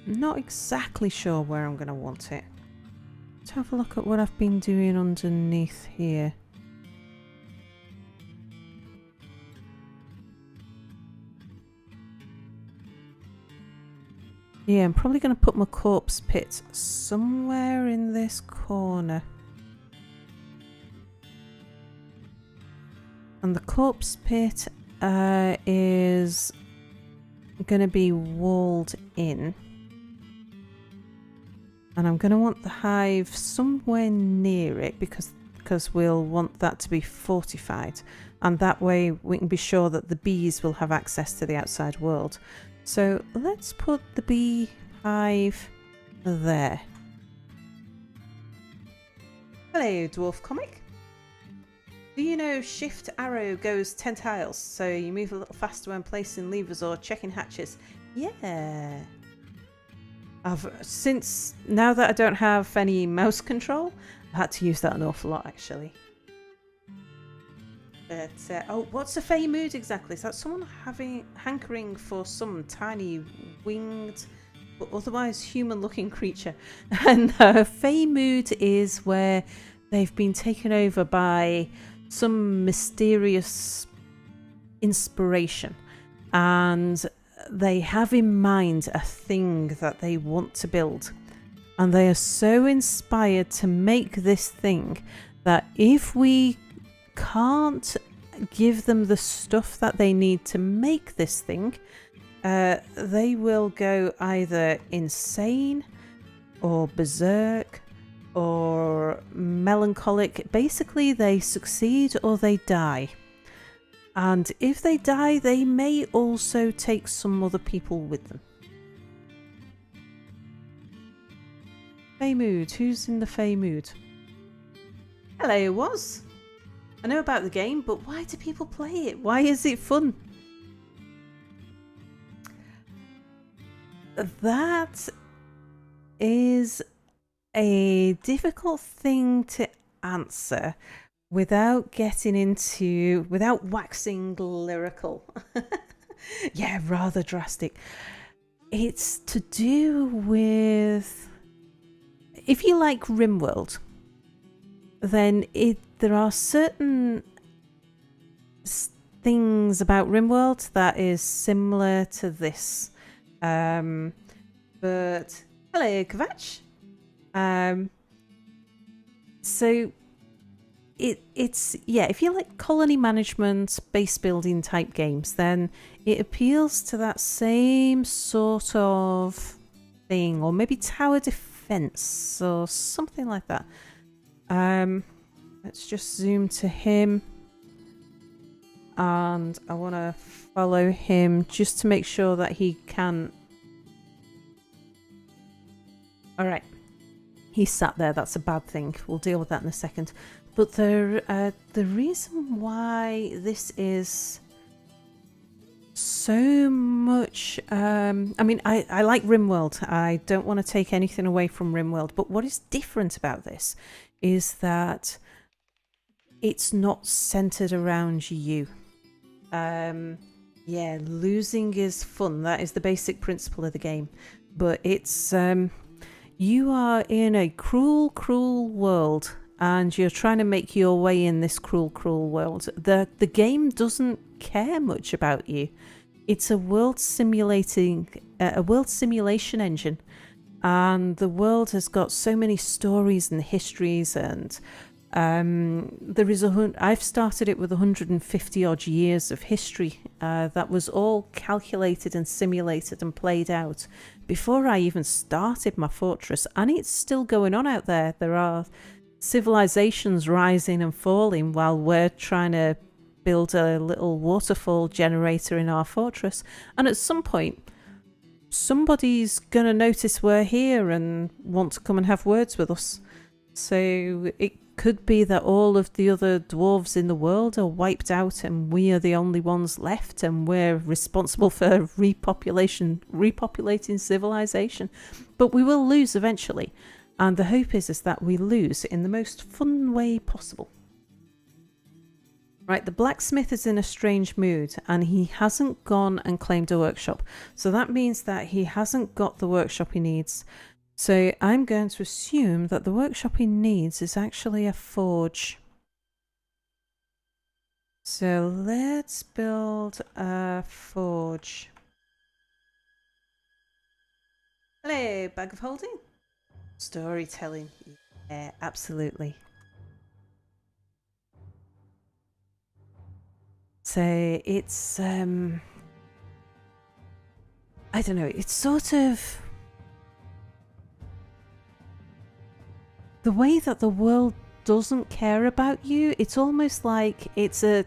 Not exactly sure where I'm gonna want it. Let's have a look at what I've been doing underneath here. Yeah, I'm probably going to put my corpse pit somewhere in this corner. And the corpse pit is going to be walled in. And I'm going to want the hive somewhere near it because we'll want that to be fortified. And that way we can be sure that the bees will have access to the outside world. So let's put the bee hive there. Hello, Dwarf Comic. Do you know Shift Arrow goes 10 tiles, so you move a little faster when placing levers or checking hatches? Yeah. Since now that I don't have any mouse control, I've had to use that an awful lot actually. But, oh, what's a fey mood exactly? Is that someone hankering for some tiny winged but otherwise human-looking creature? And fey mood is where they've been taken over by some mysterious inspiration, and they have in mind a thing that they want to build, and they are so inspired to make this thing that if we can't give them the stuff that they need to make this thing, they will go either insane or berserk or melancholic. Basically, they succeed or they die. And if they die, they may also take some other people with them. Fey mood. Who's in the fey mood? Hello, Was. I know about the game, but why do people play it? Why is it fun? That is a difficult thing to answer without waxing lyrical. Yeah, rather drastic. It's to do with, if you like RimWorld, then there are certain things about RimWorld that is similar to this. But hello, Kvatch. So it's if you like colony management, base building type games, then it appeals to that same sort of thing, or maybe tower defense or something like that. Let's just zoom to him, and I want to follow him just to make sure that he can. All right, he's sat there. That's a bad thing. We'll deal with that in a second. But the reason why this is so much, I mean, I like RimWorld. I don't want to take anything away from RimWorld. But what is different about this is that it's not centered around you. Yeah, losing is fun. That is the basic principle of the game. But it's you are in a cruel, cruel world, and you're trying to make your way in this cruel, cruel world. The game doesn't care much about you. It's a world simulation engine, and the world has got so many stories and histories, and there is I've started it with 150 odd years of history that was all calculated and simulated and played out before I even started my fortress, and it's still going on out there. There are civilizations rising and falling while we're trying to build a little waterfall generator in our fortress. And at some point, somebody's going to notice we're here and want to come and have words with us. So it could be that all of the other dwarves in the world are wiped out and we are the only ones left, and we're responsible for repopulating civilization. But we will lose eventually, and the hope is that we lose in the most fun way possible. Right, the blacksmith is in a strange mood and he hasn't gone and claimed a workshop. So that means that he hasn't got the workshop he needs. So I'm going to assume that the workshop he needs is actually a forge. So let's build a forge. Hello, bag of holding. Storytelling. Yeah, absolutely. So it's, I don't know, it's sort of the way that the world doesn't care about you. It's almost like it's a,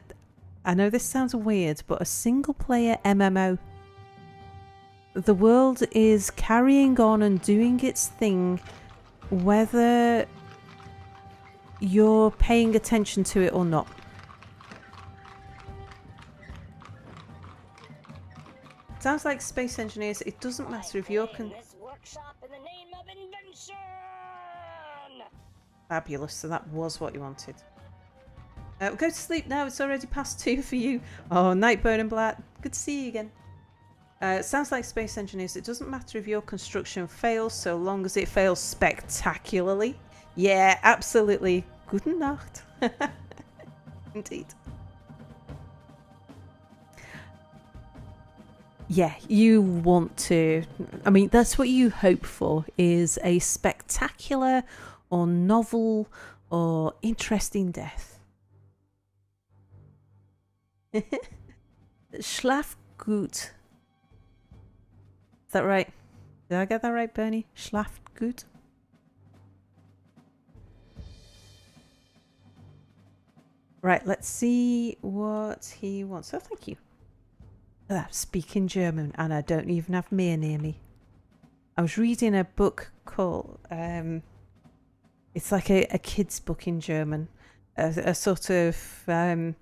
I know this sounds weird, but a single player MMO. The world is carrying on and doing its thing, whether you're paying attention to it or not. Sounds like Space Engineers. It doesn't matter if you're This workshop in the name of invention. Fabulous. So that was what you wanted. Go to sleep now. It's already past 2 for you. Oh, night, Bernenblatt. Good to see you again. Sounds like Space Engineers. It doesn't matter if your construction fails, so long as it fails spectacularly. Yeah, absolutely. Guten Nacht. Indeed. Yeah, you want to, I mean, that's what you hope for, is a spectacular or novel or interesting death. Schlaf gut. Is that right? Did I get that right, Bernie? Schlaf gut? Right, let's see what he wants. Oh, thank you. Speaking German, and I don't even have Mia near me. I was reading a book called, it's like a kid's book in German, a sort of a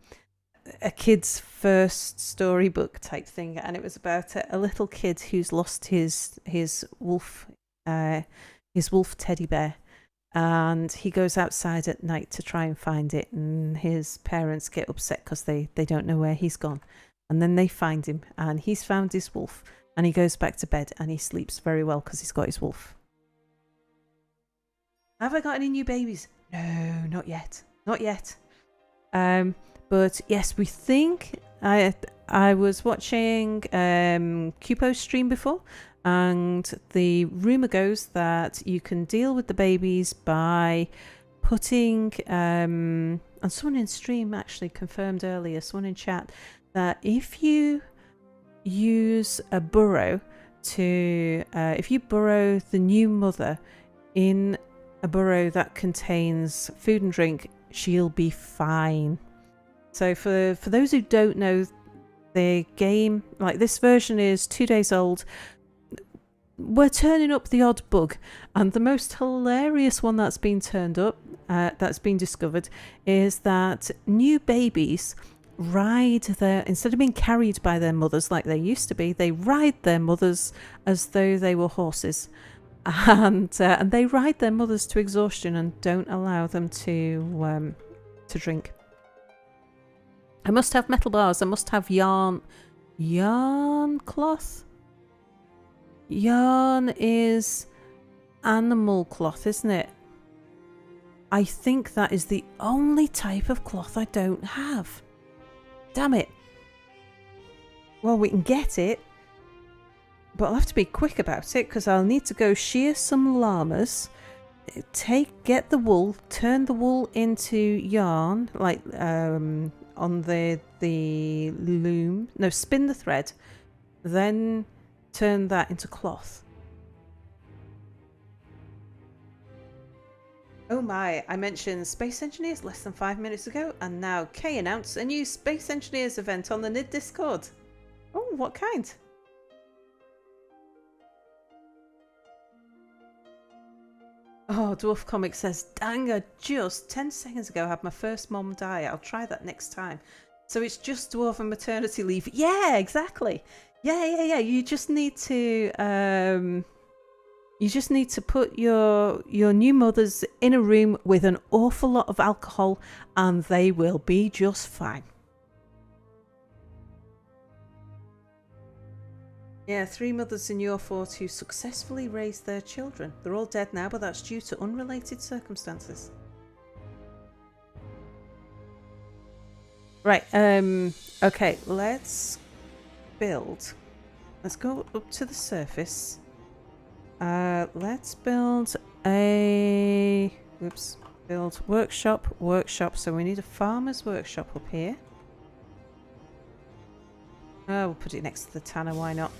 kid's first storybook type thing, and it was about a little kid who's lost his wolf teddy bear, and he goes outside at night to try and find it, and his parents get upset because they don't know where he's gone. And then they find him, and he's found his wolf, and he goes back to bed, and he sleeps very well because he's got his wolf. Have I got any new babies? No, not yet. Not yet. But yes, we think I was watching Cupo's stream before, and the rumor goes that you can deal with the babies by putting and someone in stream actually confirmed earlier, someone in chat, that if you use a burrow to, if you burrow the new mother in a burrow that contains food and drink, she'll be fine. So for those who don't know, the game, like this version is 2 days old. We're turning up the odd bug, and the most hilarious one that's been turned up, that's been discovered, is that new babies ride instead of being carried by their mothers like they used to be, they ride their mothers as though they were horses, and they ride their mothers to exhaustion and don't allow them to drink. I must have metal bars. I must have yarn cloth. Yarn is animal cloth, isn't it? I think that is the only type of cloth I don't have. Damn it. Well, we can get it, but I'll have to be quick about it because I'll need to go shear some llamas, get the wool, turn the wool into yarn, like on the loom. No, spin the thread, then turn that into cloth. Oh my, I mentioned Space Engineers less than 5 minutes ago, and now Kay announced a new Space Engineers event on the NID Discord. Oh, what kind? Oh, Dwarf Comic says, dang, I just 10 seconds ago had my first mom die. I'll try that next time. So it's just Dwarf and maternity leave. Yeah, exactly. Yeah. You just need to put your new mothers in a room with an awful lot of alcohol and they will be just fine. Yeah, 3 mothers in your fort who successfully raised their children. They're all dead now, but that's due to unrelated circumstances. Right, okay, let's build. Let's go up to the surface. Let's build build workshop. So we need a farmer's workshop up here. Oh, we'll put it next to the tanner, why not?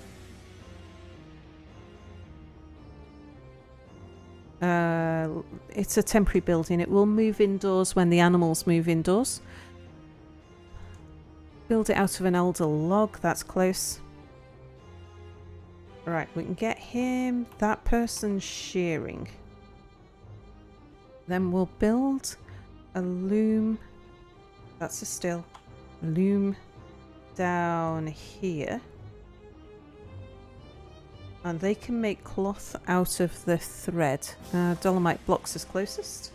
It's a temporary building. It will move indoors when the animals move indoors. Build it out of an elder log. That's close. Right, we can get him. That person shearing. Then we'll build a loom. That's a still. Loom down here. And they can make cloth out of the thread. Dolomite blocks is closest.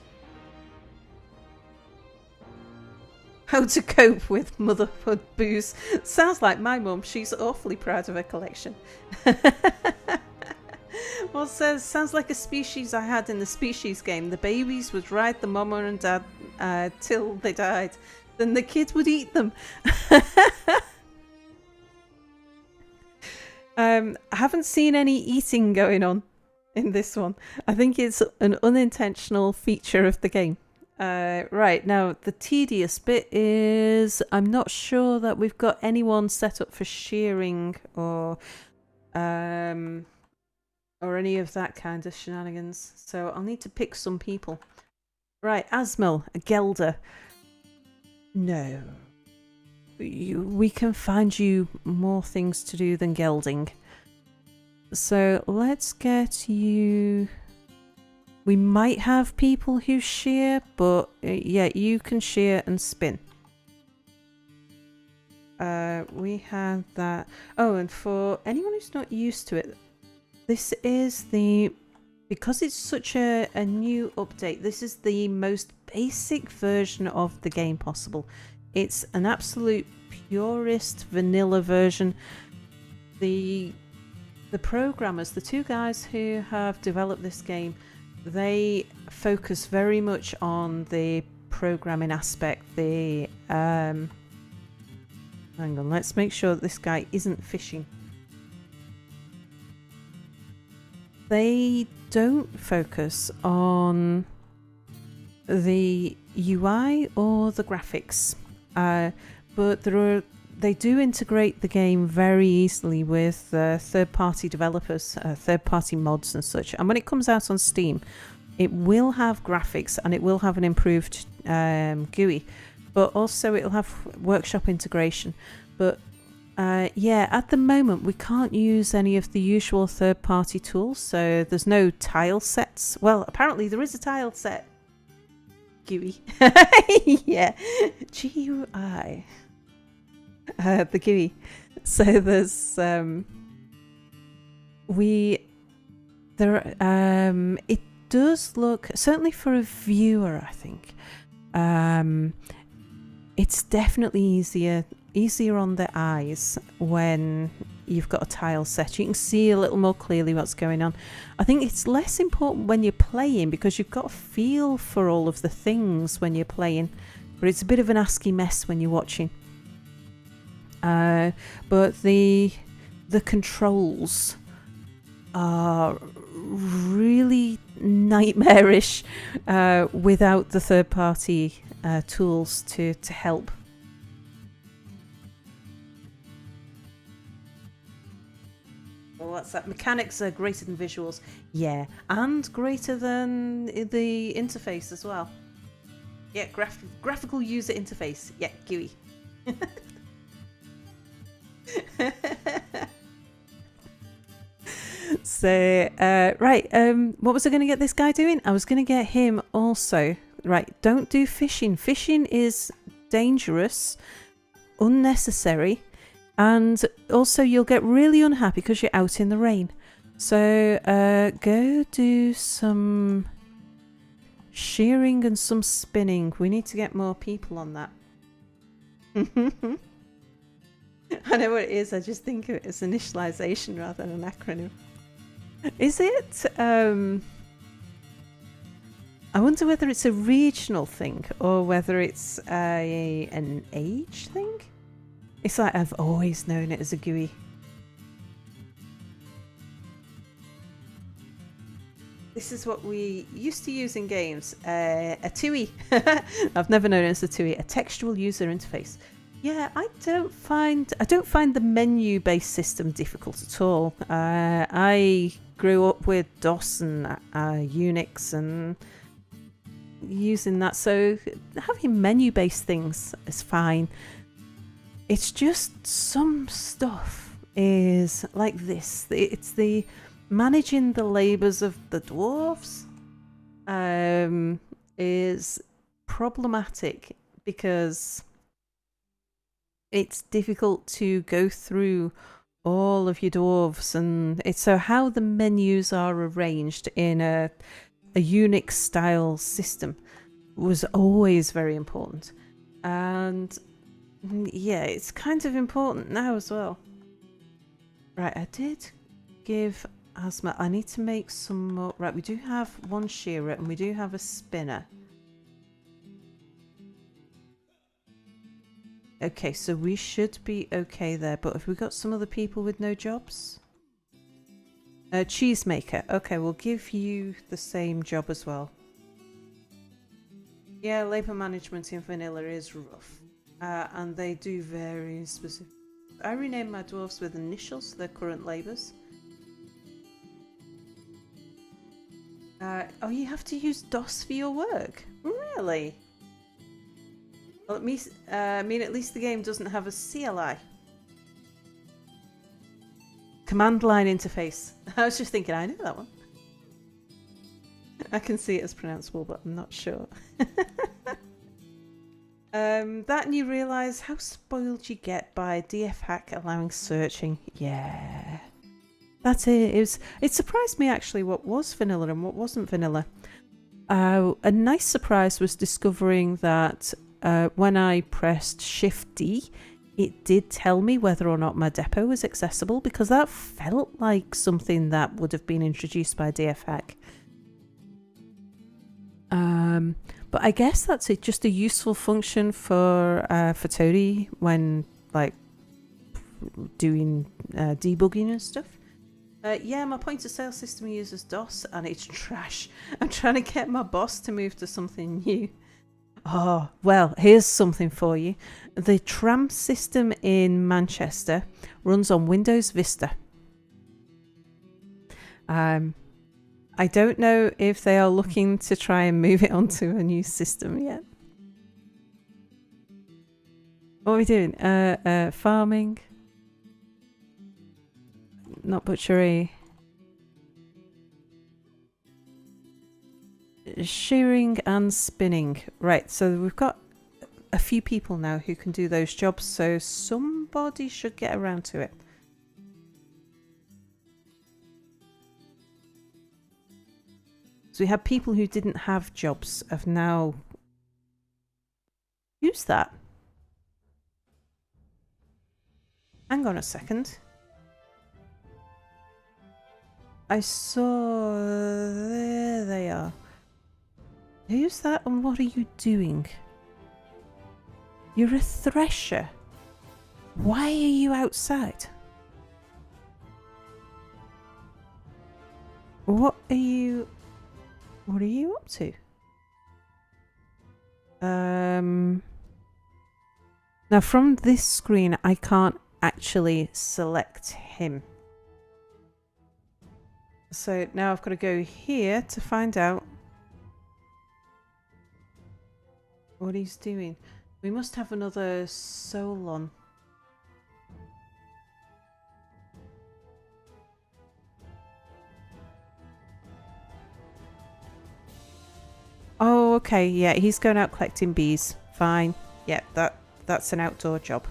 How to cope with motherhood booze. Sounds like my mum. She's awfully proud of her collection. Well, sounds like a species I had in the species game. The babies would ride the mama and dad till they died. Then the kids would eat them. I haven't seen any eating going on in this one. I think it's an unintentional feature of the game. Right, now the tedious bit is I'm not sure that we've got anyone set up for shearing or any of that kind of shenanigans. So I'll need to pick some people. Right, Asmel, a Gelder. No. We can find you more things to do than gelding. So let's get you... We might have people who shear, but yeah, you can shear and spin. We have that. Oh, and for anyone who's not used to it, this is because it's such a new update, this is the most basic version of the game possible. It's an absolute purist vanilla version. The programmers, the 2 guys who have developed this game, they focus very much on the programming aspect. Hang on, let's make sure that this guy isn't fishing. They don't focus on the UI or the graphics. But they do integrate the game very easily with third-party developers, third-party mods and such. And when it comes out on Steam, it will have graphics and it will have an improved GUI, but also it'll have workshop integration. But yeah, at the moment we can't use any of the usual third-party tools, so there's no tile sets. Well, apparently there is a tile set. GUI. Yeah, GUI. The GUI. So there's it does look, certainly for a viewer, I think it's definitely easier on the eyes when you've got a tile set. You can see a little more clearly what's going on. I think it's less important when you're playing because you've got a feel for all of the things when you're playing, but it's a bit of an ASCII mess when you're watching. But the controls are really nightmarish without the third-party tools to help. what's that? Mechanics are greater than visuals. Yeah, and greater than the interface as well. Yeah, graphical user interface. Yeah, GUI. So, right, what was I going to get this guy doing? I was going to get him also. Right, don't do fishing. Fishing is dangerous, unnecessary, and also you'll get really unhappy because you're out in the rain. So, go do some shearing and some spinning. We need to get more people on that. I know what it is. I just think of it as initialization rather than an acronym. Is it? I wonder whether it's a regional thing or whether it's an age thing. It's like I've always known it as a GUI. This is what we used to use in games. A TUI. I've never known it as a TUI. A textual user interface. Yeah, I don't find the menu-based system difficult at all. I grew up with DOS and Unix and using that, so having menu-based things is fine. It's just some stuff is like this. It's the managing the labours of the dwarves is problematic because it's difficult to go through all of your dwarves, and it's so how the menus are arranged in a Unix style system was always very important, and yeah, it's kind of important now as well. Right, I did give Asma. I need to make some more. Right, we do have one shearer and we do have a spinner. Okay, so we should be okay there, but have we got some other people with no jobs? Cheesemaker. Okay, we'll give you the same job as well. Yeah, labour management in vanilla is rough. And they do vary specific. I renamed my dwarves with initials to their current labours. Oh, you have to use DOS for your work? Really? Well, at least the game doesn't have a CLI. Command line interface. I was just thinking, I know that one. I can see it as pronounceable, but I'm not sure. That and you realise how spoiled you get by DF hack allowing searching. Yeah. That's it. It surprised me actually what was vanilla and what wasn't vanilla. A nice surprise was discovering that when I pressed Shift D, it did tell me whether or not my depot was accessible, because that felt like something that would have been introduced by DF hack. But I guess that's it, just a useful function for Toadie when like doing debugging and stuff. Yeah, my point of sale system uses DOS and it's trash. I'm trying to get my boss to move to something new. Oh, well, here's something for you. The tram system in Manchester runs on Windows Vista. I don't know if they are looking to try and move it onto a new system yet. What are we doing? Farming. Not butchery. Shearing and spinning. Right, so we've got a few people now who can do those jobs, so somebody should get around to it. So we had people who didn't have jobs have now... Who's that? Hang on a second. I saw... There they are. Who's that and what are you doing? You're a thresher. Why are you outside? What are you up to? Now from this screen I can't actually select him. So now I've got to go here to find out what he's doing. We must have another soul on. Oh, okay. Yeah, he's going out collecting bees. Fine. Yeah, that's an outdoor job.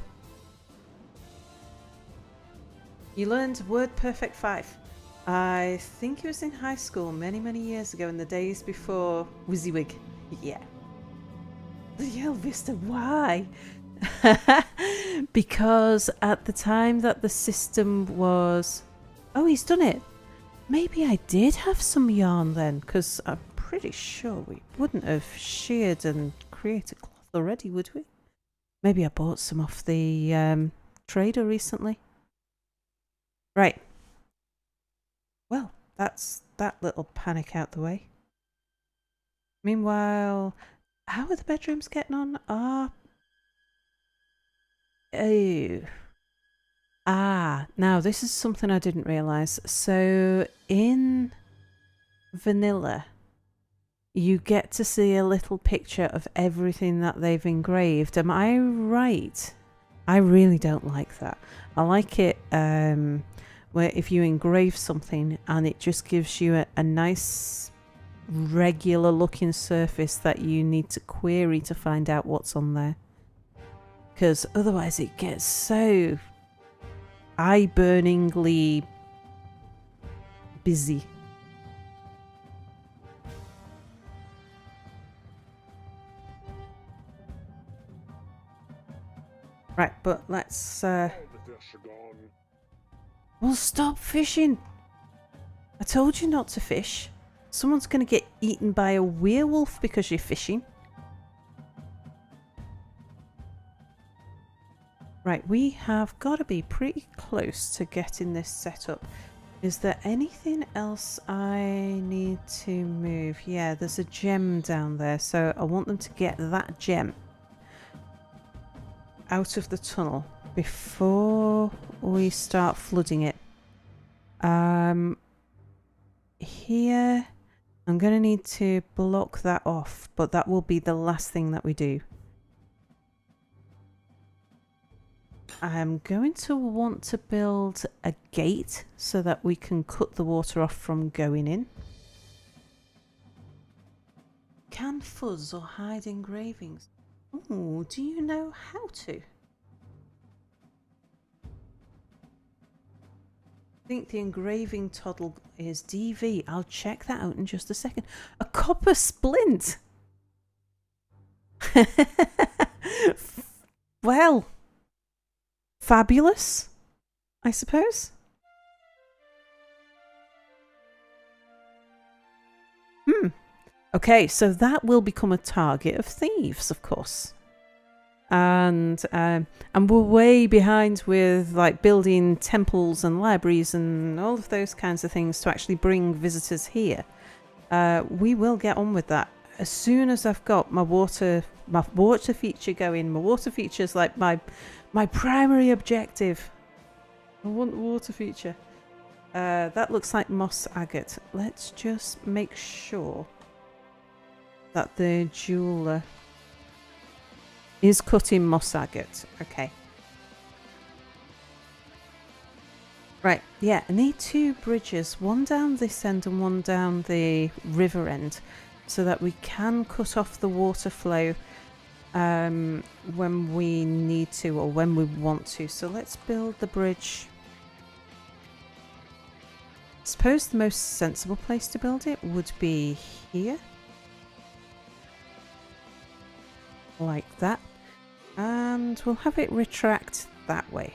You learned Word Perfect 5. I think it was in high school many, many years ago in the days before WYSIWYG. Yeah. Yell Vista, why? Because at the time that the system was... Oh, he's done it. Maybe I did have some yarn then, because I'm pretty sure we wouldn't have sheared and created cloth already, would we? Maybe I bought some off the trader recently. Right. Well, that's that little panic out the way. Meanwhile, how are the bedrooms getting on? Now this is something I didn't realise. So in vanilla, you get to see a little picture of everything that they've engraved. Am I right? I really don't like that. I like it where if you engrave something and it just gives you a nice regular looking surface that you need to query to find out what's on there. Because otherwise it gets so eye-burningly busy. Right, but let's... All the fish are gone. Well, stop fishing! I told you not to fish. Someone's going to get eaten by a werewolf because you're fishing. Right, we have got to be pretty close to getting this set up. Is there anything else I need to move? Yeah, there's a gem down there, so I want them to get that gem out of the tunnel before we start flooding it. Here, I'm going to need to block that off, but that will be the last thing that we do. I'm going to want to build a gate so that we can cut the water off from going in. Can fuzz or hide engravings? Oh, do you know how to? I think the engraving toddle is DV. I'll check that out in just a second. A copper splint! Well, fabulous, I suppose. Okay, so that will become a target of thieves, of course. And we're way behind with like building temples and libraries and all of those kinds of things to actually bring visitors here. We will get on with that as soon as I've got my water feature going. My water feature is like my primary objective. I want the water feature. That looks like moss agate. Let's just make sure that the jeweler is cutting moss agate. Okay. Right, yeah, I need two bridges, one down this end and one down the river end, so that we can cut off the water flow when we need to or when we want to. So let's build the bridge. I suppose the most sensible place to build it would be here. Like that. And we'll have it retract that way.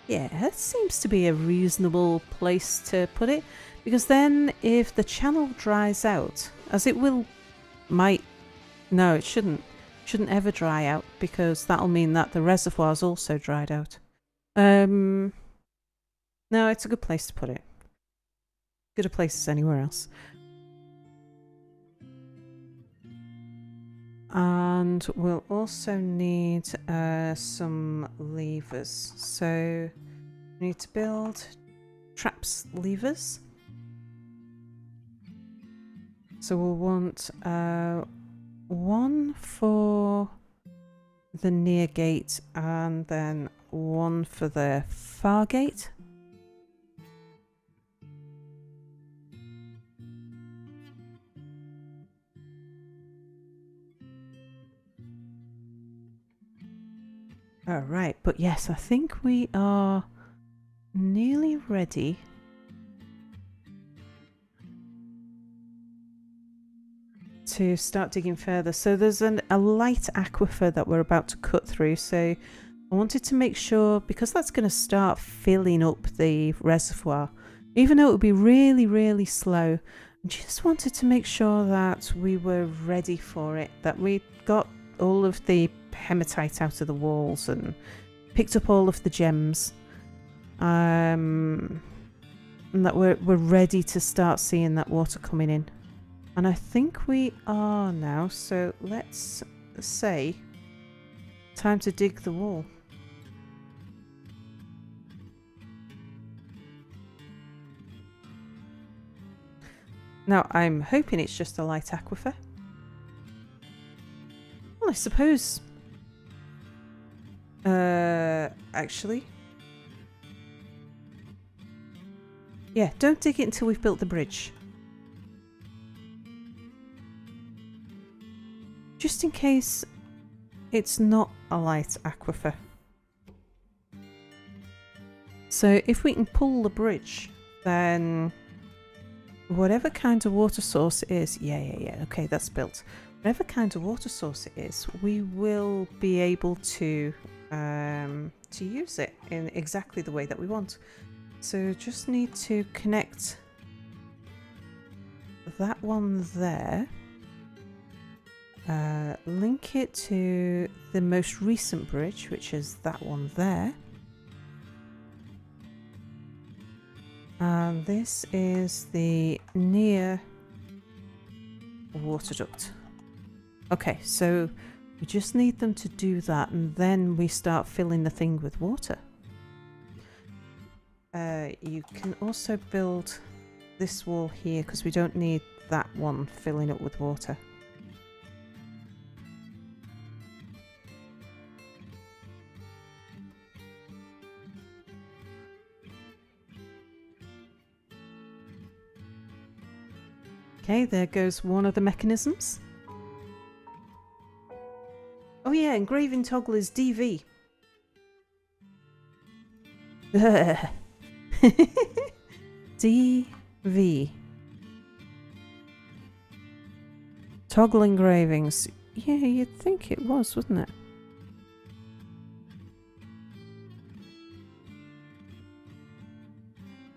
Yeah, that seems to be a reasonable place to put it, because then if the channel dries out, as it will, no, it shouldn't ever dry out, because that'll mean that the reservoir's also dried out. No, it's a good place to put it. Good a place as anywhere else. And we'll also need some levers. So we need to build traps levers. So we'll want one for the near gate and then one for the far gate. All right, but yes, I think we are nearly ready to start digging further. So there's a light aquifer that we're about to cut through. So I wanted to make sure, because that's going to start filling up the reservoir, even though it would be really, really slow, I just wanted to make sure that we were ready for it, that we got all of the hematite out of the walls and picked up all of the gems, and that we're ready to start seeing that water coming in. And I think we are now, so let's say time to dig the wall. Now I'm hoping it's just a light aquifer. Well, I suppose actually, yeah, don't dig it until we've built the bridge. Just in case it's not a light aquifer. So if we can pull the bridge, then whatever kind of water source it is, yeah, okay, that's built. Whatever kind of water source it is, we will be able to use it in exactly the way that we want. So just need to connect that one there. Link it to the most recent bridge, which is that one there. And this is the near water duct. Okay, so we just need them to do that, and then we start filling the thing with water. You can also build this wall here because we don't need that one filling up with water. Okay, there goes one of the mechanisms. Oh yeah, engraving toggle is DV. DV. Toggle engravings. Yeah, you'd think it was, wouldn't it?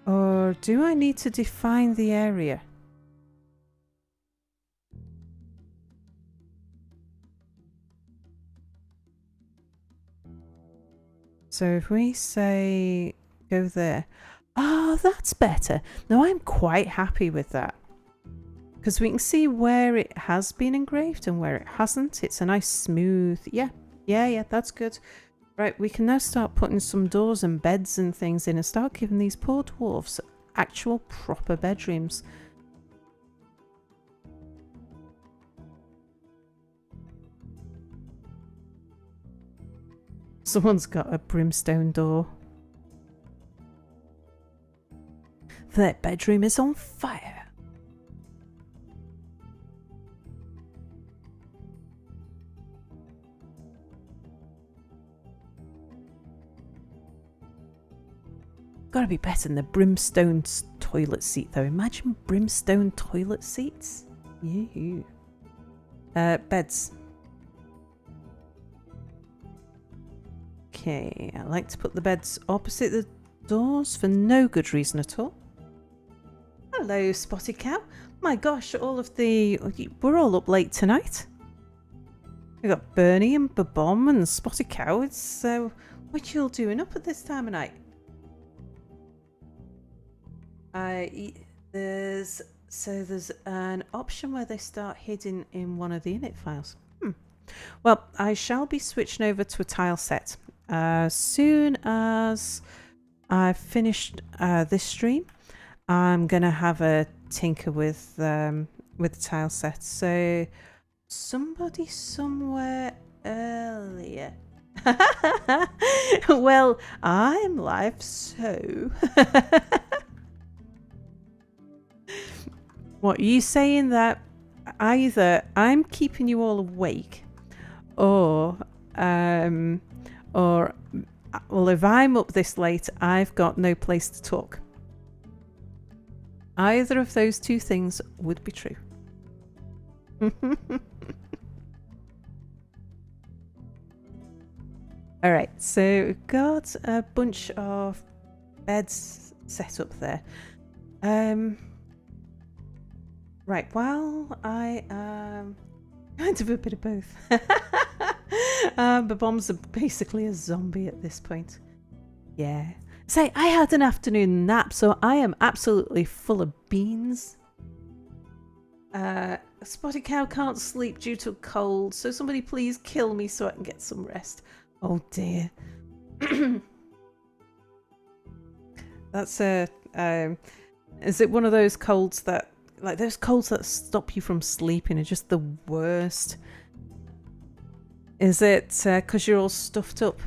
Or do I need to define the area? So if we say go there. Ah, that's better. Now I'm quite happy with that. Because we can see where it has been engraved and where it hasn't. It's a nice smooth... Yeah, that's good. Right, we can now start putting some doors and beds and things in and start giving these poor dwarves actual proper bedrooms. Someone's got a brimstone door. Their bedroom is on fire. Gotta be better than the brimstone toilet seat though. Imagine brimstone toilet seats. Yoo-hoo. Beds. Okay, I like to put the beds opposite the doors for no good reason at all. Hello, Spotty Cow. My gosh, we're all up late tonight. We got Bernie and Babom and Spotty Cow. It's what you all doing up at this time of night? There's an option where they start hidden in one of the init files. Well, I shall be switching over to a tile set as soon as I've finished this stream. I'm gonna have a tinker with the tile set. So somebody somewhere earlier. Well, I'm live, so what are you saying that either I'm keeping you all awake, or well, if I'm up this late, I've got no place to talk. Either of those two things would be true. All right, so we've got a bunch of beds set up there. Right, while I am kind of a bit of both. Bomb's basically a zombie at this point. Yeah. Say, I had an afternoon nap, so I am absolutely full of beans. Spotted Cow can't sleep due to a cold, so somebody please kill me so I can get some rest. Oh dear. That's is it one of those colds that, like those colds that stop you from sleeping are just the worst? Is it because you're all stuffed up?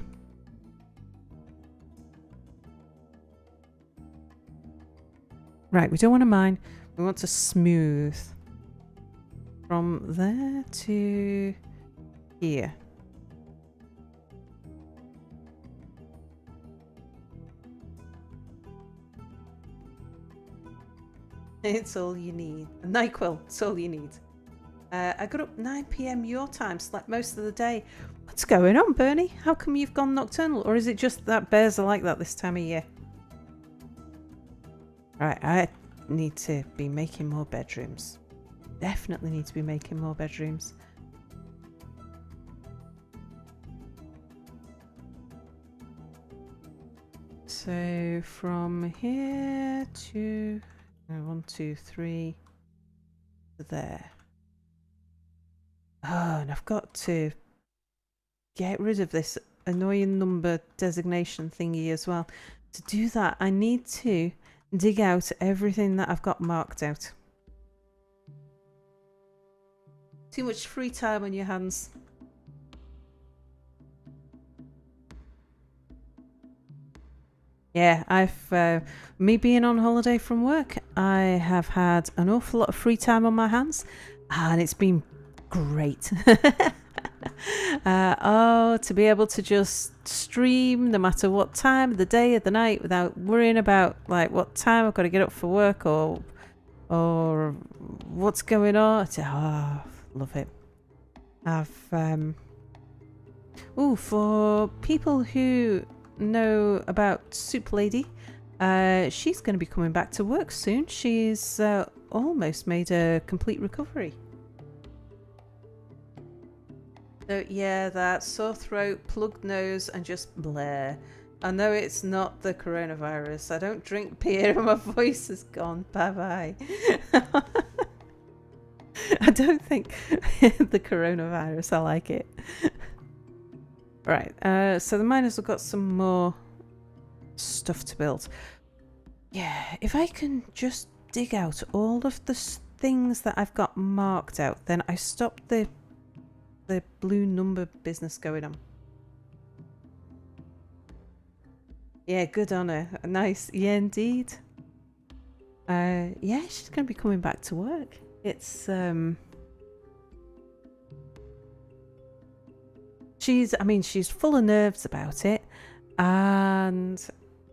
Right, we don't want to mine. We want to smooth. From there to here. It's all you need. A NyQuil, it's all you need. I got up 9 PM your time, slept most of the day. What's going on, Bernie? How come you've gone nocturnal? Or is it just that bears are like that this time of year? Right, I need to be making more bedrooms. Definitely need to be making more bedrooms. So from here to 1, 2, 3 to there. Oh, and I've got to get rid of this annoying number designation thingy as well. To do that, I need to dig out everything that I've got marked out. Too much free time on your hands. Yeah, I've me being on holiday from work, I have had an awful lot of free time on my hands, and it's been great. To be able to just stream no matter what time of the day or the night without worrying about like what time I've got to get up for work or what's going on. Love it. For people who know about Soup Lady, she's going to be coming back to work soon. She's almost made a complete recovery. So yeah, that sore throat, plugged nose, and just blare. I know it's not the coronavirus. I don't drink beer and my voice is gone. Bye-bye. I don't think the coronavirus, I like it. Right, so the miners have got some more stuff to build. Yeah, if I can just dig out all of the things that I've got marked out, then I stop the blue number business going on. Yeah, good on her. Nice. Yeah, indeed. Yeah, she's going to be coming back to work. It's she's full of nerves about it, and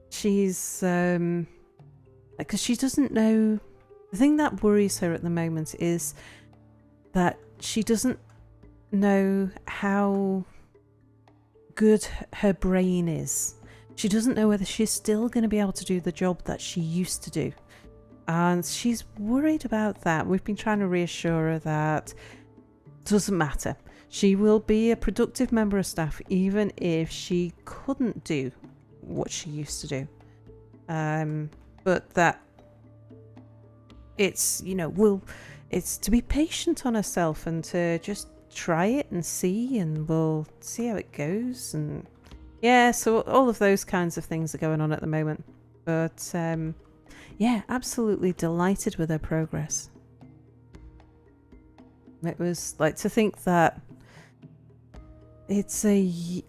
she's because she doesn't know. The thing that worries her at the moment is that she doesn't know how good her brain is. She doesn't know whether she's still going to be able to do the job that she used to do, and she's worried about that. We've been trying to reassure her that it doesn't matter. She will be a productive member of staff even if she couldn't do what she used to do. But that it's, it's to be patient on herself and to just try it and see, and we'll see how it goes. And yeah, so all of those kinds of things are going on at the moment. But yeah, absolutely delighted with her progress. It was like to think that it's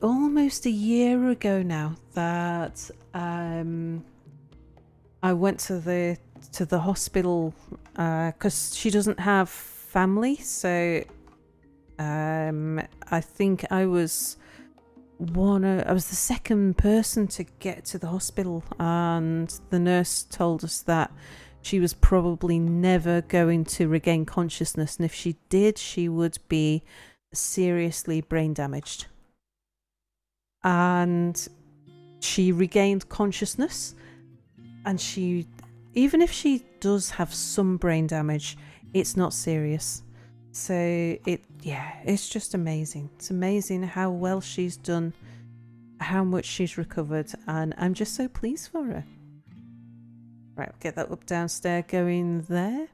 almost a year ago now that I went to the hospital because she doesn't have family, so I think I was the second person to get to the hospital, and the nurse told us that she was probably never going to regain consciousness, and if she did, she would be seriously brain damaged. And she regained consciousness, and even if she does have some brain damage, it's not serious. So it's just amazing. It's amazing how well she's done, how much she's recovered, and I'm just so pleased for her. Right, get that up downstairs going there.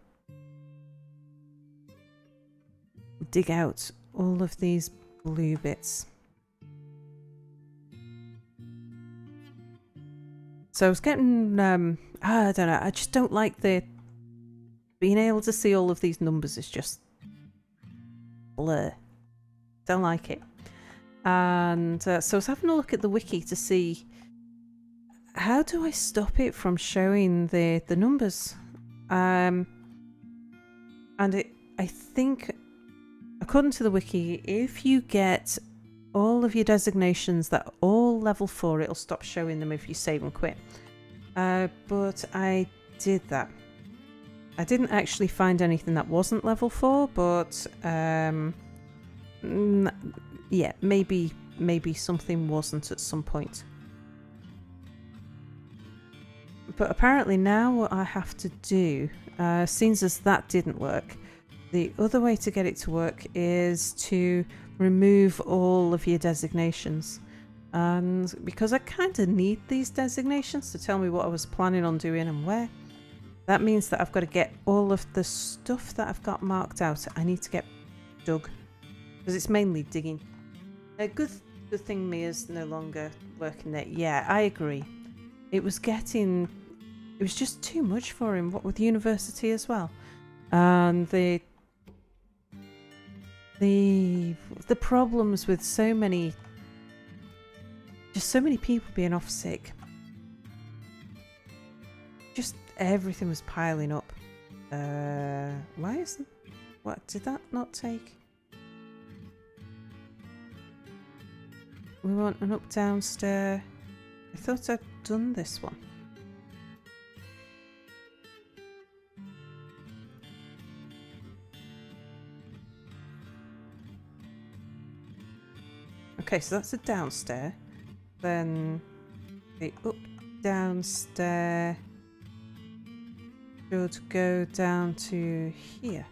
Dig out all of these blue bits. So I was getting, I don't know, I just don't like being able to see all of these numbers is just blur. Don't like it. And so I was having a look at the wiki to see how do I stop it from showing the numbers. And I think, according to the wiki, if you get all of your designations that are all level 4, it'll stop showing them if you save and quit. But I did that. I didn't actually find anything that wasn't level 4, but yeah, maybe something wasn't at some point. But apparently now what I have to do, seems as that didn't work, the other way to get it to work is to remove all of your designations. And because I kind of need these designations to tell me what I was planning on doing and where, that means that I've got to get all of the stuff that I've got marked out. I need to get dug, because it's mainly digging. A good thing Mia's no longer working there. Yeah, I agree. It was just too much for him, what with university as well. And the problems with so many people being off sick. Just everything was piling up. What did that not take? We want an up downstairs. I thought I'd done this one. Okay, so that's a downstairs. Then the up downstairs should go down to here.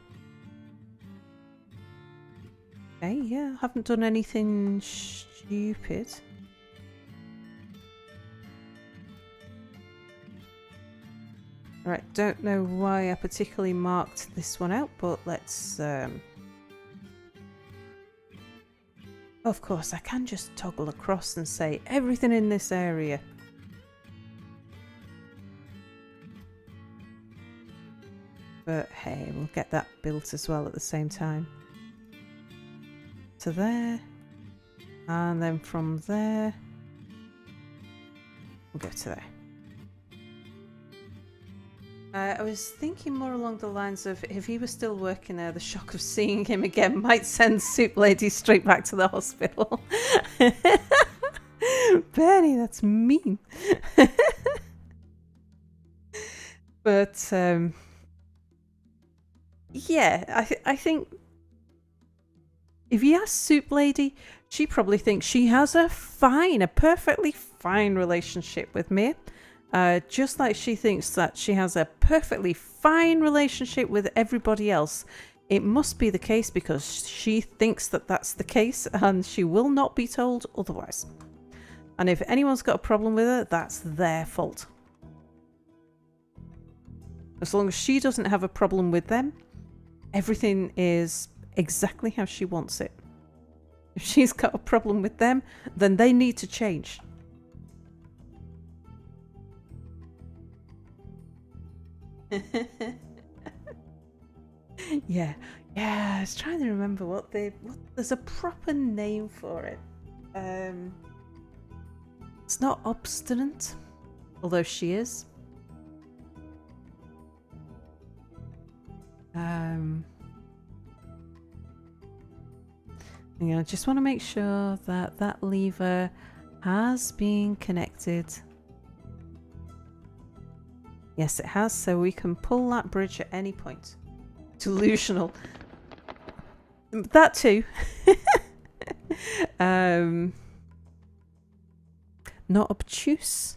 Okay, yeah, I haven't done anything stupid. Right, don't know why I particularly marked this one out, but let's of course, I can just toggle across and say everything in this area. But hey, we'll get that built as well at the same time. To there. And then from there, we'll go to there. I was thinking more along the lines of, if he was still working there, the shock of seeing him again might send Soup Lady straight back to the hospital. Bernie, that's mean. But yeah, I think if you ask Soup Lady, she probably thinks she has a perfectly fine relationship with me. Just like she thinks that she has a perfectly fine relationship with everybody else. It must be the case because she thinks that that's the case, and she will not be told otherwise. And if anyone's got a problem with her, that's their fault. As long as she doesn't have a problem with them, everything is exactly how she wants it. If she's got a problem with them, then they need to change. Yeah, I was trying to remember there's a proper name for it. It's not obstinate, although she is. I just want to make sure that that lever has been connected. Yes, it has, so we can pull that bridge at any point. Delusional. That too. Not obtuse.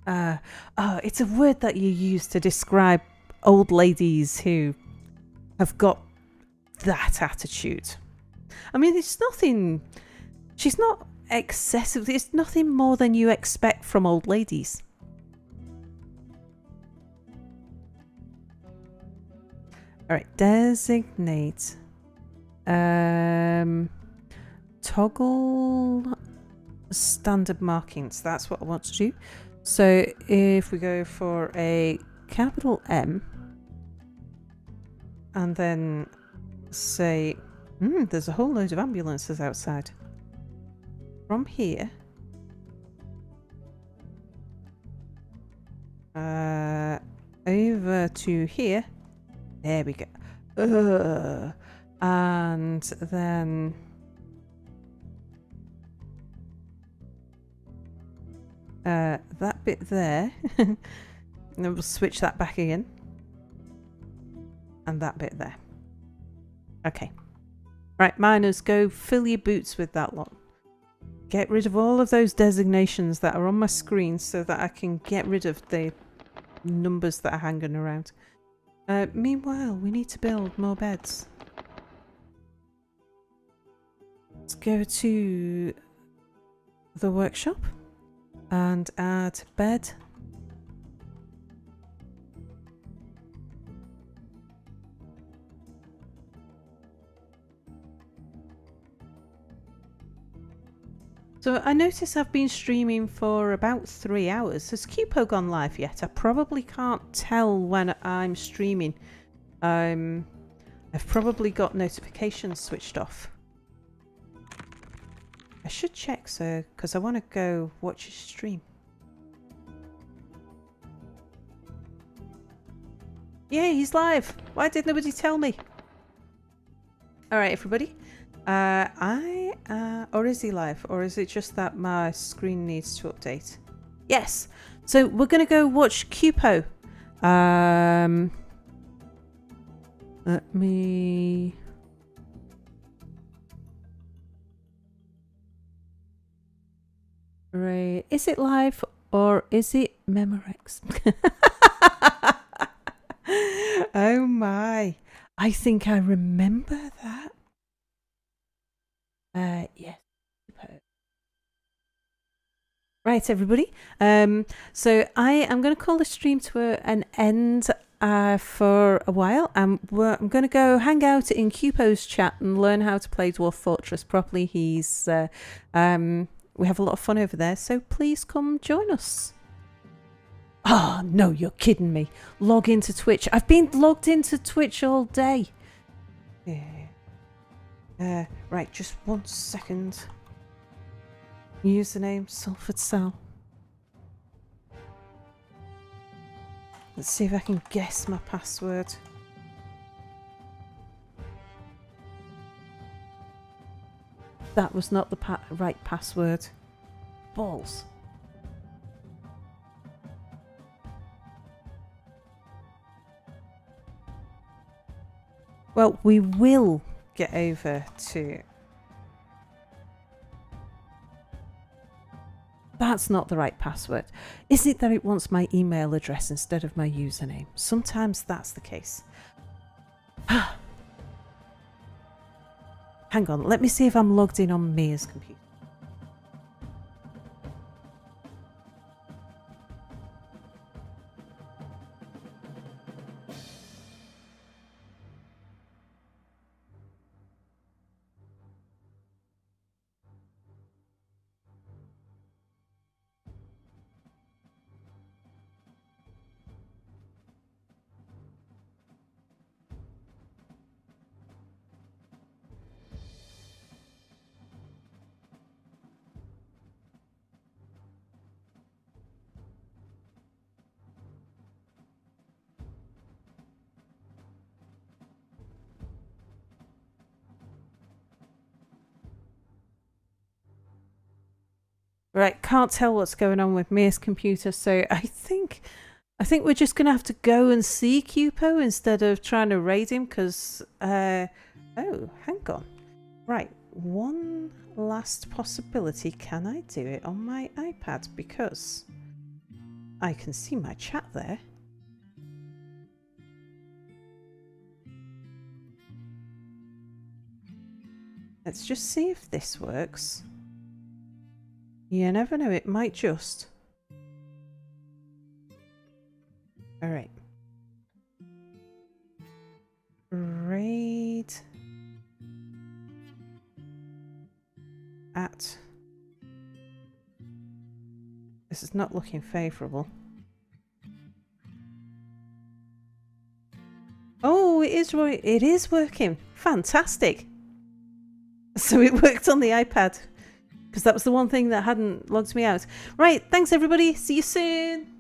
It's a word that you use to describe old ladies who have got that attitude. I mean, it's nothing. She's not excessive. It's nothing more than you expect from old ladies. All right, designate. Toggle standard markings. That's what I want to do. So if we go for a capital M and then say, there's a whole load of ambulances outside. From here, over to here. There we go. And then that bit there. And then we'll switch that back again. And that bit there. Okay. Right, miners, go fill your boots with that lot. Get rid of all of those designations that are on my screen so that I can get rid of the numbers that are hanging around. Meanwhile, we need to build more beds. Let's go to the workshop and add bed. So I notice I've been streaming for about 3 hours. Has Cupo gone live yet? I probably can't tell when I'm streaming. I've probably got notifications switched off. I should check, so because I want to go watch his stream. Yeah, he's live. Why did nobody tell me? All right, everybody. Or is he live? Or is it just that my screen needs to update? Yes. So we're going to go watch Cupo. Let me... Right. Is it live or is it Memorex? Oh my. I think I remember that. Yes. Right, everybody. So I am going to call the stream to an end for a while. I'm going to go hang out in Cupo's chat and learn how to play Dwarf Fortress properly. We have a lot of fun over there, so please come join us. Oh, no, you're kidding me. Log into Twitch. I've been logged into Twitch all day. Yeah. Right, just 1 second. Username, Salford Sal. Let's see if I can guess my password. That was not the right password. Balls. Well, we will get over to... That's not the right password. Is it that it wants my email address instead of my username? Sometimes that's the case. Hang on, let me see if I'm logged in on Mia's computer. Right, can't tell what's going on with Mia's computer, so I think we're just gonna have to go and see Cupo instead of trying to raid him, because oh, hang on. Right, one last possibility. Can I do it on my iPad? Because I can see my chat there. Let's just see if this works. You never know, it might just. Alright. Raid at. This is not looking favourable. Oh, it is working. Fantastic. So it worked on the iPad, because that was the one thing that hadn't logged me out. Right, thanks everybody. See you soon.